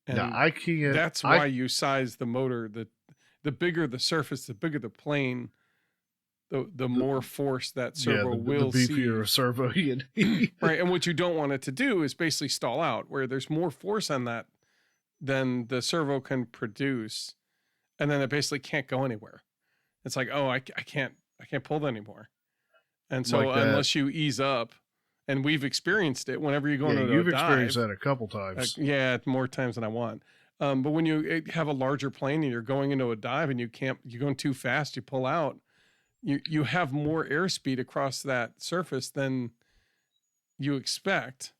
And that's why you size the motor. The bigger the surface, the bigger the plane, the more force that servo will see. The beefier servo you need. Right, and what you don't want it to do is basically stall out, where there's more force on that than the servo can produce, and then it basically can't go anywhere. It's like, oh, I can't pull that anymore. And so like unless you ease up, and we've experienced it whenever you go into a dive. You've experienced that a couple times. More times than I want. But when you have a larger plane and you're going into a dive and you're going too fast, you pull out, you have more airspeed across that surface than you expect,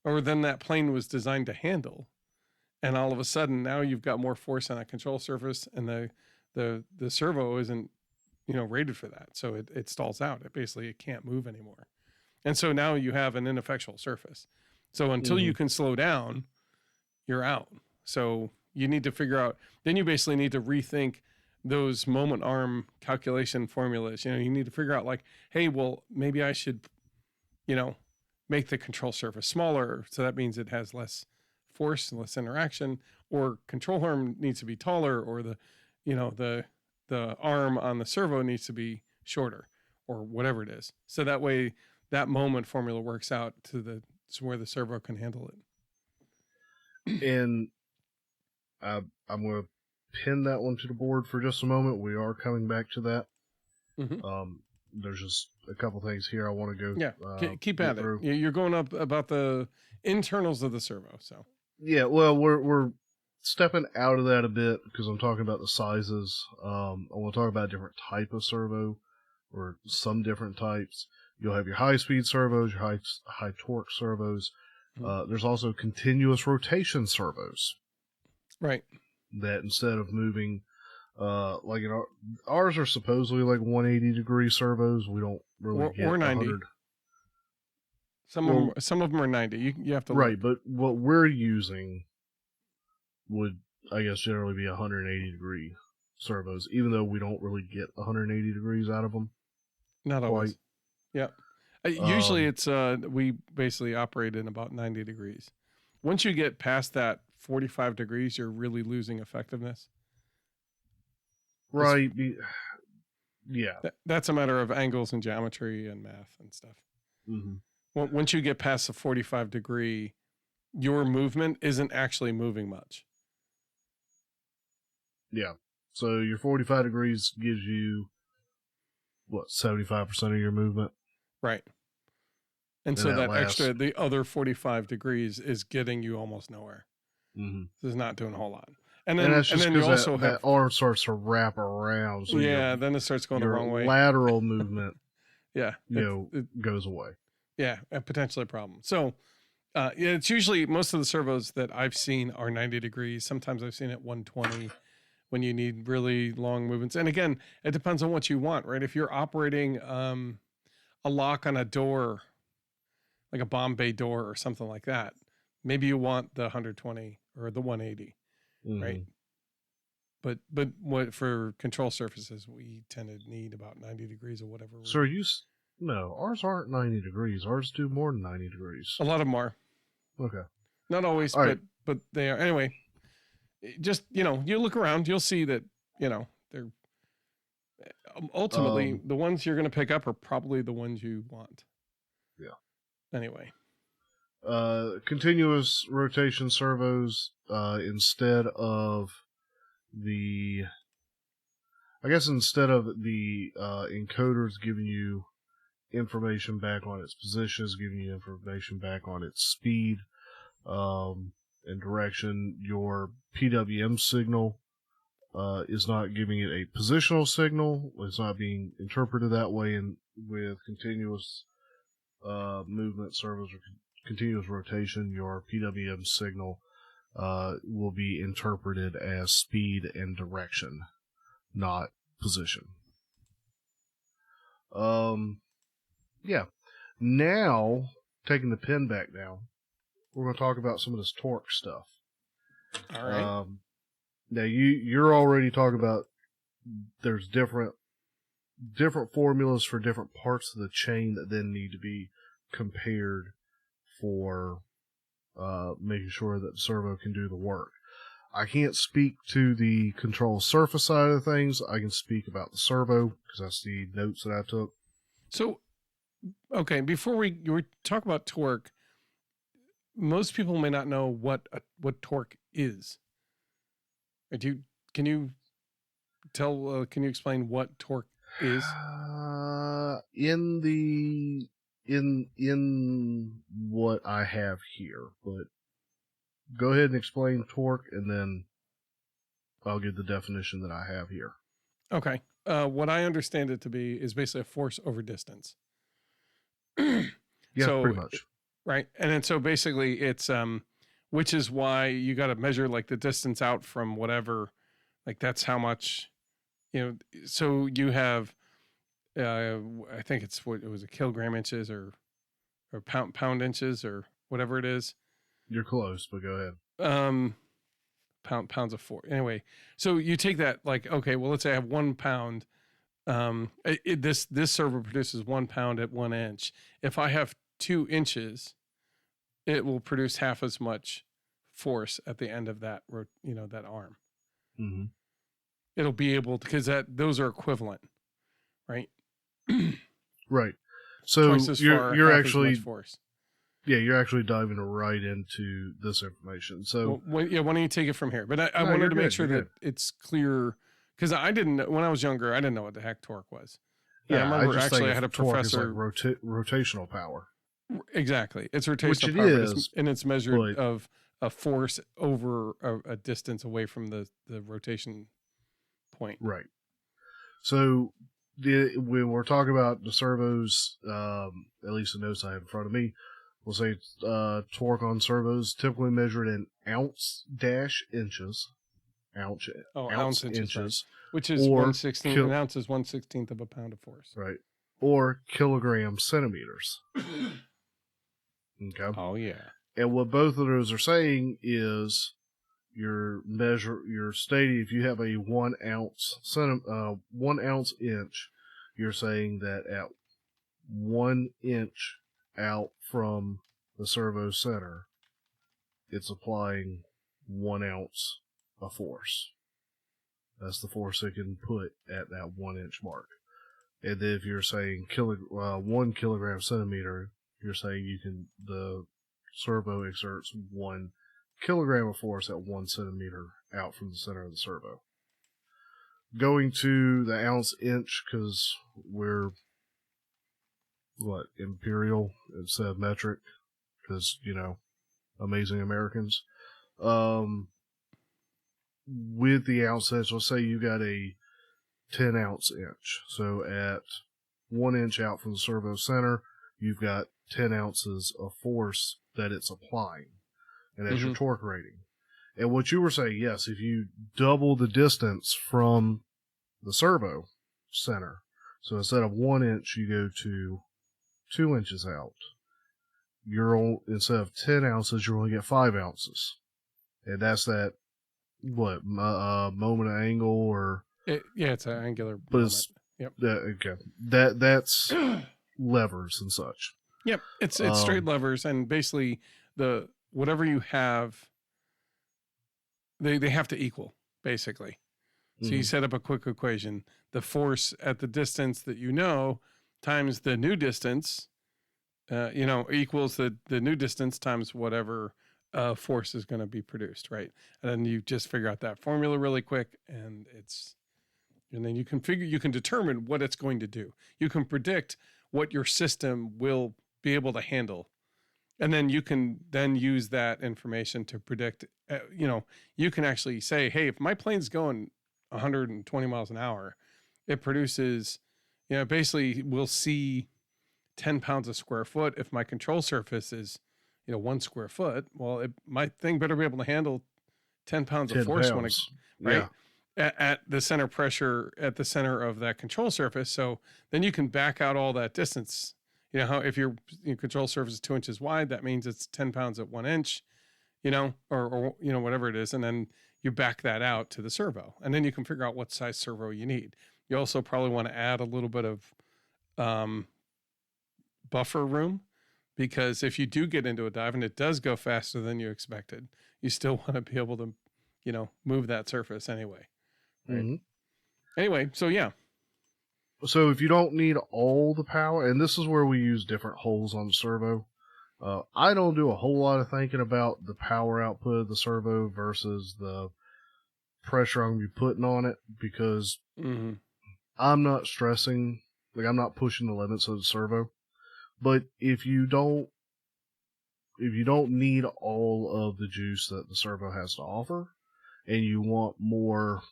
or than that plane was designed to handle. And all of a sudden now you've got more force on that control surface, and the servo isn't, rated for that. So it stalls out. It can't move anymore. And so now you have an ineffectual surface. So until you can slow down, you're out. So you need to figure out, then you basically need to rethink those moment arm calculation formulas. You know, you need to figure out like, hey, well, maybe I should, you know, make the control surface smaller. So that means it has less force and less interaction, or control arm needs to be taller, or the, you know, the arm on the servo needs to be shorter, or whatever it is. So that way that moment formula works out to where the servo can handle it. And I'm going to pin that one to the board for just a moment. We are coming back to that. Mm-hmm. There's just a couple things here I want to go. Yeah, keep at it. You're going up about the internals of the servo. So yeah, well, we're stepping out of that a bit because I'm talking about the sizes. I want to talk about a different type of servo, or some different types. You'll have your high-speed servos, your high torque servos. There's also continuous rotation servos. Right. That instead of moving, like ours are supposedly like 180-degree servos. We don't really get or 90. 100. Some of them are 90. You have to right, look. but what we're using would, I guess, generally be 180-degree servos, even though we don't really get 180 degrees out of them. Not always. Yeah. Usually it's we basically operate in about 90 degrees. Once you get past that 45 degrees, you're really losing effectiveness. Right. Yeah. That's a matter of angles and geometry and math and stuff. Mm-hmm. Once you get past the 45 degree, your movement isn't actually moving much. Yeah. So your 45 degrees gives you, what, 75% of your movement? Right. And so that extra, the other 45 degrees is getting you almost nowhere. Mm-hmm. It's not doing a whole lot. And then you also have that arm starts to wrap around. So then it starts going the wrong way. Lateral movement, it goes away. Yeah, and potentially a problem. So, it's usually most of the servos that I've seen are 90 degrees. Sometimes I've seen it 120 when you need really long movements. And again, it depends on what you want, right? If you're operating a lock on a door, like a bomb bay door or something like that, maybe you want the 120 or the 180, right? But what for control surfaces, we tend to need about 90 degrees or whatever. So no, ours aren't 90 degrees. Ours do more than 90 degrees. A lot of them are. Okay. Not always, but they are. Anyway, just, you look around, you'll see that, they're ultimately the ones you're going to pick up are probably the ones you want. Yeah. Anyway. Continuous rotation servos, instead of the encoders giving you information back on its positions, giving you information back on its speed and direction, your PWM signal is not giving it a positional signal. It's not being interpreted that way. And with continuous movement servos or continuous rotation, your PWM signal will be interpreted as speed and direction, not position. Yeah. Now, taking the pin back down, we're going to talk about some of this torque stuff. All right. Now, you're already talking about there's different formulas for different parts of the chain that then need to be compared for making sure that the servo can do the work. I can't speak to the control surface side of things. I can speak about the servo because that's the notes that I took. So, okay, before we talk about torque, most people may not know what torque is. Can you explain what torque is? In what I have here, but go ahead and explain torque, and then I'll give the definition that I have here. Okay. What I understand it to be is basically a force over distance. Yeah, pretty much. Right. And then so basically it's which is why you got to measure like the distance out from whatever, like that's how much, so you have I think it's what it was, a kilogram inches or pound inches or whatever it is. You're close, but go ahead. pounds of force. Anyway, so you take that like, okay, well, let's say I have 1 pound. This servo produces 1 pound at 1 inch. If I have 2 inches, it will produce half as much force at the end of that, that arm. Mm-hmm. It'll be able to, because those are equivalent, right? Right. So Twice as far, you're half actually as much force. Yeah, you're actually diving right into this information. So why don't you take it from here? But I No, wanted you're to make good, sure you're that it's clear, because I didn't know, when I was younger, I didn't know what the heck torque was. And yeah, I remember just actually think I had a torque is professor. like rotational power. Exactly, it's rotational Which it power, is, and it's measured but- of a force over a distance away from the rotation point. Right. So when we're talking about the servos, at least the notes I have in front of me, we'll say torque on servos typically measured in ounce-inches. Ounce inches. Right. Which is or 1/16. An ounce is 1/16 of a pound of force. Right. Or kilogram centimeters. Okay. Oh yeah. And what both of those are saying is you're stating if you have a 1 ounce inch, you're saying that at 1 inch out from the servo center, it's applying 1 ounce of force. That's the force it can put at that 1 inch mark. And then if you're saying 1 kilogram centimeter, you're saying the servo exerts 1 kilogram of force at 1 centimeter out from the center of the servo. Going to the ounce inch, because we're imperial instead of metric, because amazing Americans. With the ounce inch, let's say you got a 10 ounce inch. So at 1 inch out from the servo center, you've got 10 ounces of force that it's applying. And that's your torque rating. And what you were saying, yes, if you double the distance from the servo center, so instead of 1 inch, you go to 2 inches out, instead of 10 ounces, you're going to get 5 ounces. And that's that, moment of angle or... it's an angular but moment. Yep. Okay. That's levers and such. Yep. It's straight levers, and basically whatever you have, they have to equal, basically. So you set up a quick equation. The force at the distance that times the new distance, equals the new distance times whatever force is going to be produced, right? And then you just figure out that formula really quick, and then you can determine what it's going to do. You can predict what your system will be able to handle. And then you can then use that information to predict, you can actually say, hey, if my plane's going 120 miles an hour, it produces, basically we'll see 10 pounds a square foot. If my control surface is, 1 square foot, well, my thing better be able to handle 10 pounds of force when it, right? Yeah. At the center pressure, at the center of that control surface. So then you can back out all that distance. If your control surface is 2 inches wide, that means it's 10 pounds at 1 inch, or whatever it is. And then you back that out to the servo, and then you can figure out what size servo you need. You also probably want to add a little bit of buffer room, because if you do get into a dive and it does go faster than you expected, you still want to be able to, move that surface anyway. Right? Mm-hmm. Anyway, so yeah. So if you don't need all the power, and this is where we use different holes on the servo, I don't do a whole lot of thinking about the power output of the servo versus the pressure I'm going to be putting on it, because I'm not stressing, I'm not pushing the limits of the servo. But if you don't need all of the juice that the servo has to offer, and you want more,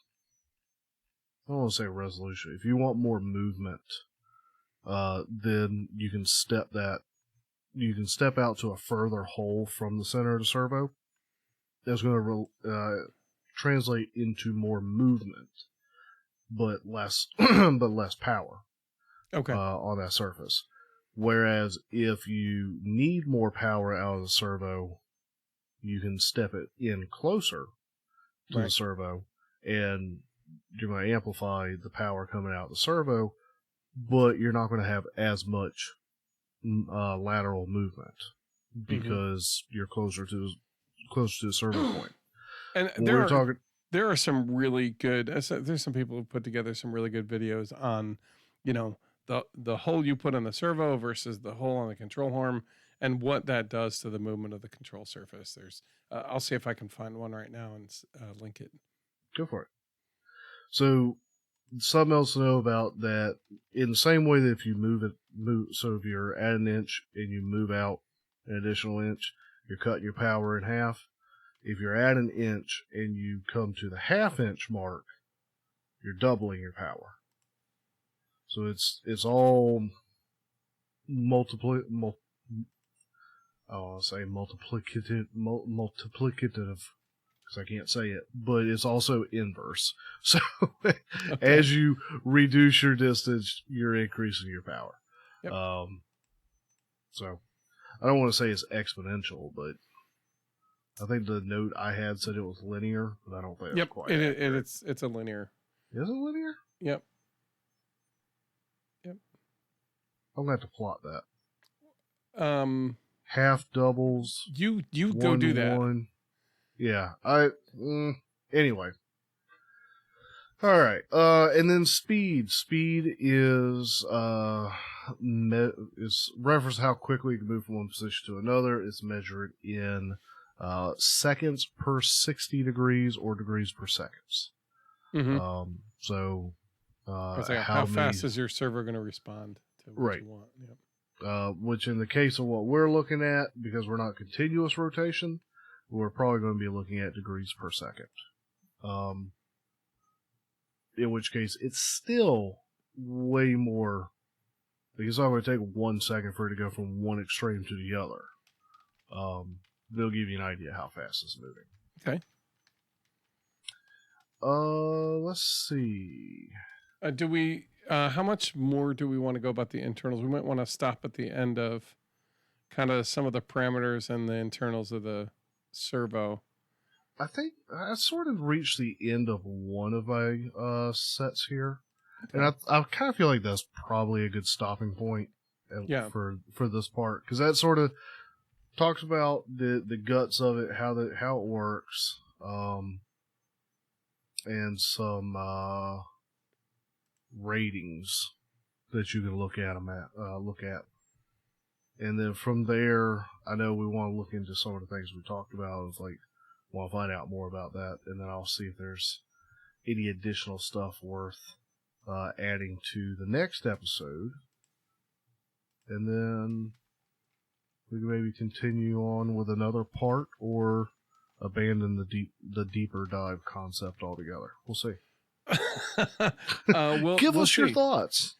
I don't want to say resolution, if you want more movement, then you can step out to a further hole from the center of the servo. That's going to translate into more movement, but less power. Okay. On that surface. Whereas if you need more power out of the servo, you can step it in closer to the servo, and you're going to amplify the power coming out of the servo, but you're not going to have as much lateral movement because you're closer to the servo point. And there are some really good. There's some people who put together some really good videos on, the hole you put on the servo versus the hole on the control arm, and what that does to the movement of the control surface. There's, I'll see if I can find one right now and link it. Go for it. So, something else to know about that, in the same way that if you so if you're at an inch and you move out an additional inch, you're cutting your power in half. If you're at an inch and you come to the half-inch mark, you're doubling your power. So it's all multiplicative, because I can't say it, but it's also inverse. So as you reduce your distance, you're increasing your power. Yep. So I don't want to say it's exponential, but I think the note I had said it was linear, but I don't think it's quite. It's a linear. Is it linear? Yep. I'm gonna have to plot that. Half doubles. You go do that. One. Yeah. Anyway. All right. And then speed. Speed is reference how quickly you can move from one position to another. It's measured in seconds per 60 degrees or degrees per seconds. Mm-hmm. How fast is your servo going to respond to what you want? Yep. Which in the case of what we're looking at, because we're not continuous rotation, we're probably going to be looking at degrees per second. In which case, it's still way more. Like, it's not going to take 1 second for it to go from one extreme to the other. They'll give you an idea how fast it's moving. Okay. Let's see. How much more do we want to go about the internals? We might want to stop at the end of kind of some of the parameters and the internals of the servo. I think I sort of reached the end of one of my sets here. Okay. And I kind of feel like that's probably a good stopping point for this part. Because that sort of talks about the guts of it, how it works, and some ratings that you can look at. And then from there, I know we want to look into some of the things we talked about. It's like, want to find out more about that, and then I'll see if there's any additional stuff worth adding to the next episode. And then we can maybe continue on with another part, or abandon the deeper dive concept altogether. We'll see. Give us your thoughts.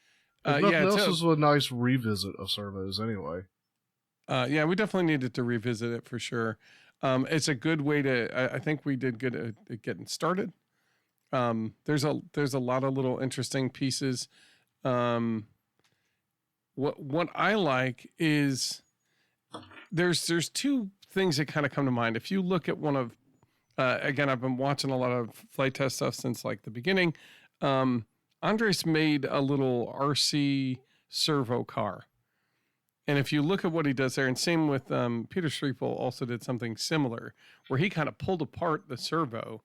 If nothing else, is a nice revisit of servos anyway. We definitely needed to revisit it for sure. It's a good way to. I think we did good at getting started. There's a lot of little interesting pieces. What I like is there's two things that kind of come to mind. If you look at one of again, I've been watching a lot of flight test stuff since like the beginning. Andres made a little RC servo car. And if you look at what he does there, and same with Peter Streepel also did something similar, where he kind of pulled apart the servo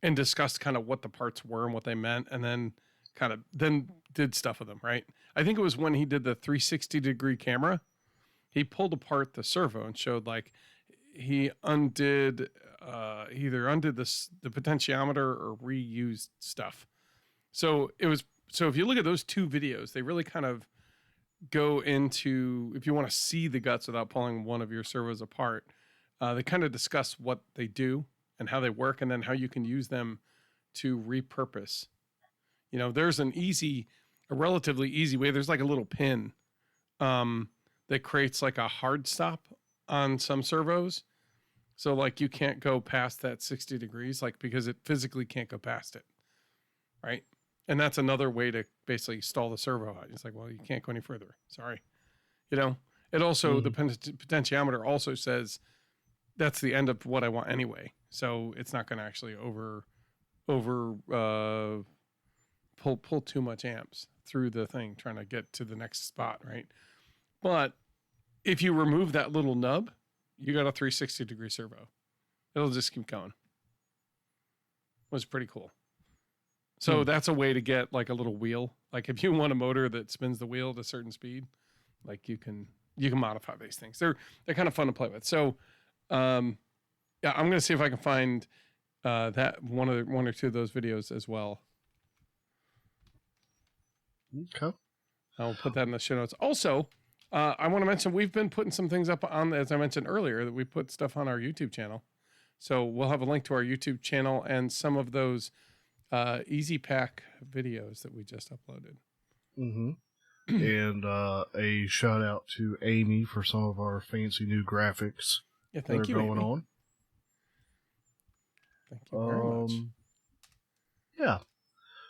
and discussed kind of what the parts were and what they meant, and then did stuff with them, right? I think it was when he did the 360-degree camera, he pulled apart the servo and showed like he either undid the potentiometer or reused stuff. So if you look at those two videos, they really kind of go into, if you want to see the guts without pulling one of your servos apart, they kind of discuss what they do and how they work, and then how you can use them to repurpose. There's a relatively easy way. There's like a little pin that creates like a hard stop on some servos. So like you can't go past that 60 degrees, like because it physically can't go past it. Right. And that's another way to basically stall the servo out. It's like, well, you can't go any further. Sorry. It also, the potentiometer also says that's the end of what I want anyway. so it's not going to actually pull too much amps through the thing trying to get to the next spot, right? But if you remove that little nub, you got a 360-degree servo. It'll just keep going. It was pretty cool. So that's a way to get like a little wheel. Like if you want a motor that spins the wheel at a certain speed, like you can modify these things. They're kind of fun to play with. So yeah, I'm gonna see if I can find that one or two of those videos as well. Okay. I'll put that in the show notes. Also, I want to mention we've been putting some things up on, as I mentioned earlier, that we put stuff on our YouTube channel. So we'll have a link to our YouTube channel and some of those Easy Pack videos that we just uploaded. Mm-hmm. And a shout out to Amy for some of our fancy new graphics that are going Amy. on. Thank you very much. Yeah.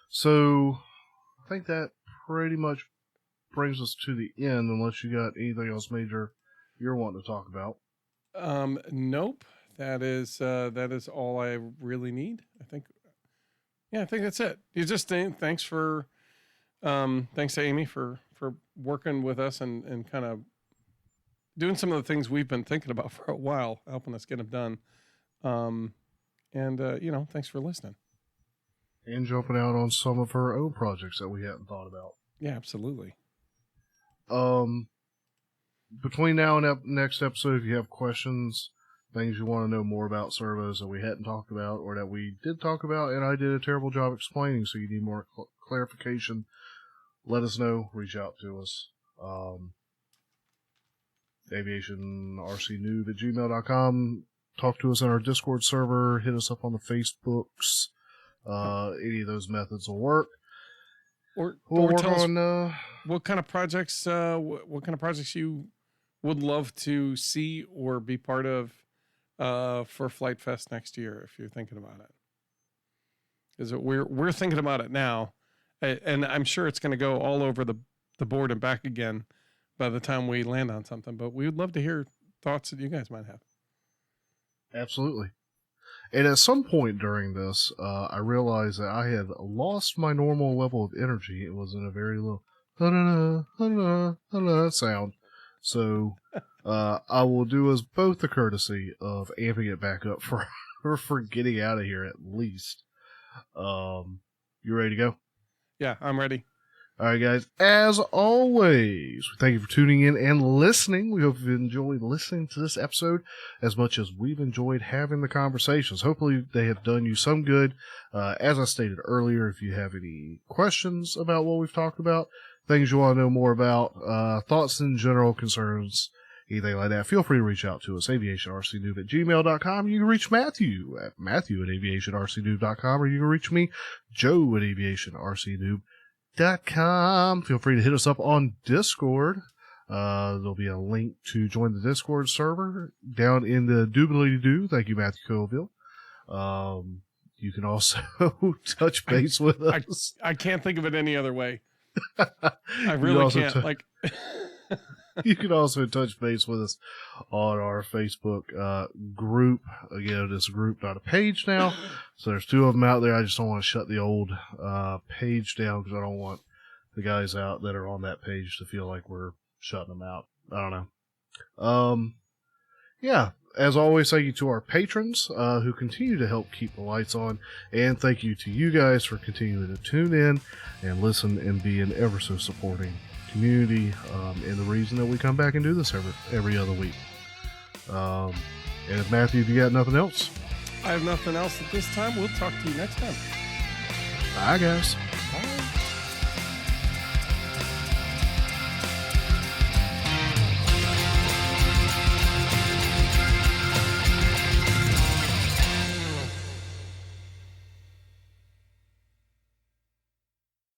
So I think that pretty much brings us to the end, unless you got anything else major you're wanting to talk about. Nope. That is all I really need. I think that's it. You just thanks to Amy for working with us and kind of doing some of the things we've been thinking about for a while, helping us get them done. Thanks for listening. And jumping out on some of her own projects that we hadn't thought about. Yeah, absolutely. Between now and next episode, if you have questions, things you want to know more about servos that we hadn't talked about or that we did talk about and I did a terrible job explaining, so you need more clarification, let us know. Reach out to us. aviationrcnoob@gmail.com. Talk to us on our Discord server. Hit us up on the Facebooks. Any of those methods will work. Or work tell us on what kind of projects you would love to see or be part of for Flight Fest next year, if you're thinking about it. Because we're thinking about it now, and I'm sure it's going to go all over the board and back again by the time we land on something. But we would love to hear thoughts that you guys might have. Absolutely. And at some point during this, I realized that I had lost my normal level of energy. It was in a very low sound. So I will do us both the courtesy of amping it back up for getting out of here at least. You ready to go? Yeah, I'm ready. All right, guys. As always, thank you for tuning in and listening. We hope you've enjoyed listening to this episode as much as we've enjoyed having the conversations. Hopefully, they have done you some good. As I stated earlier, if you have any questions about what we've talked about, things you want to know more about, thoughts in general, concerns, anything like that, feel free to reach out to us, aviationrcnoob@gmail.com. You can reach Matthew at aviationrcnoob.com, or you can reach me, Joe, at aviationrcnoob.com. Feel free to hit us up on Discord. There'll be a link to join the Discord server down in the doobly-doo. Thank you, Matthew Colville. You can also touch base with us. I can't think of it any other way. I really can't. You can also touch base with us on our Facebook group. Again, it's a group, not a page now. So there's two of them out there. I just don't want to shut the old page down because I don't want the guys out that are on that page to feel like we're shutting them out. I don't know. Yeah, as always, thank you to our patrons who continue to help keep the lights on. And thank you to you guys for continuing to tune in and listen and be an ever so supporting community, and the reason that we come back and do this every other week. And if Matthew, if you got nothing else? I have nothing else at this time. We'll talk to you next time. Bye, guys.